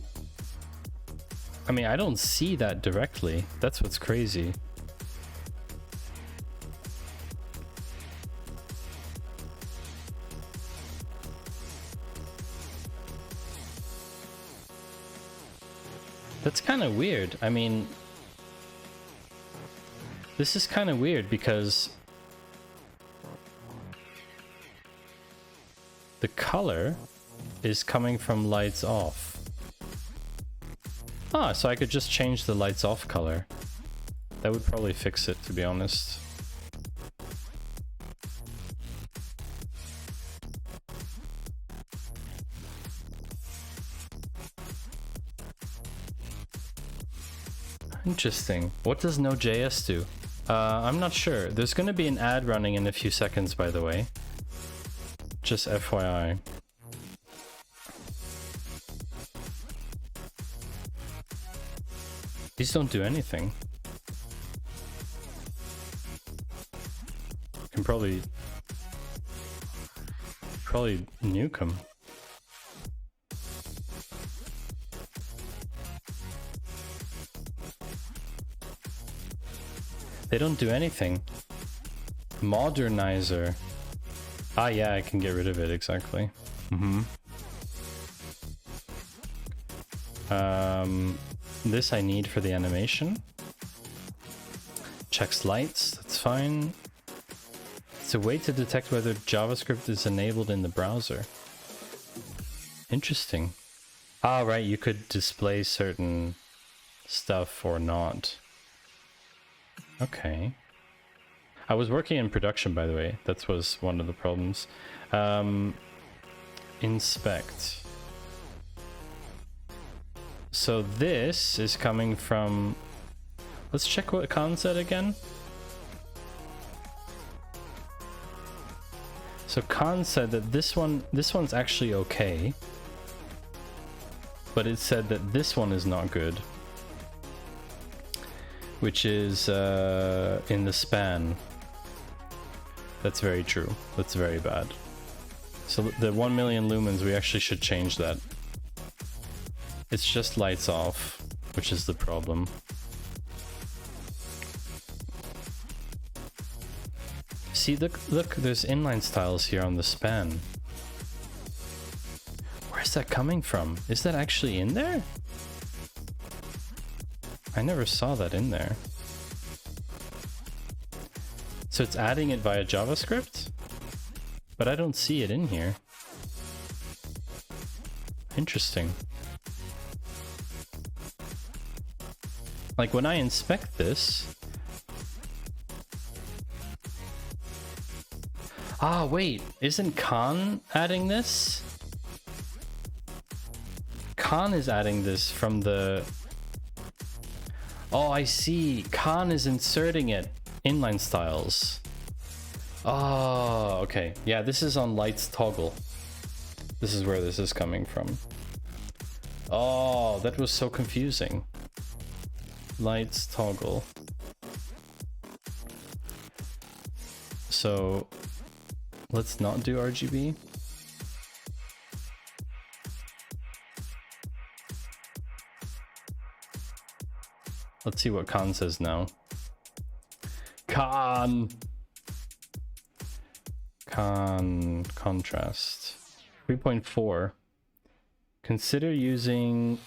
A: I mean, I don't see that directly. That's what's crazy. That's kind of weird. I mean, this is kind of weird because the color is coming from lights off. Ah, so I could just change the lights off color. That would probably fix it, to be honest. Interesting. What does Node.js do? I'm not sure. There's going to be an ad running in a few seconds, by the way. Just FYI. These don't do anything. Can probably nuke them. They don't do anything. Modernizer. Ah, yeah, I can get rid of it, exactly. This I need for the animation. Checks lights, that's fine. It's a way to detect whether JavaScript is enabled in the browser. Interesting. Ah, right, you could display certain stuff or not. Okay. I was working in production, by the way. That was one of the problems. Inspect. So this is coming from... Let's check what Khan said again. So Khan said that this one's actually okay. But it said that this one is not good. Which is in the span. That's very true. That's very bad. So the 1 million lumens, we actually should change that. It's just lights off, which is the problem. see, look, there's inline styles here on the span. Where's that coming from? Is that actually in there? I never saw that in there. So it's adding it via JavaScript? But I don't see it in here. Interesting. Like when I inspect this... Ah, wait, isn't Khan adding this? Khan is adding this from the... Oh, I see. Khan is inserting it. Inline styles. Oh, okay. Yeah, this is on lights toggle. This is where this is coming from. Oh, that was so confusing. Lights toggle. So let's not do RGB. Let's see what Khan says now. Khan contrast 3.4. Consider using...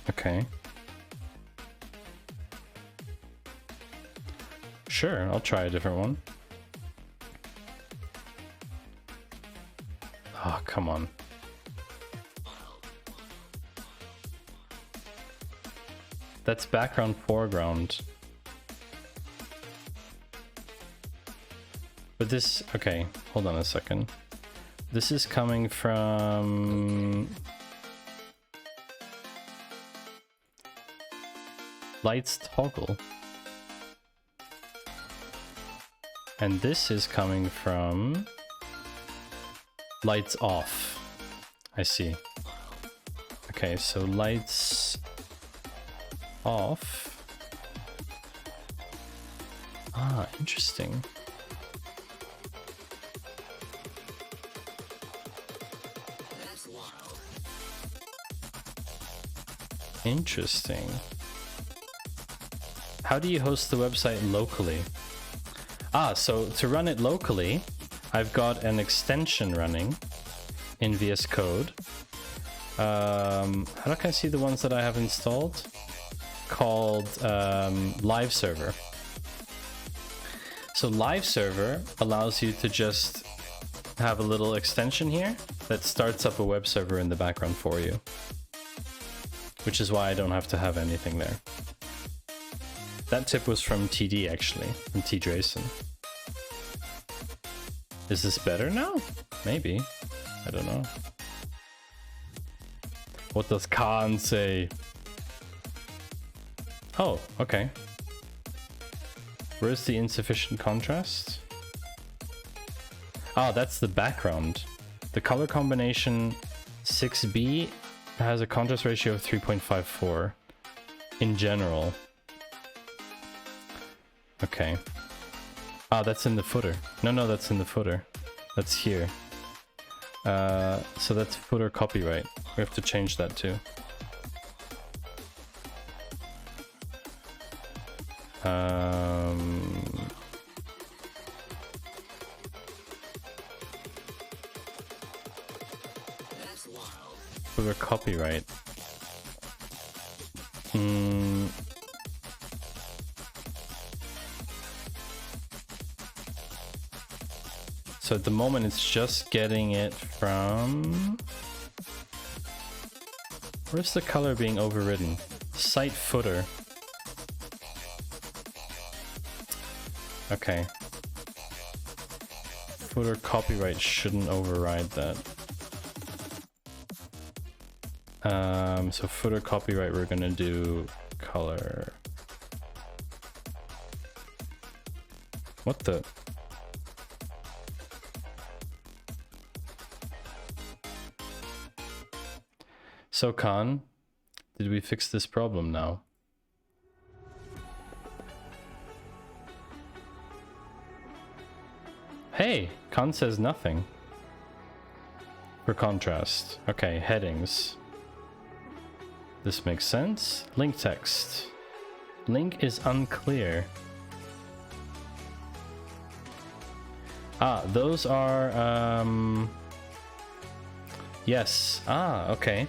A: Okay. Sure, I'll try a different one. Oh, come on. That's background foreground. But this, okay, hold on a second. This is coming from lights toggle. And this is coming from lights off. I see. Okay, so lights off. Ah, interesting. Interesting. How do you host the website locally? Ah, so to run it locally, I've got an extension running in VS Code. How can I see the ones that I have installed? Called Live Server. So Live Server allows you to just have a little extension here that starts up a web server in the background for you. Which is why I don't have to have anything there. That tip was from TD actually, from T. Drayson. Is this better now? Maybe. I don't know. What does Khan say? Oh, okay. Where's the insufficient contrast? Ah, that's the background. The color combination 6B has a contrast ratio of 3.54 in general. Okay. Ah, that's in the footer. No, that's in the footer. That's here. So that's footer copyright. We have to change that too. Footer copyright. So at the moment it's just getting it from... Where's the color being overridden? Site footer. Okay. Footer copyright shouldn't override that. So footer copyright, we're gonna do color. What the? So Khan, did we fix this problem now? Hey, Khan says nothing. For contrast. Okay, headings. This makes sense. Link text. Link is unclear. Ah, those are yes. Ah, okay.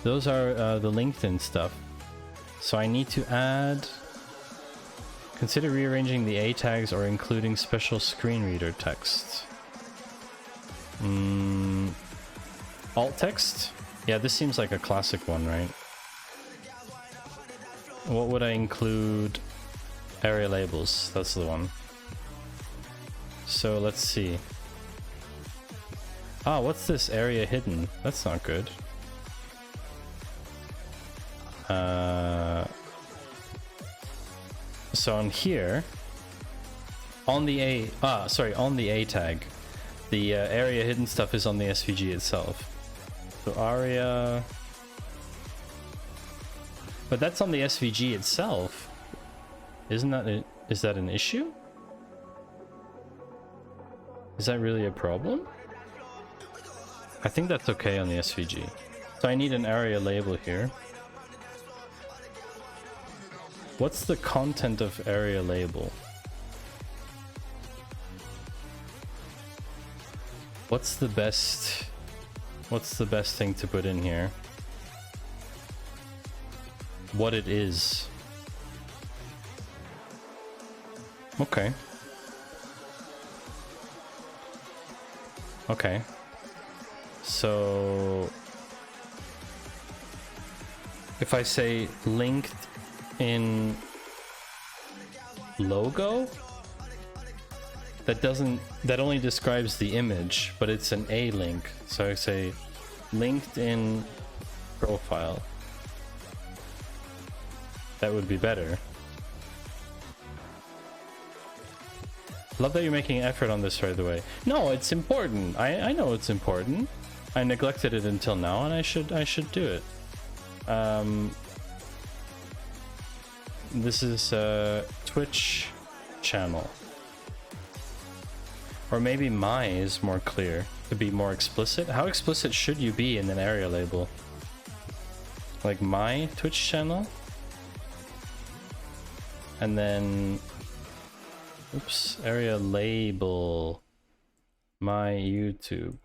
A: Those are the LinkedIn stuff. So I need to add. Consider rearranging the A tags or including special screen reader text. Alt text? Yeah, this seems like a classic one, right? What would I include? Area labels, that's the one. So let's see. Ah, what's this area hidden? That's not good. So on here, on the A tag, the area hidden stuff is on the SVG itself. So aria, but that's on the SVG itself. Isn't that is that an issue? Is that really a problem? I think that's okay on the SVG. So I need an area label here. What's the content of area label? What's the best thing to put in here? What it is. Okay. Okay. So if I say linked in logo, that only describes the image, but it's an A link. So I say linked in profile. That would be better. Love that you're making an effort on this right away. No, it's important. I know it's important. I neglected it until now, and I should do it. This is a Twitch channel. Or maybe my is more clear, to be more explicit. How explicit should you be in an area label? Like my Twitch channel? And then, oops, area label, my YouTube.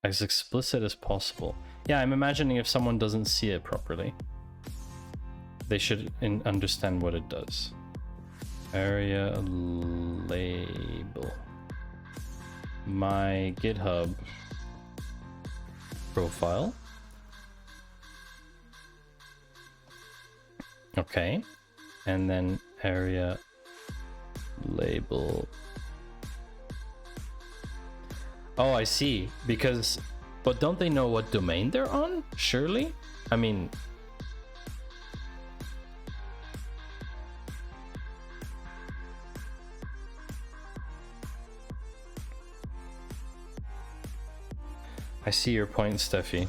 A: As explicit as possible. Yeah, I'm imagining if someone doesn't see it properly, they should understand what it does. Area label. My GitHub profile. Okay. And then area label. Oh, I see. Because, but don't they know what domain they're on? Surely? I mean, I see your point, Steffi.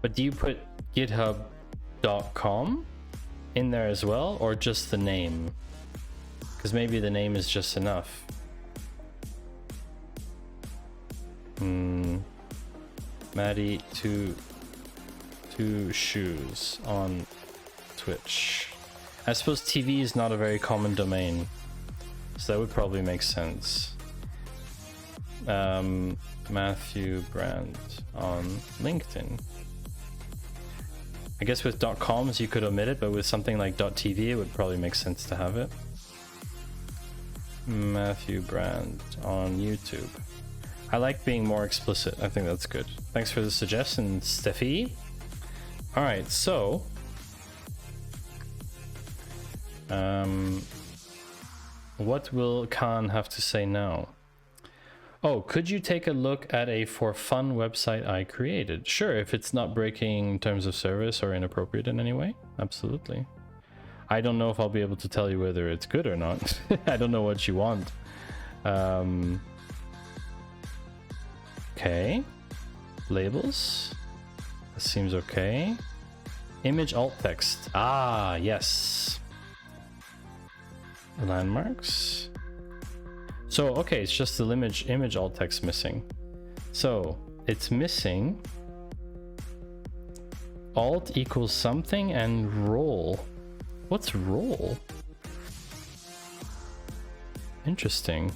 A: But do you put github.com in there as well, or just the name? Because maybe the name is just enough. Maddie two shoes on Twitch. I suppose TV is not a very common domain, so that would probably make sense. Matthew Brand on LinkedIn. I guess with .coms you could omit it, but with something like .tv it would probably make sense to have it. Matthew Brand on YouTube. I like being more explicit. I think that's good. Thanks for the suggestion, Steffi. All right, so what will Khan have to say now? Oh, could you take a look at a for fun website I created? Sure, if it's not breaking terms of service or inappropriate in any way. Absolutely. I don't know if I'll be able to tell you whether it's good or not. I don't know what you want. Okay. Labels. This seems okay. Image alt text. Ah, yes. Landmarks. So, okay, it's just the image alt text missing. So, it's missing Alt equals something and roll. What's roll? Interesting.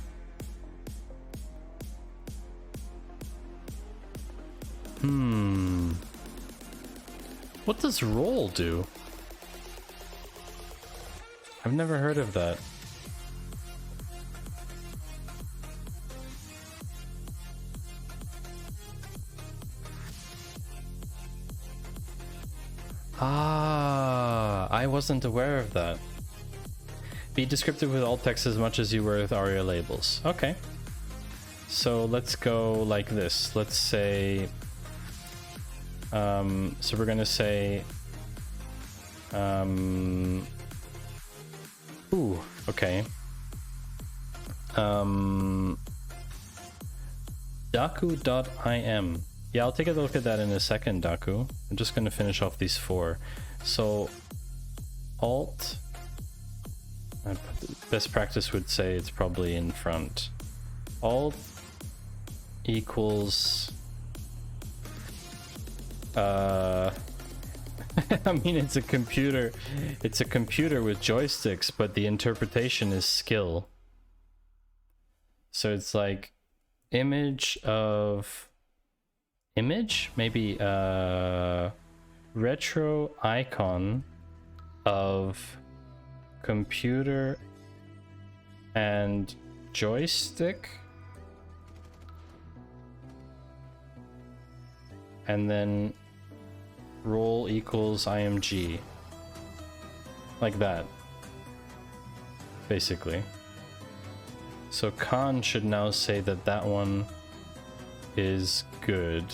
A: What does roll do? I've never heard of that. Ah, I wasn't aware of that. Be descriptive with alt text as much as you were with ARIA labels. Okay. So let's go like this. Let's say, so we're gonna say, ooh, okay. Daku.im. Yeah, I'll take a look at that in a second, Daku. I'm just gonna finish off these 4. So, alt, best practice would say it's probably in front. Alt equals, I mean, it's a computer with joysticks, but the interpretation is skill. So it's like image of image, maybe retro icon of computer and joystick, and then roll equals img, like that, basically. So Khan should now say that that one is good.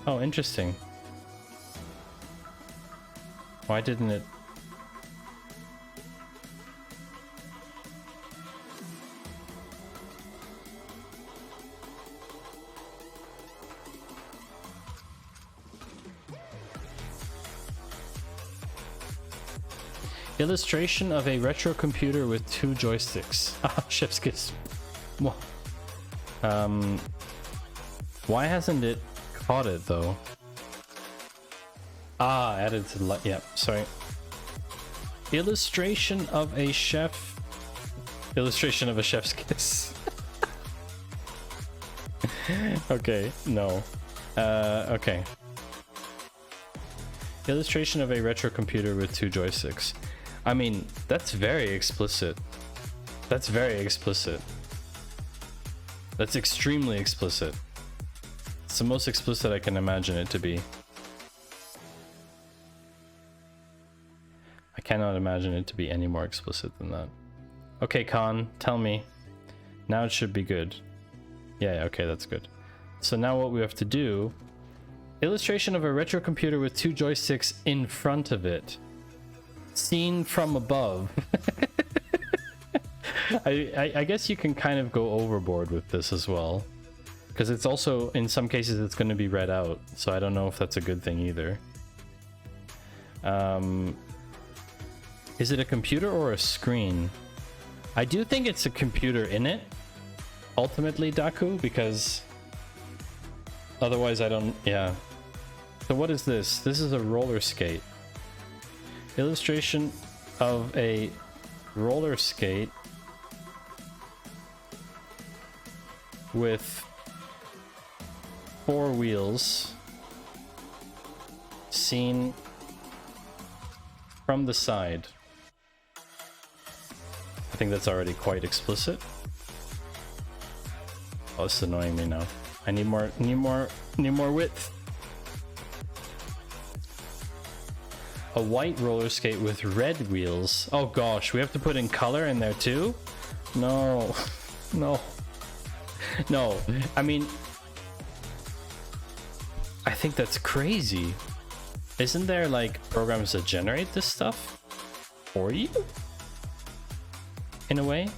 A: Oh, interesting. Why didn't it? Illustration of a retro computer with 2 joysticks. Ah, chef's kiss. Why hasn't it caught it though? Ah, added to the yeah, sorry. Illustration of a chef's kiss. Okay, no. Okay. Illustration of a retro computer with 2 joysticks. I mean, that's very explicit. That's very explicit. That's extremely explicit. It's the most explicit I can imagine it to be. I cannot imagine it to be any more explicit than that. Okay, Khan, tell me. Now it should be good. Yeah, okay, that's good. So now what we have to do... Illustration of a retro computer with 2 joysticks in front of it. Seen from above. I guess you can kind of go overboard with this as well, because it's also, in some cases, it's going to be read out, so I don't know if that's a good thing either. Is it a computer or a screen? I do think it's a computer in it, ultimately, Daku, because otherwise I don't... Yeah. So what is this? This is a roller skate. Illustration of a roller skate with 4 wheels seen from the side. I think that's already quite explicit. Oh, this is annoying me now. I need more width. A white roller skate with red wheels. Oh gosh, we have to put in color in there too? No. No. No. I mean, I think that's crazy. Isn't there like programs that generate this stuff for you? In a way?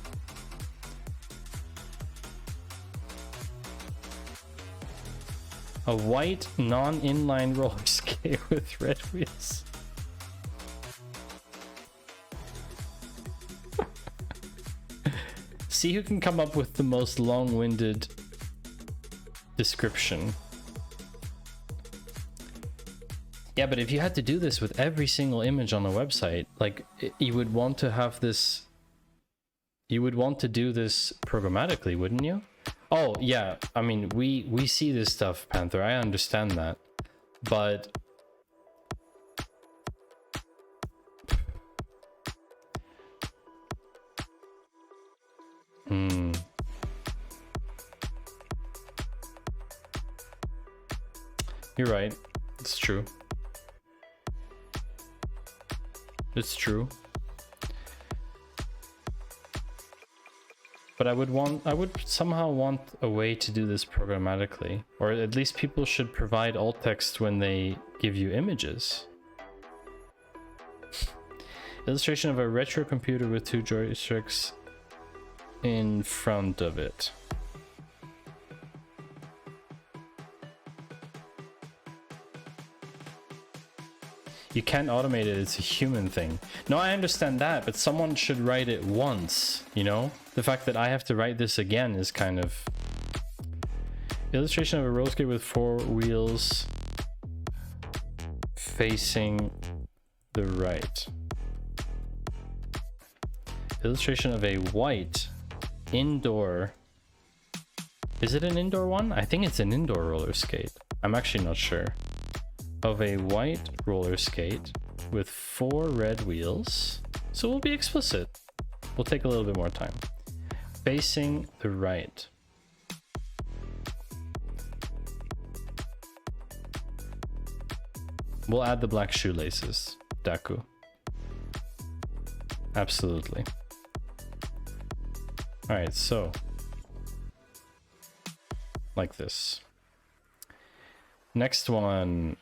A: A white non-inline roller skate with red wheels. See who can come up with the most long-winded description. Yeah, but if you had to do this with every single image on a website, like you would want to have this, you would want to do this programmatically, wouldn't you? Oh yeah, I mean, we see this stuff, Panther, I understand that, but you're right, it's true. It's true. But I would somehow want a way to do this programmatically, or at least people should provide alt text when they give you images. Illustration of a retro computer with 2 joysticks in front of it. You can't automate it, it's a human thing. No, I understand that, but someone should write it once, you know? The fact that I have to write this again is kind of... Illustration of a roller skate with 4 wheels facing the right. Illustration of a white indoor... Is it an indoor one? I think it's an indoor roller skate. I'm actually not sure. Of a white roller skate with 4 red wheels. So we'll be explicit. We'll take a little bit more time. Facing the right. We'll add the black shoelaces, Daku. Absolutely. All right, so like this. Next one.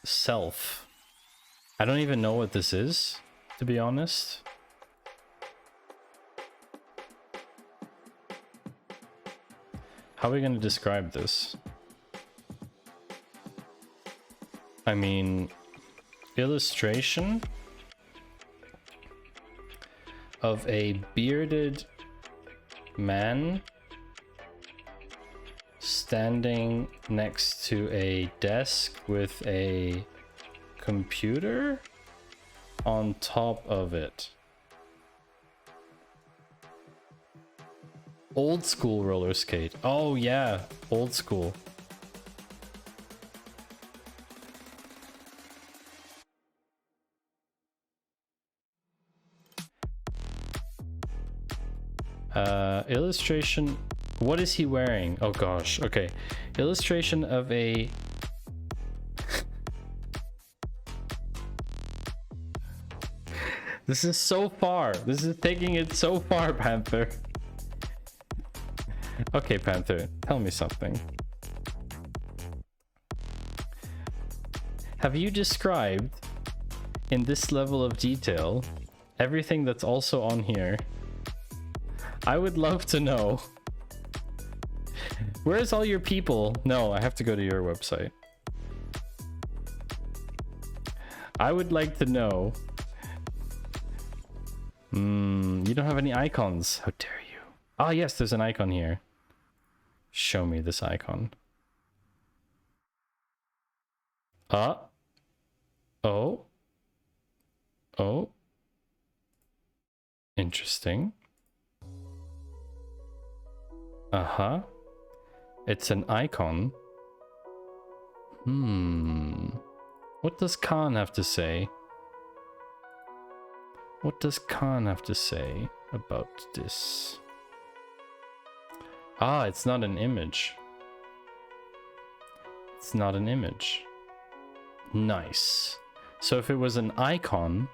A: Self. I don't even know what this is, to be honest. How are we going to describe this? I mean, illustration of a bearded man standing next to a desk with a computer on top of it. Old school roller skate. Oh yeah, old school. Illustration. What is he wearing? Oh gosh. Okay. Illustration of a This is so far. This is taking it so far, Panther. Okay, Panther, tell me something. Have you described in this level of detail everything that's also on here? I would love to know. Where's all your people? No, I have to go to your website. I would like to know. You don't have any icons. How dare you? Ah, yes, there's an icon here. Show me this icon. Oh. Interesting. It's an icon. What does Khan have to say? What does Khan have to say about this? Ah, it's not an image. It's not an image. Nice. So if it was an icon,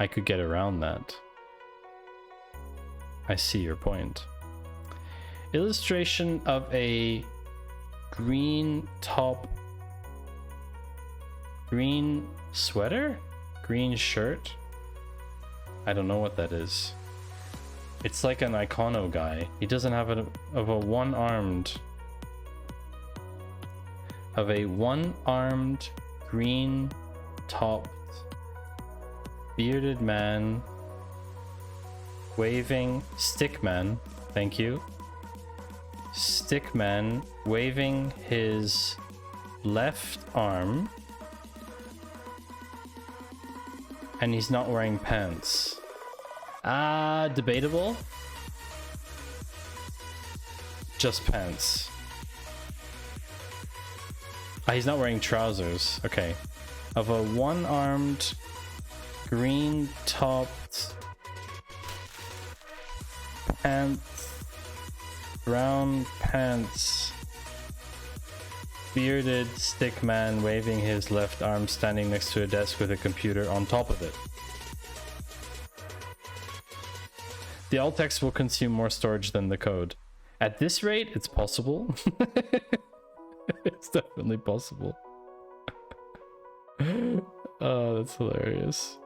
A: I could get around that. I see your point. Illustration of a green top, green sweater, green shirt. I don't know what that is. It's like an icono guy. He doesn't have a one-armed green topped bearded man waving stickman. Thank you. Stickman waving his left arm. And he's not wearing pants. Debatable. Just pants. He's not wearing trousers. Okay. Of a one-armed, green-topped pants, brown pants, bearded stick man waving his left arm, standing next to a desk with a computer on top of it. The alt text will consume more storage than the code. At this rate, it's possible. It's definitely possible. Oh, that's hilarious.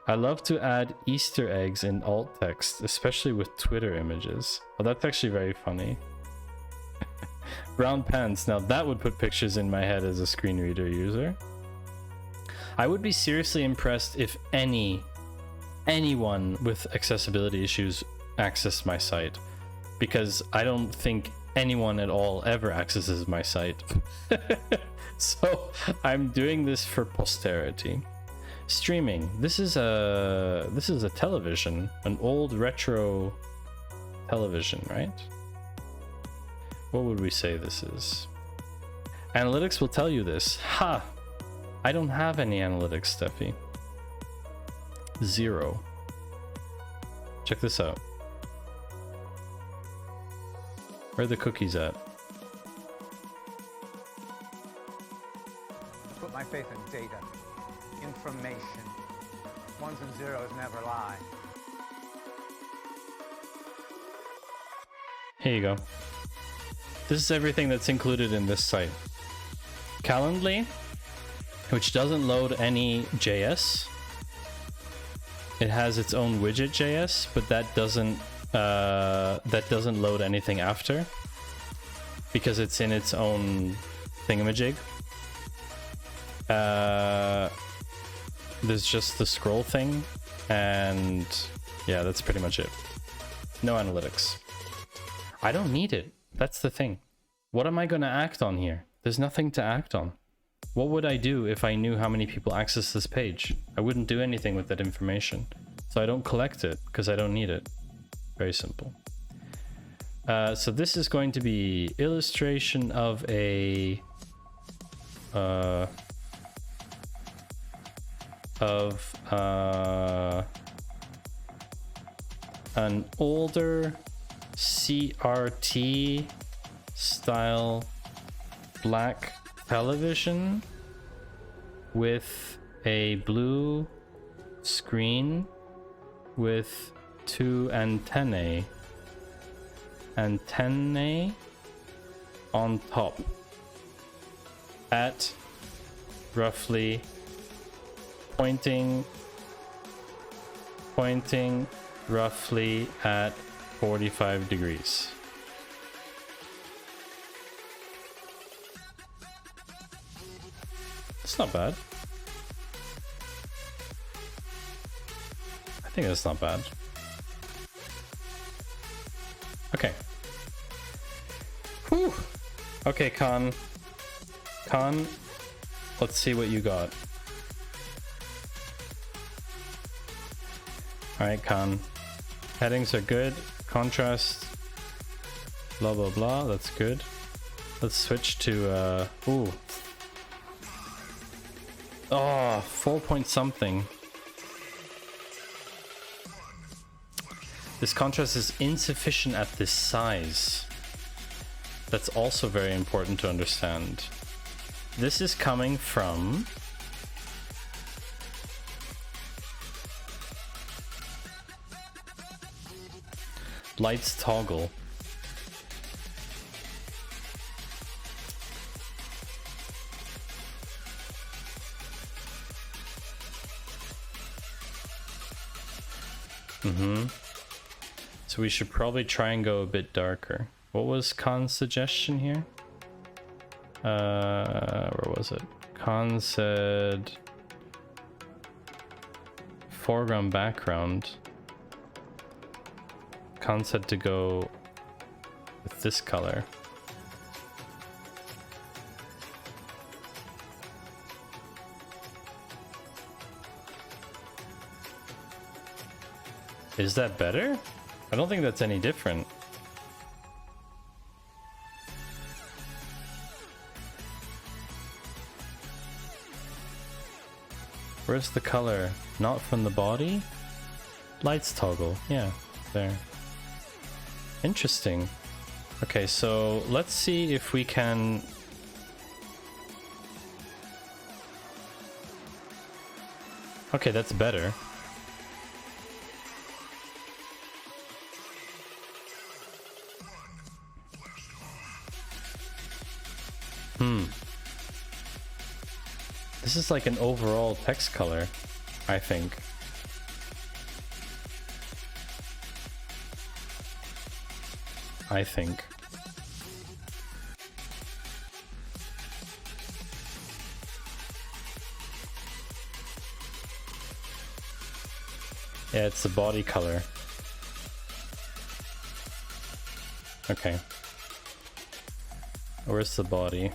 A: I love to add Easter eggs in alt text, especially with Twitter images. Oh, that's actually very funny. Brown pants. Now that would put pictures in my head as a screen reader user. I would be seriously impressed if anyone with accessibility issues accessed my site, because I don't think anyone at all ever accesses my site. So I'm doing this for posterity. Streaming. This is a television, an old retro television, right? What would we say this is? Analytics will tell you this. Ha! I don't have any analytics, Steffi. 0. Check this out. Where are the cookies at?
B: Put my faith in data, information. Ones and zeros never lie.
A: Here you go. This is everything that's included in this site. Calendly, which doesn't load any JS. It has its own widget JS, but that doesn't load anything after, because it's in its own thingamajig. There's just the scroll thing, and yeah, that's pretty much it. No analytics. I don't need it. That's the thing. What am I going to act on here? There's nothing to act on. What would I do if I knew how many people access this page? I wouldn't do anything with that information. So I don't collect it because I don't need it. Very simple. So this is going to be illustration of a an older CRT style black television with a blue screen with 2 antennae on top at roughly pointing roughly at 45 degrees. It's not bad. I think that's not bad. Okay. Whew. Okay, Khan, let's see what you got. Alright, Khan. Headings are good. Contrast. Blah, blah, blah. That's good. Let's switch to, ooh. Oh, 4 point something. This contrast is insufficient at this size. That's also very important to understand. This is coming from lights toggle. So we should probably try and go a bit darker. What was Khan's suggestion here? Where was it? Khan said foreground background. Khan said to go with this color. Is that better? I don't think that's any different. Where's the color? Not from the body? Lights toggle. Yeah, there. Interesting. Okay, so let's see if we can... Okay, that's better. This is like an overall text color, I think. Yeah, it's the body color. Okay. Where's the body?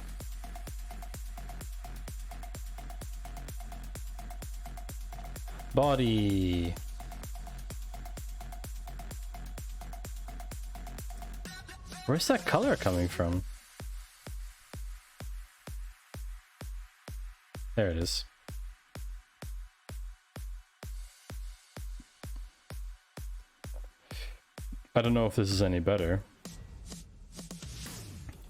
A: Body. Where's that color coming from? There it is. I don't know if this is any better.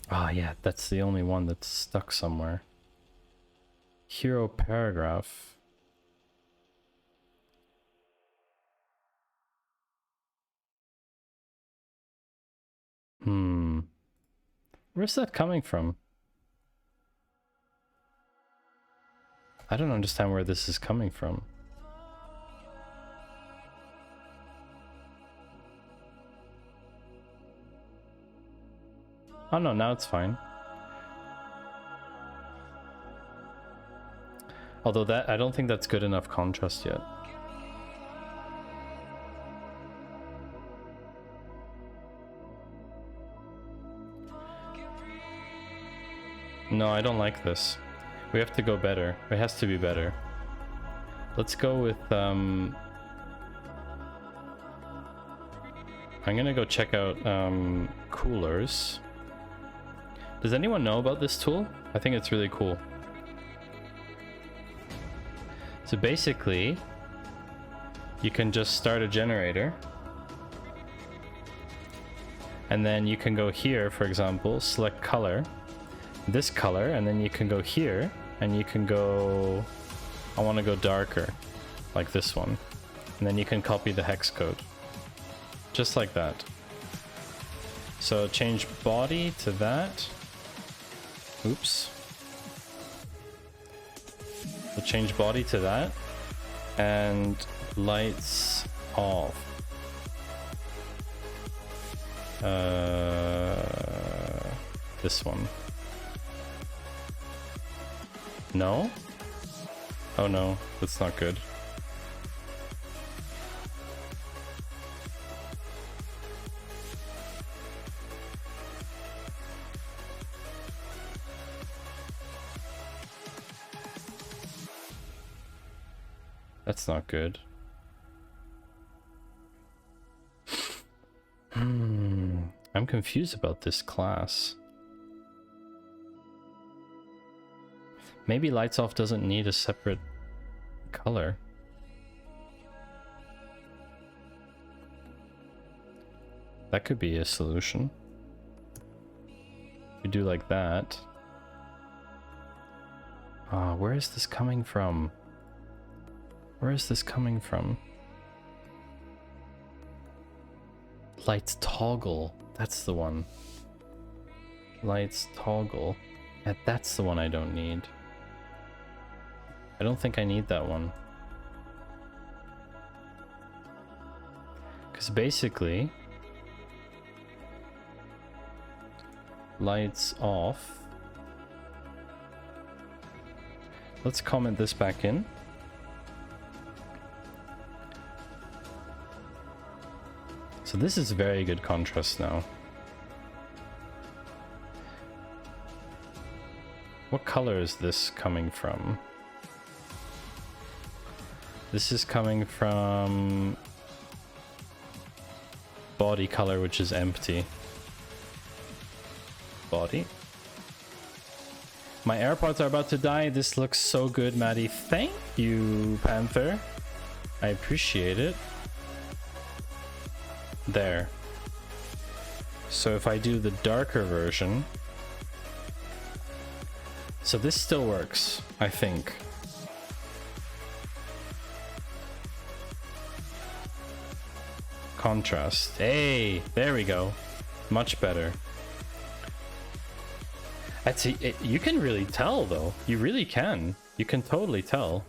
A: Ah, yeah, that's the only one that's stuck somewhere. Hero paragraph. Where's that coming from? I don't understand where this is coming from. Oh no, now it's fine. Although that, I don't think that's good enough contrast yet. No, I don't like this. We have to go better. It has to be better. Let's go with, I'm gonna go check out, coolers. Does anyone know about this tool? I think it's really cool. So basically, you can just start a generator. And then you can go here, for example, select color. This color, and then you can go here and you can go, I want to go darker, like this one, and then you can copy the hex code just like that. So change body to that. Oops. So change body to that and lights off. This one. No? Oh no, that's not good. That's not good. I'm confused about this class. Maybe lights off doesn't need a separate color. That could be a solution. We do like that. Where is this coming from? Where is this coming from? Lights toggle. That's the one. Lights toggle. Yeah, that's the one I don't need. I don't think I need that one. Because basically, lights off. Let's comment this back in. So this is very good contrast now. What color is this coming from? This is coming from body color, which is empty. Body. My AirPods are about to die. This looks so good, Maddie. Thank you, Panther. I appreciate it. There. So if I do the darker version... So this still works, I think. Contrast. Hey, there we go. Much better. You can really tell though. You really can. You can totally tell.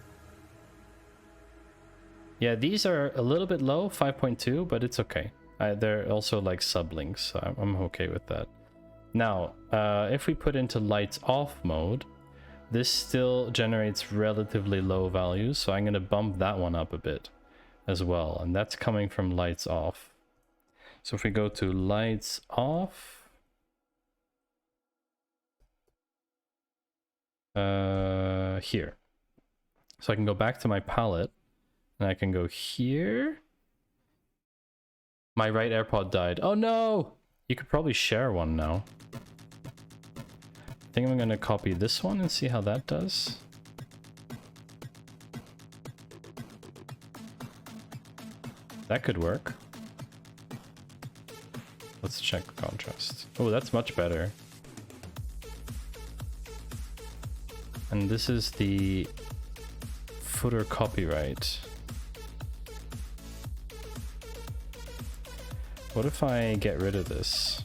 A: Yeah, these are a little bit low, 5.2, but it's okay. They're also like sublinks, so I'm okay with that. Now, if we put into lights off mode, this still generates relatively low values, so I'm going to bump that one up a bit as well, and that's coming from lights off. So if we go to lights off, here. So I can go back to my palette and I can go here. My right AirPod died. Oh no! You could probably share one now. I think I'm gonna copy this one and see how that does. That could work. Let's check the contrast. Oh, that's much better. And this is the footer copyright. What if I get rid of this?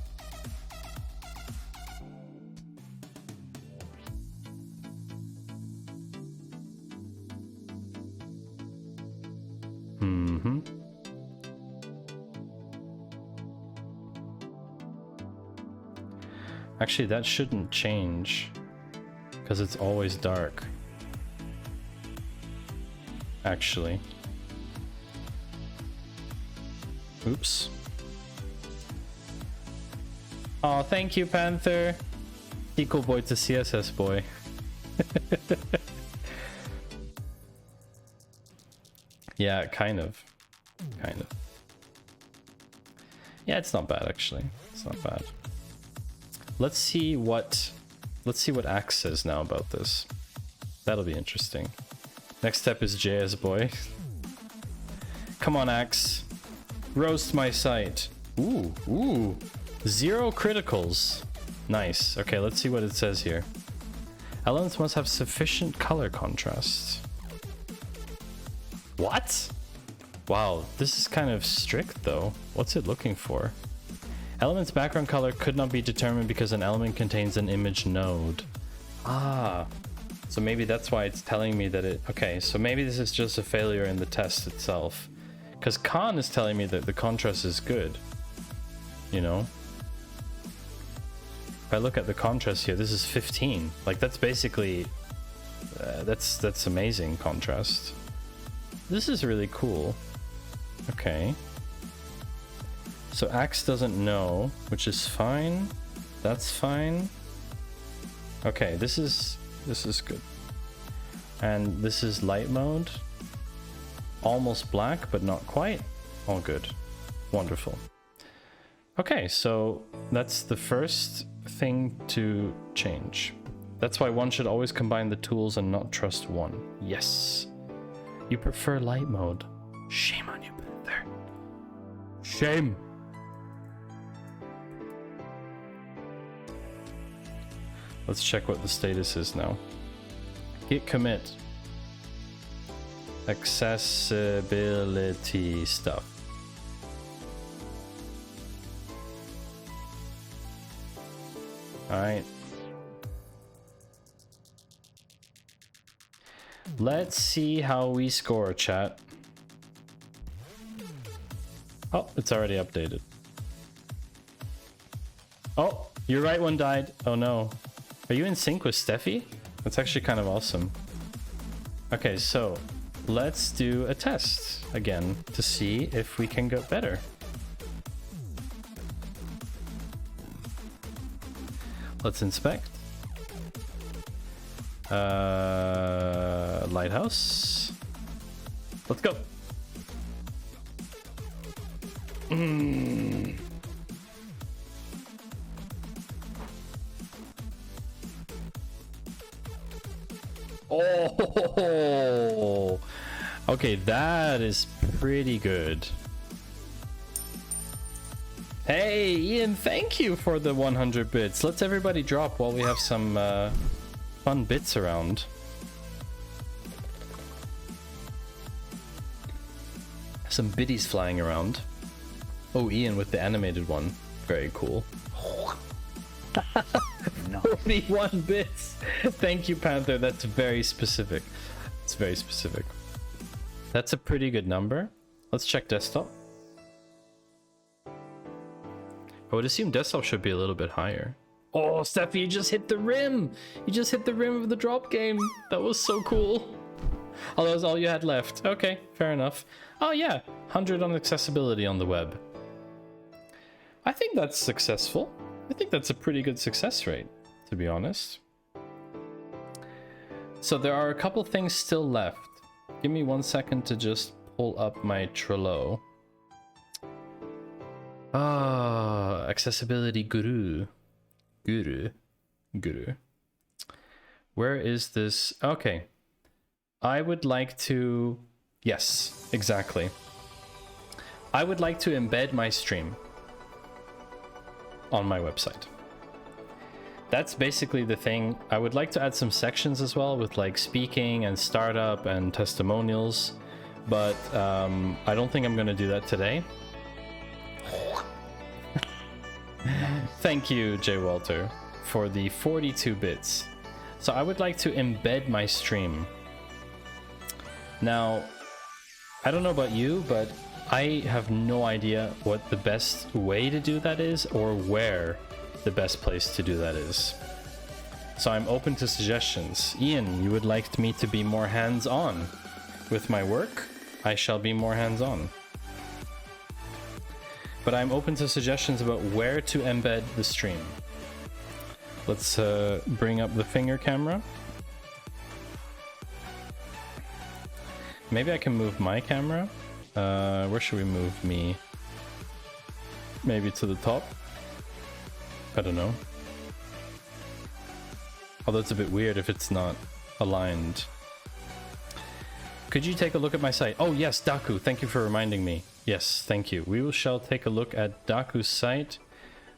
A: Actually, that shouldn't change because it's always dark. Actually. Oops. Oh, thank you, Panther. Equal boy to CSS boy. Yeah, kind of. Kind of. Yeah, it's not bad actually. It's not bad. Let's see what Axe says now about this. That'll be interesting. Next step is JS boy. Come on, Axe. Roast my site. Ooh, ooh. 0 criticals. Nice. Okay, let's see what it says here. Elements must have sufficient color contrast. What? Wow, this is kind of strict though. What's it looking for? Element's background color could not be determined because an element contains an image node. Ah, so maybe that's why it's telling me that it... Okay, so maybe this is just a failure in the test itself. Because Khan is telling me that the contrast is good. You know? If I look at the contrast here, this is 15. Like, that's basically... that's amazing contrast. This is really cool. Okay. So Axe doesn't know, which is fine. That's fine. Okay, this is good. And this is light mode. Almost black, but not quite. All good. Wonderful. Okay, so that's the first thing to change. That's why one should always combine the tools and not trust one. Yes. You prefer light mode. Shame on you, Panther. Shame. Let's check what the status is now. Git commit. Accessibility stuff. Alright. Let's see how we score, chat. Oh, it's already updated. Oh, your right one died. Oh no. Are you in sync with Steffi? That's actually kind of awesome. Okay, so let's do a test again to see if we can get better. Let's inspect. Lighthouse. Let's go. Oh, okay, that is pretty good. Hey, Ian, thank you for the 100 bits. Let's everybody drop while we have some fun bits around. Some biddies flying around. Oh, Ian with the animated one. Very cool. 41 bits. Thank you, Panther. That's very specific. It's very specific. That's a pretty good number. Let's check desktop. I would assume desktop should be a little bit higher. Oh, Steffi, you just hit the rim! You just hit the rim of the drop game. That was so cool. Oh, that was all you had left. Okay, fair enough. Oh yeah, 100 on accessibility on the web. I think that's successful. I think that's a pretty good success rate, to be honest. So there are a couple things still left. Give me 1 second to just pull up my Trello. Ah, accessibility guru. Guru. Where is this? Okay. I would like to... Yes, exactly. I would like to embed my stream on my website. That's basically the thing. I would like to add some sections as well with like speaking and startup and testimonials, but I don't think I'm going to do that today. Thank you, Jay Walter, for the 42 bits. So I would like to embed my stream. Now, I don't know about you, but I have no idea what the best way to do that is or where the best place to do that is. So I'm open to suggestions. Ian, you would like me to be more hands-on with my work? I shall be more hands-on. But I'm open to suggestions about where to embed the stream. Let's bring up the finger camera. Maybe I can move my camera. Where should we move me? Maybe to the top? I don't know. Although it's a bit weird if it's not aligned. Could you take a look at my site? Oh yes, Daku, thank you for reminding me. Yes, thank you. We shall take a look at Daku's site.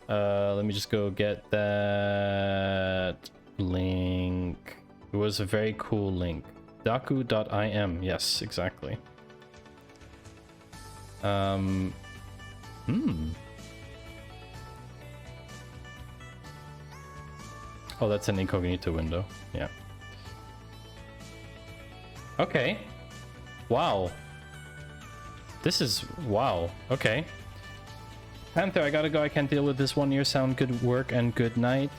A: Let me just go get that link. It was a very cool link. Daku.im. Yes, exactly. Oh, that's an incognito window. Yeah. Okay. Wow. This is... wow. Okay. Panther, I gotta go. I can't deal with this 1 year sound. Good work and good night.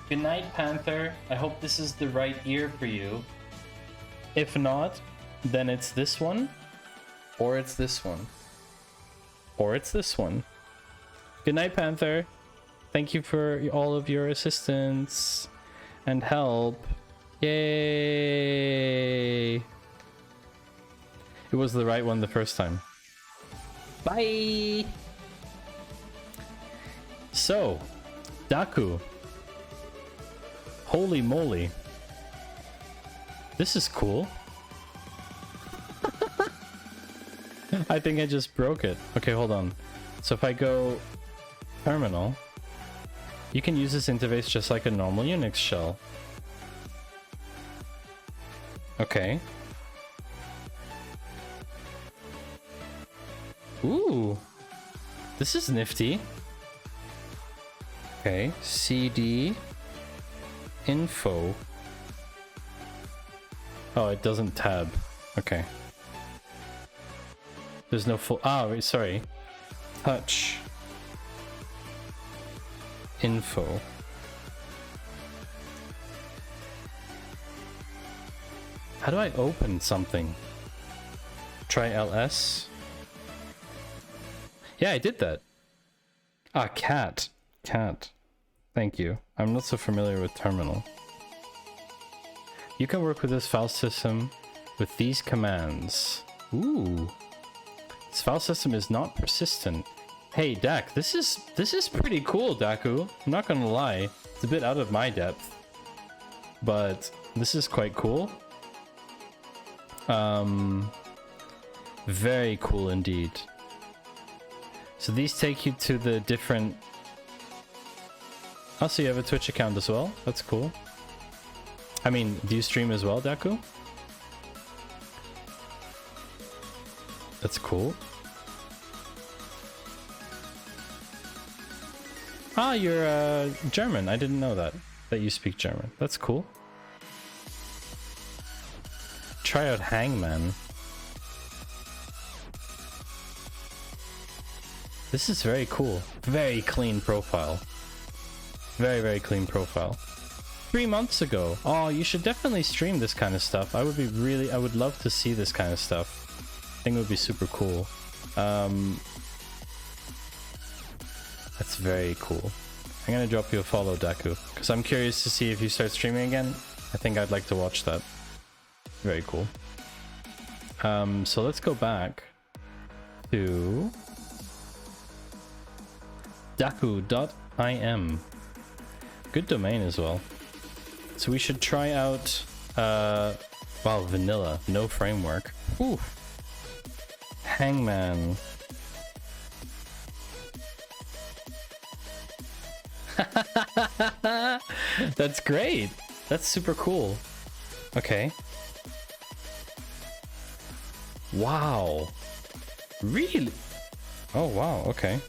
A: Good night, Panther. I hope this is the right ear for you. If not, then it's this one. Or it's this one. Or it's this one. Good night, Panther. Thank you for all of your assistance and help. Yay! It was the right one the first time. Bye! So, Daku. Holy moly. This is cool. I think I just broke it. Okay, hold on. So if I go terminal, you can use this interface just like a normal Unix shell. Okay. Ooh. This is nifty. Okay, cd info. Oh, it doesn't tab. Okay. There's no full... ah, wait, sorry. Touch. Info. How do I open something? Try ls. Yeah, I did that. Ah, cat. Cat. Thank you. I'm not so familiar with terminal. You can work with this file system with these commands. Ooh. This file system is not persistent. Hey, Dak, this is pretty cool, Daku. I'm not gonna lie. It's a bit out of my depth, but this is quite cool. Very cool indeed. So these take you to the different... Oh, so you have a Twitch account as well? That's cool. I mean, do you stream as well, Daku? That's cool. Ah, you're German. I didn't know that you speak German. That's cool. Try out Hangman. This is very cool. Very clean profile. Very, very clean profile. 3 months ago. Oh, you should definitely stream this kind of stuff. I would love to see this kind of stuff. I think it would be super cool. That's very cool. I'm gonna drop you a follow, Daku, because I'm curious to see if you start streaming again. I think I'd like to watch that. Very cool. So let's go back to daku.im. Good domain as well. So we should try out wow, vanilla, no framework. Ooh. Hangman. That's great. That's super cool. Okay. Wow. Really? Oh, wow. Okay.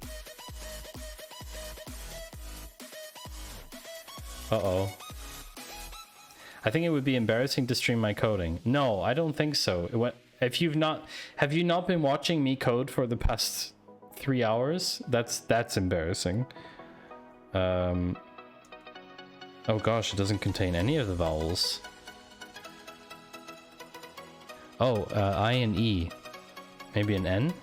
A: Uh-oh. I think it would be embarrassing to stream my coding. No, I don't think so. If you've not... Have you not been watching me code for the past 3 hours? That's embarrassing. Oh gosh, it doesn't contain any of the vowels. Oh, I and E. Maybe an N?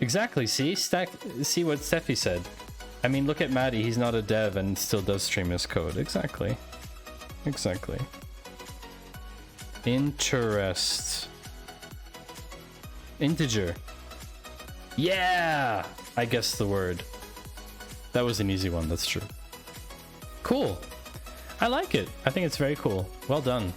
A: Exactly, see? See what Steffi said. I mean, look at Maddie, he's not a dev and still does stream his code. Exactly. Exactly. Interest. Integer. Yeah! I guessed the word. That was an easy one, that's true. Cool. I like it. I think it's very cool. Well done.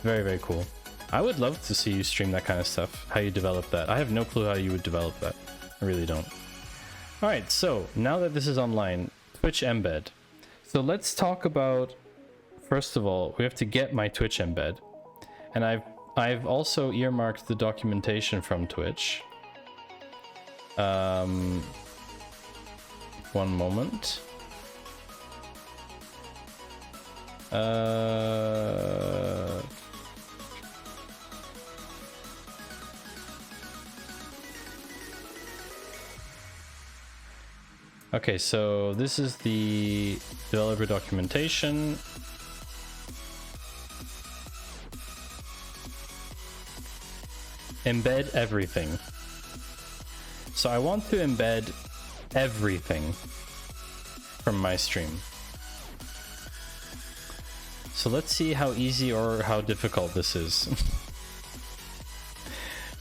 A: Very, very cool. I would love to see you stream that kind of stuff. How you develop that. I have no clue how you would develop that. I really don't. Alright, so now that this is online, Twitch embed. So let's talk about, first of all, we have to get my Twitch embed. And I've also earmarked the documentation from Twitch. One moment. Okay, so this is the developer documentation. Embed everything. So I want to embed everything from my stream. So let's see how easy or how difficult this is.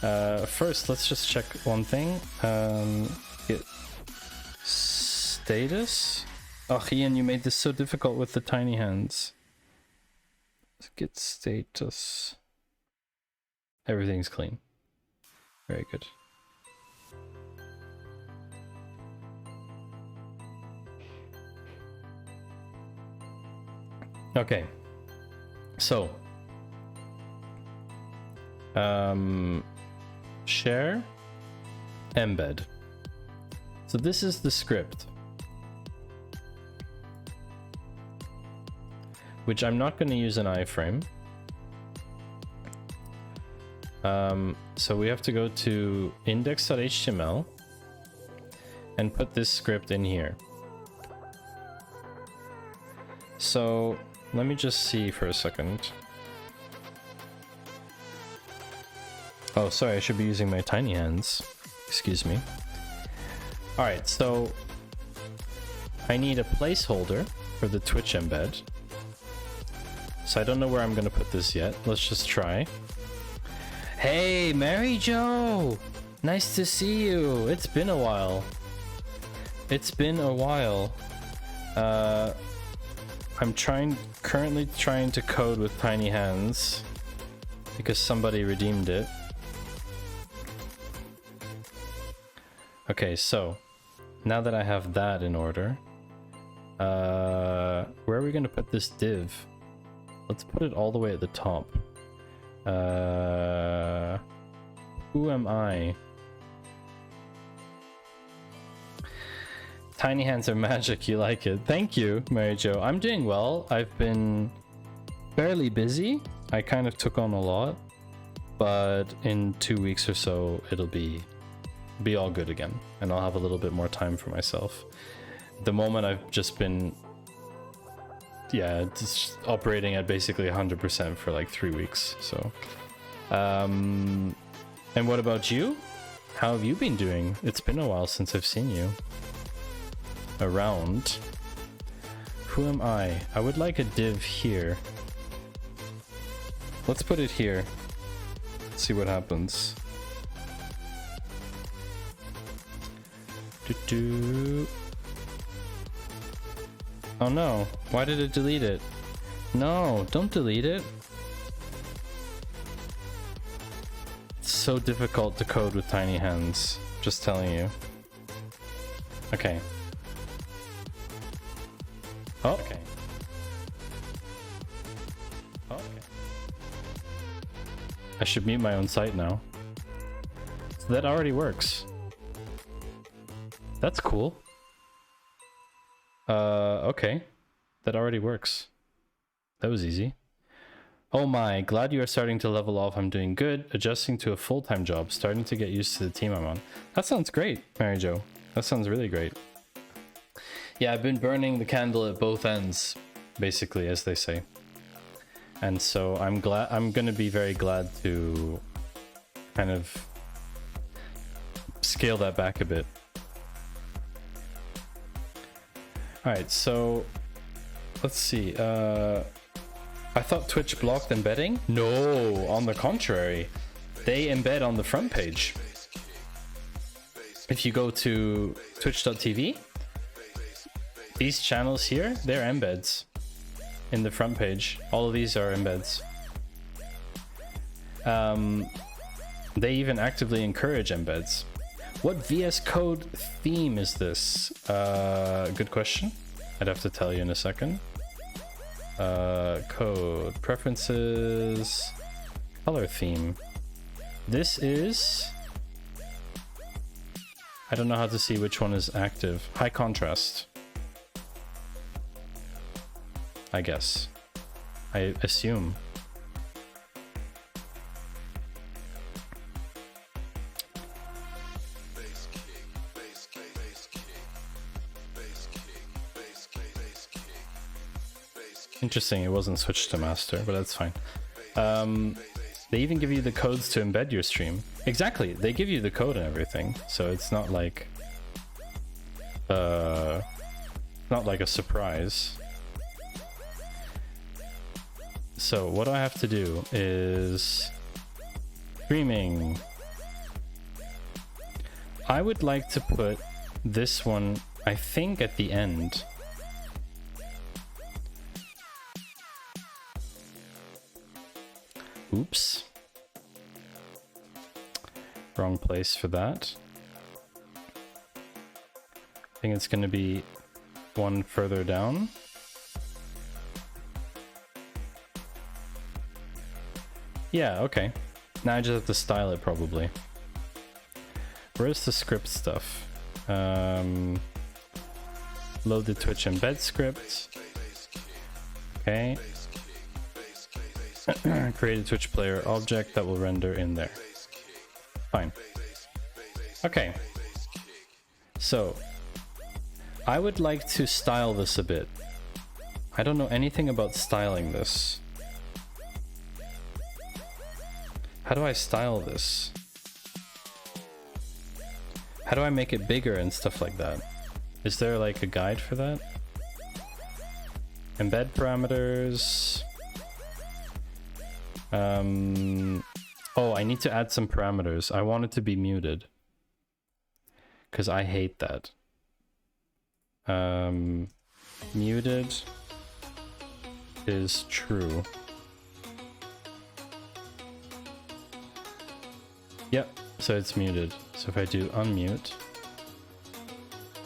A: First, let's just check one thing. Get status. Oh, Ian, you made this so difficult with the tiny hands. Let's get status. Everything's clean. Very good. Okay, so share embed. So this is the script, which I'm not going to use an iframe. So we have to go to index.html and put this script in here. So let me just see for a second. Oh, sorry, I should be using my tiny hands. Excuse me. Alright, so I need a placeholder for the Twitch embed. So I don't know where I'm gonna put this yet. Let's just try. Hey, Mary Jo! Nice to see you. It's been a while. It's been a while. I'm currently trying to code with tiny hands because somebody redeemed it. Okay, so now that I have that in order, where are we gonna put this div? Let's put it all the way at the top. Who am I? Tiny hands are magic, you like it. Thank you, Mary Jo. I'm doing well. I've been fairly busy. I kind of took on a lot, but in 2 weeks or so, it'll be all good again, and I'll have a little bit more time for myself. At the moment, I've just been, just operating at basically 100% for like 3 weeks. So, and what about you? How have you been doing? It's been a while since I've seen you around. Who am I? I would like a div here. Let's put it here. See what happens. Oh no, why did it delete it? No, don't delete it. It's so difficult to code with tiny hands, just telling you. Okay. Oh, okay. Oh, okay. I should mute my own site now. So that already works. That's cool. Okay. That already works. That was easy. Oh my, glad you are starting to level off. I'm doing good. Adjusting to a full-time job. Starting to get used to the team I'm on. That sounds great, Mary Jo. That sounds really great. Yeah, I've been burning the candle at both ends, basically, as they say. And so I'm gonna be very glad to kind of scale that back a bit. Alright, so let's see. I thought Twitch blocked embedding? No, on the contrary. They embed on the front page. If you go to twitch.tv, these channels here, they're embeds in the front page. All of these are embeds. They even actively encourage embeds. What VS Code theme is this? Good question. I'd have to tell you in a second. Code preferences, color theme. This is, I don't know how to see which one is active. High contrast, I guess. I assume. Interesting, it wasn't switched to master, but that's fine. They even give you the codes to embed your stream. Exactly, they give you the code and everything, so it's not like a surprise. So what I have to do is streaming. I would like to put this one, I think, at the end. Oops. Wrong place for that. I think it's going to be one further down. Yeah, okay. Now I just have to style it probably. Where's the script stuff? Load the Twitch embed script. Okay. Create a Twitch player object that will render in there. Fine. Okay. So, I would like to style this a bit. I don't know anything about styling this. How do I style this? How do I make it bigger and stuff like that? Is there like a guide for that? Embed parameters. Oh, I need to add some parameters. I want it to be muted, because I hate that. Muted is true. Yep, so it's muted. So if I do unmute,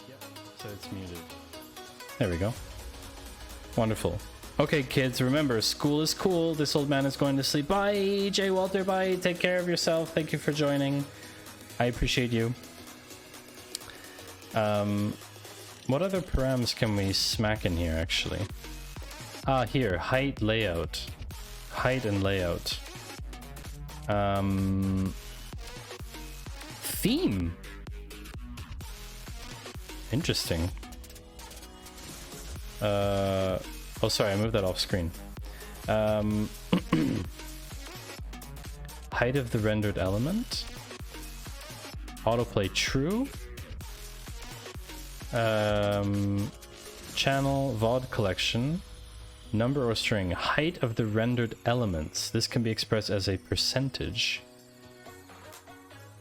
A: yep, so it's muted. There we go. Wonderful. Okay, kids, remember, school is cool. This old man is going to sleep. Bye, Jay Walter. Bye. Take care of yourself. Thank you for joining. I appreciate you. What other params can we smack in here, actually? Ah, here, height, layout. Height and layout. Theme. Interesting. Oh, sorry, I moved that off screen. Height of the rendered element. Autoplay true. Channel VOD collection. Number or string. Height of the rendered elements. This can be expressed as a percentage.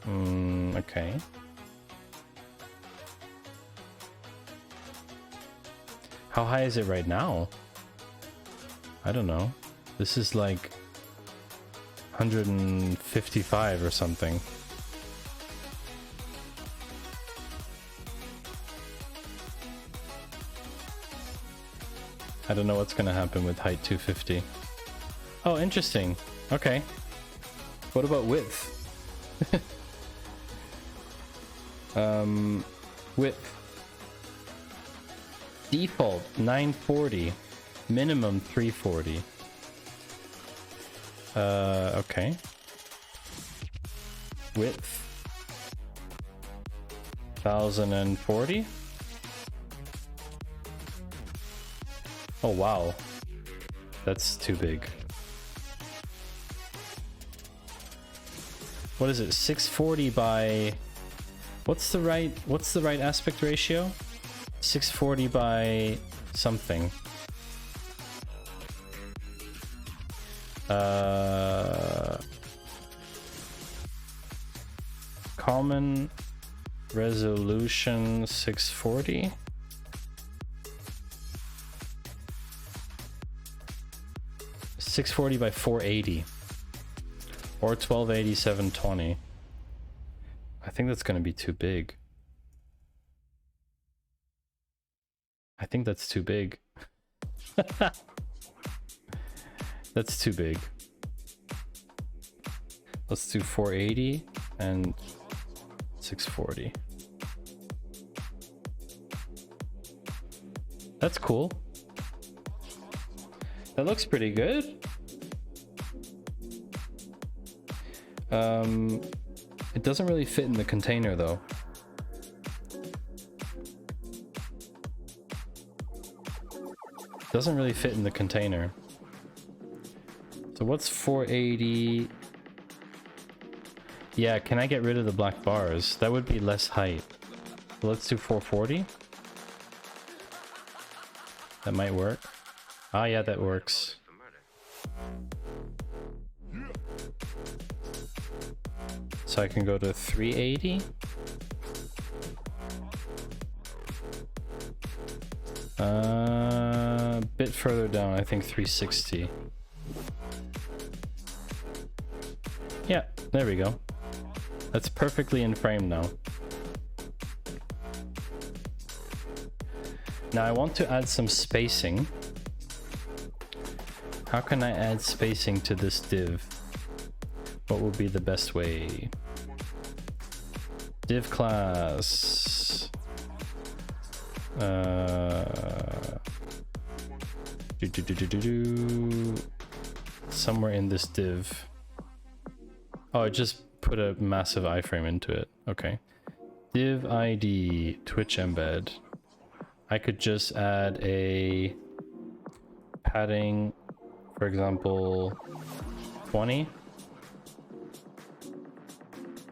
A: Okay. How high is it right now? I don't know. This is like 155 or something. I don't know what's gonna happen with height 250. Oh, interesting. Okay. What about width? Width. Default 940. Minimum 340. Okay. Width 1040. Oh wow, that's too big. What is it? 640 by what's the right aspect ratio? 640 by something. Common resolution 640. .640 by 480 or 1280 720. I think that's going to be too big. I think that's too big. That's too big. Let's do 480 and 640. That's cool. That looks pretty good. It doesn't really fit in the container though. Doesn't really fit in the container. So what's 480? Yeah, can I get rid of the black bars? That would be less height. So let's do 440. That might work. Ah, yeah, that works. So I can go to 380. A bit further down, I think 360. Yeah, there we go. That's perfectly in frame now. Now I want to add some spacing. How can I add spacing to this div? What would be the best way? Div class. Somewhere in this div. Oh, I just put a massive iframe into it. Okay. Div ID Twitch embed. I could just add a padding, for example, 20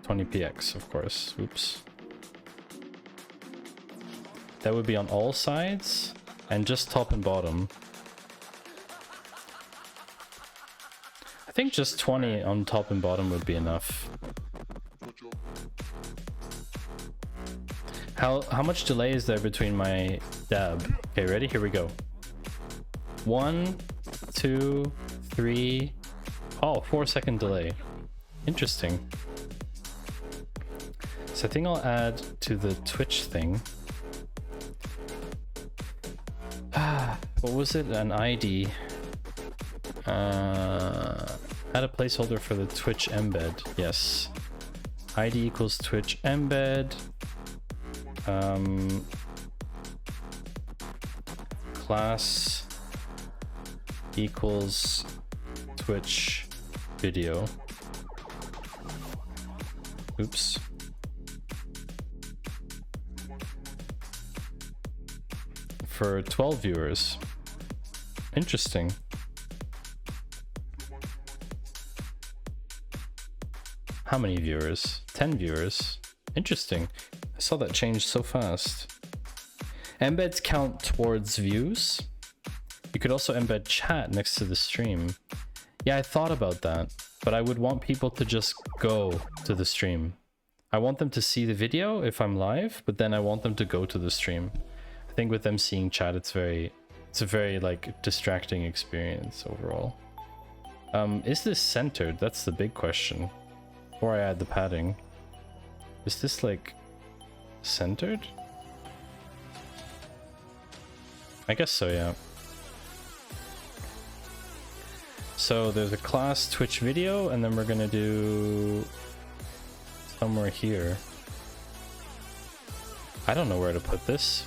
A: px, of course. Oops. That would be on all sides and just top and bottom. I think just 20 on top and bottom would be enough. How much delay is there between my dab? Okay, ready? Here we go. 1, 2, 3. Oh, 4-second delay. Interesting. So I think I'll add to the Twitch thing. What was it? An ID. Add a placeholder for the Twitch embed. Yes. ID equals Twitch embed. Class equals Twitch video. Oops. For 12 viewers. Interesting. How many viewers? 10 viewers. Interesting. I saw that change so fast. Embeds count towards views. You could also embed chat next to the stream. Yeah, I thought about that, but I would want people to just go to the stream. I want them to see the video if I'm live, but then I want them to go to the stream. I think with them seeing chat, it's a very like distracting experience overall. Is this centered? That's the big question. Before I add the padding. Is this like centered? I guess so, yeah. So there's a class Twitch video, and then we're gonna do somewhere here. I don't know where to put this.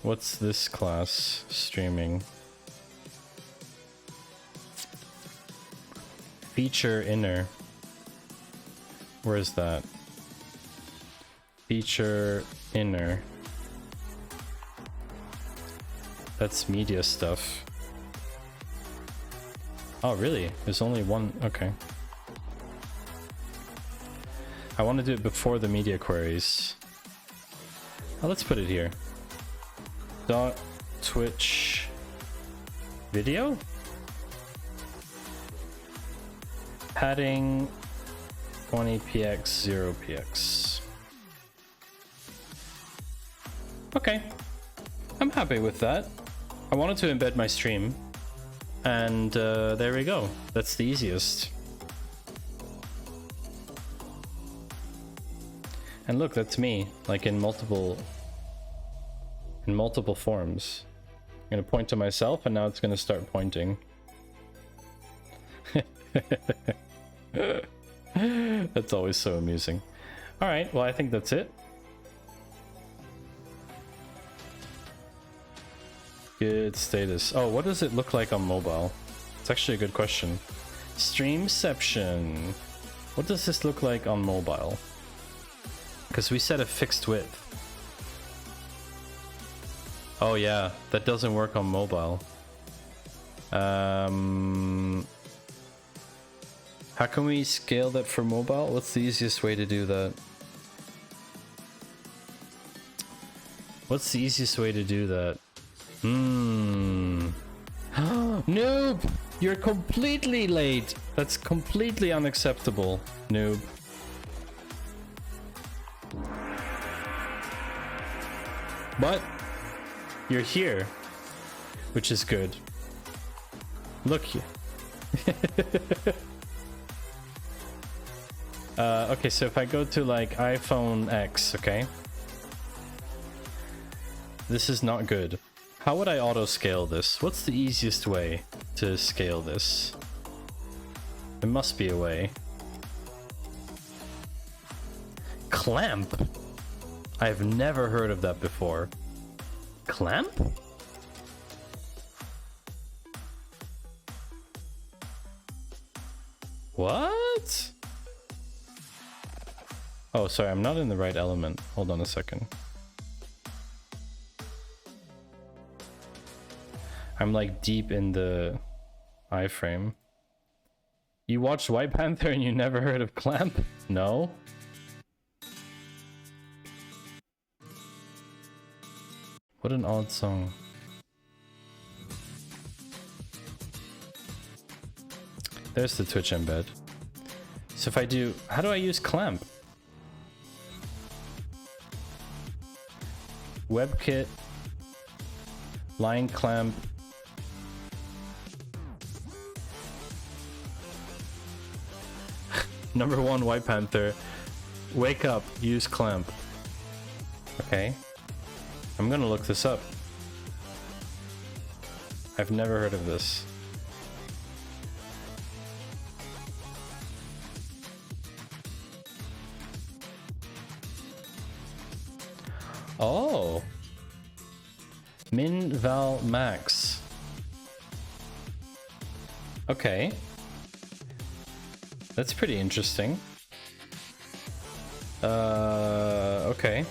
A: What's this class? Streaming. Feature inner. Where is that? Feature inner. That's media stuff. Oh, really? There's only one. Okay. I want to do it before the media queries. Oh, let's put it here. Dot Twitch video. Padding 20px, 0px. Okay. I'm happy with that. I wanted to embed my stream. And there we go. That's the easiest. And look, that's me, like in multiple forms. I'm gonna point to myself, and now it's gonna start pointing. That's always so amusing. All right, well, I think that's it. Good status. Oh, what does it look like on mobile? It's actually a good question. Streamception. What does this look like on mobile? Because we set a fixed width. Oh yeah, that doesn't work on mobile. How can we scale that for mobile? What's the easiest way to do that? What's the easiest way to do that? Noob! You're completely late. That's completely unacceptable, noob. But you're here, which is good. Look here. Okay, so if I go to like iPhone X, okay? This is not good. How would I auto scale this? What's the easiest way to scale this? There must be a way. Clamp? I've never heard of that before. Clamp? What? Oh, sorry, I'm not in the right element. Hold on a second. I'm like deep in the iframe. You watched White Panther and you never heard of Clamp? No? What an odd song. There's the Twitch embed. So if I do, how do I use clamp? WebKit, line clamp. Number 1 White Panther. Wake up, use clamp. Okay. I'm gonna look this up. I've never heard of this. Oh. Min val max. Okay. That's pretty interesting. Okay.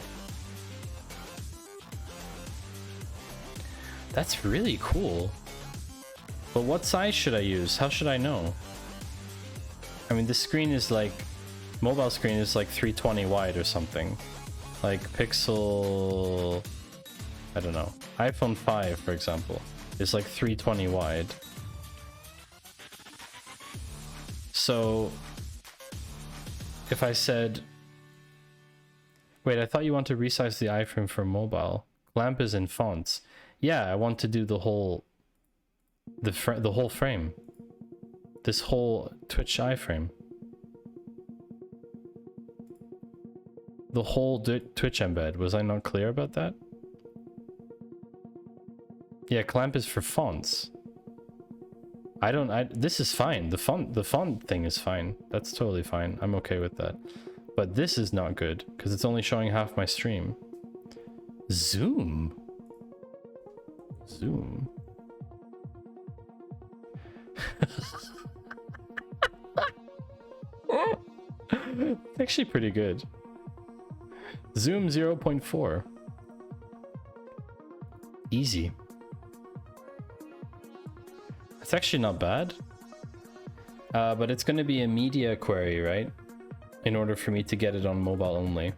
A: That's really cool. But what size should I use? How should I know? I mean, the screen is like... Mobile screen is like 320 wide or something. Like Pixel... I don't know. iPhone 5, for example, is like 320 wide. So... If I said... Wait, I thought you want to resize the iframe for mobile. Clamp is in fonts. Yeah, I want to do the whole... the whole frame. This whole Twitch iframe. The whole Twitch embed. Was I not clear about that? Yeah, clamp is for fonts. This is fine. The font thing is fine. That's totally fine. I'm okay with that. But this is not good because it's only showing half my stream. Zoom. Zoom. It's actually pretty good. Zoom 0.4. Easy. It's actually not bad. But it's going to be a media query, right? In order for me to get it on mobile only.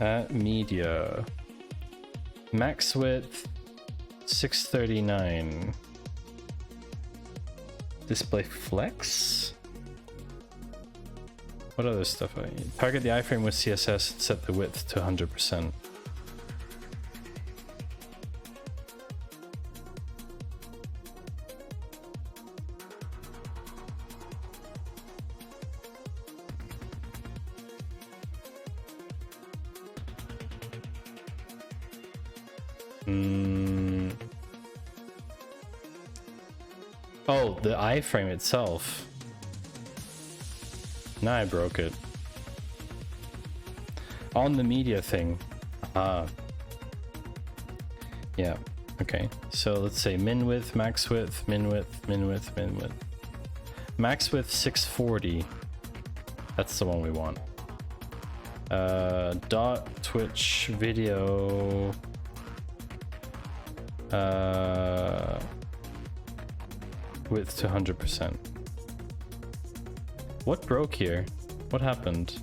A: At media. Max width 639. Display flex? What other stuff? Target the iframe with CSS and set the width to 100%. Oh, the iframe itself. Now I broke it. On the media thing. Yeah, okay. So let's say min width, max width, min width, min width, min width. Max width 640. That's the one we want. Dot Twitch video. Width to 100%. What broke here? What happened?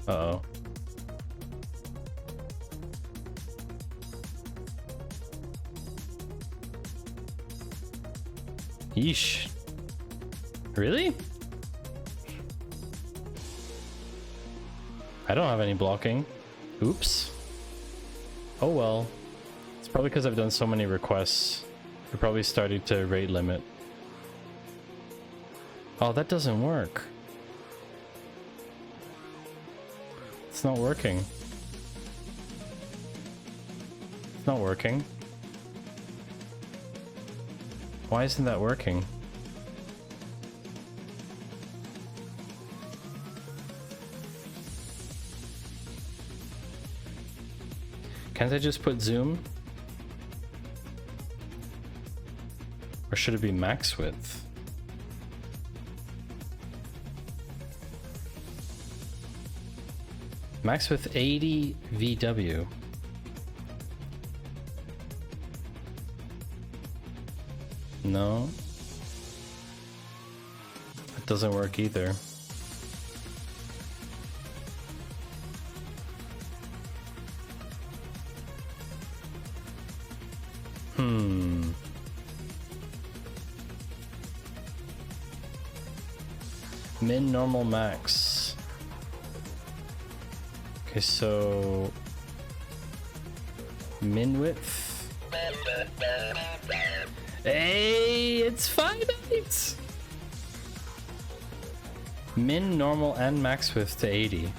A: Uh-oh. Yeesh. Really? I don't have any blocking. Oops. Oh well. It's probably because I've done so many requests. We're probably starting to rate limit. Oh, that doesn't work. It's not working. It's not working. Why isn't that working? Can't I just put zoom? Or should it be max width? Max width 80 VW. No. That doesn't work either. Min, normal, max. Okay, so min width. Hey, it's finite. Min, normal, and max width to 80.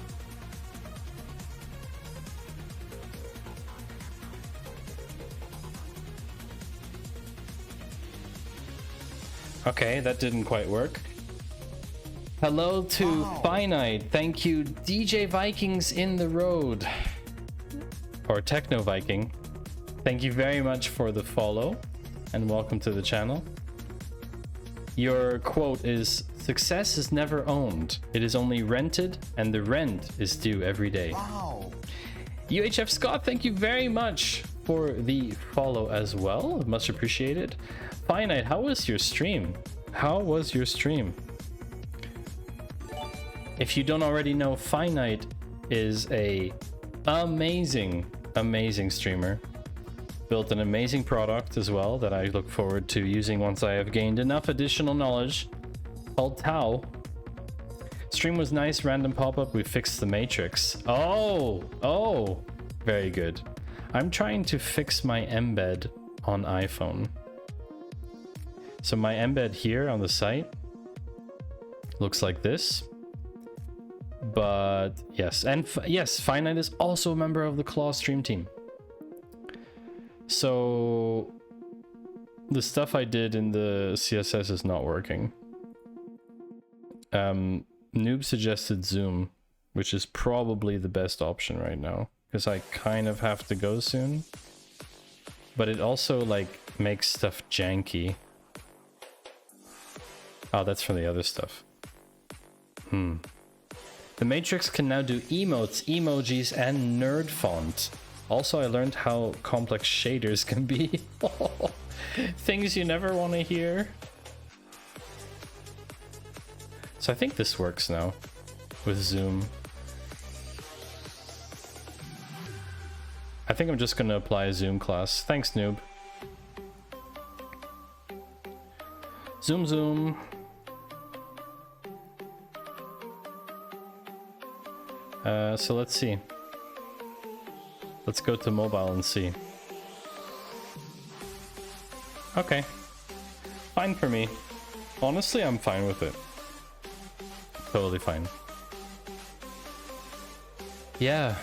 A: Okay, that didn't quite work. Hello to Finite. Thank you, DJ Vikings in the road. Or Techno Viking. Thank you very much for the follow and welcome to the channel. Your quote is, "Success is never owned. It is only rented, and the rent is due every day."
F: Wow.
A: UHF Scott, thank you very much for the follow as well. Much appreciated. Finite, how was your stream? How was your stream? If you don't already know, Finite is a amazing streamer. Built an amazing product as well that I look forward to using once I have gained enough additional knowledge, called Tau. Stream was nice, random pop-up, we fixed the matrix. Oh, very good. I'm trying to fix my embed on iPhone. So my embed here on the site looks like this. But yes, and yes, Finite is also a member of the Claw stream team. So the stuff I did in the CSS is not working. Noob suggested Zoom, which is probably the best option right now, because I kind of have to go soon. But it also like makes stuff janky. Oh, that's from the other stuff. The Matrix can now do emotes, emojis, and nerd font. Also, I learned how complex shaders can be. Things you never want to hear. So I think this works now with Zoom. I think I'm just going to apply a Zoom class. Thanks, noob. Zoom. So let's see. Let's go to mobile and see. Okay. Fine for me. Honestly, I'm fine with it. Totally fine. Yeah.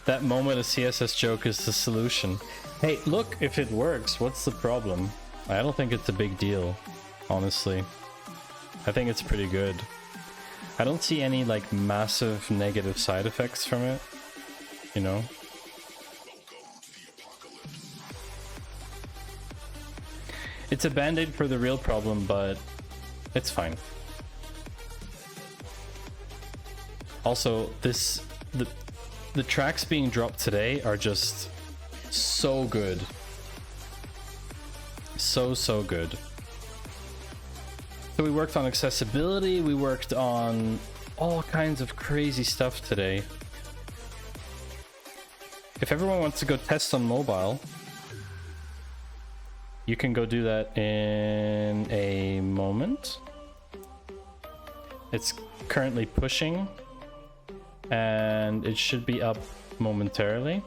A: That moment of CSS joke is the solution. Hey, look, if it works, what's the problem? I don't think it's a big deal, honestly. I think it's pretty good. I don't see any like massive negative side effects from it, you know? It's a band-aid for the real problem, but it's fine. Also, the tracks being dropped today are just so good. So good. So we worked on accessibility, we worked on all kinds of crazy stuff today. If everyone wants to go test on mobile, you can go do that in a moment. It's currently pushing, and it should be up momentarily.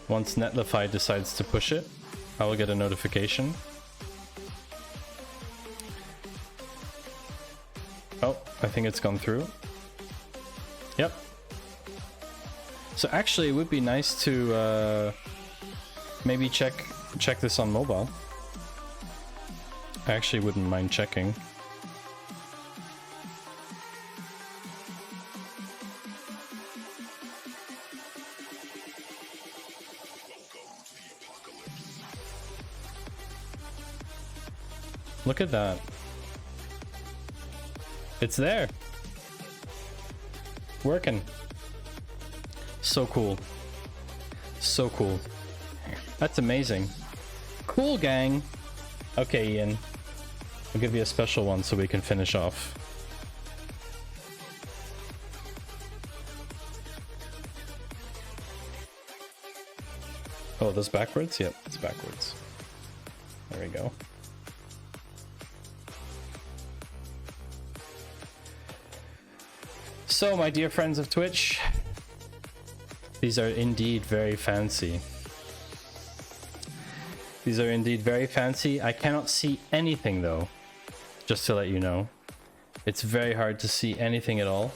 A: Once Netlify decides to push it, I will get a notification. Oh, I think it's gone through. Yep. So actually, it would be nice to maybe check this on mobile. I actually wouldn't mind checking. Look at that. It's there. Working. So cool. So cool. That's amazing. Cool, gang. Okay, Ian. I'll give you a special one so we can finish off. Oh, this backwards? Yep, it's backwards. There we go. So, my dear friends of Twitch, these are indeed very fancy. These are indeed very fancy. I cannot see anything though, just to let you know. It's very hard to see anything at all.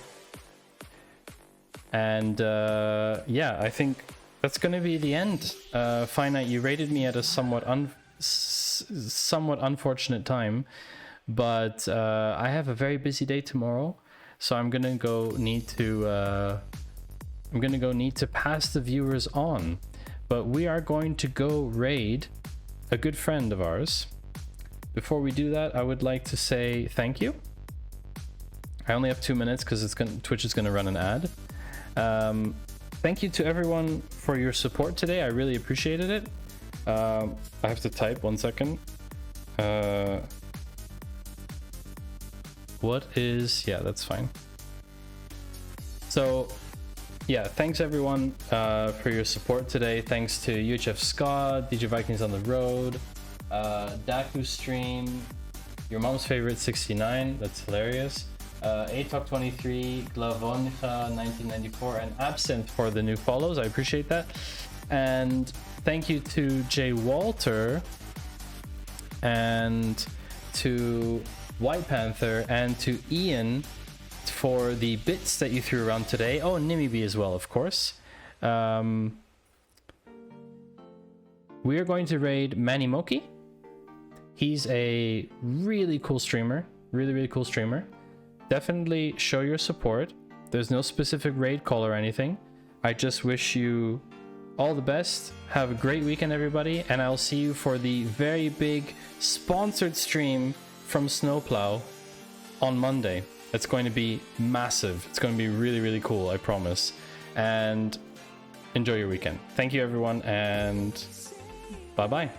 A: And yeah, I think that's going to be the end. Finite, you rated me at a somewhat unfortunate time, but I have a very busy day tomorrow, so I'm gonna go need to pass the viewers on. But we are going to go raid a good friend of ours. Before we do that, I would like to say thank you. I only have 2 minutes because Twitch is gonna run an ad. Thank you to everyone for your support today. I really appreciated it. I have to type 1 second. What is... yeah, that's fine. So yeah, thanks everyone for your support today. Thanks to UHF Scott, DJ Vikings on the Road, Daku Stream, Your Mom's Favorite 69, that's hilarious, ATalk23, Glavonica 1994, and Absinthe for the new follows. I appreciate that. And thank you to Jay Walter and to White Panther and to Ian for the bits that you threw around today. Oh, and Nimibi as well, of course. We are going to raid Manimoki. He's a really cool streamer. Really cool streamer. Definitely show your support. There's no specific raid call or anything. I just wish you all the best. Have a great weekend, everybody. And I'll see you for the very big sponsored stream from Snowplow on Monday. It's going to be massive. It's going to be really cool, I promise. And enjoy your weekend. Thank you, everyone, and bye-bye.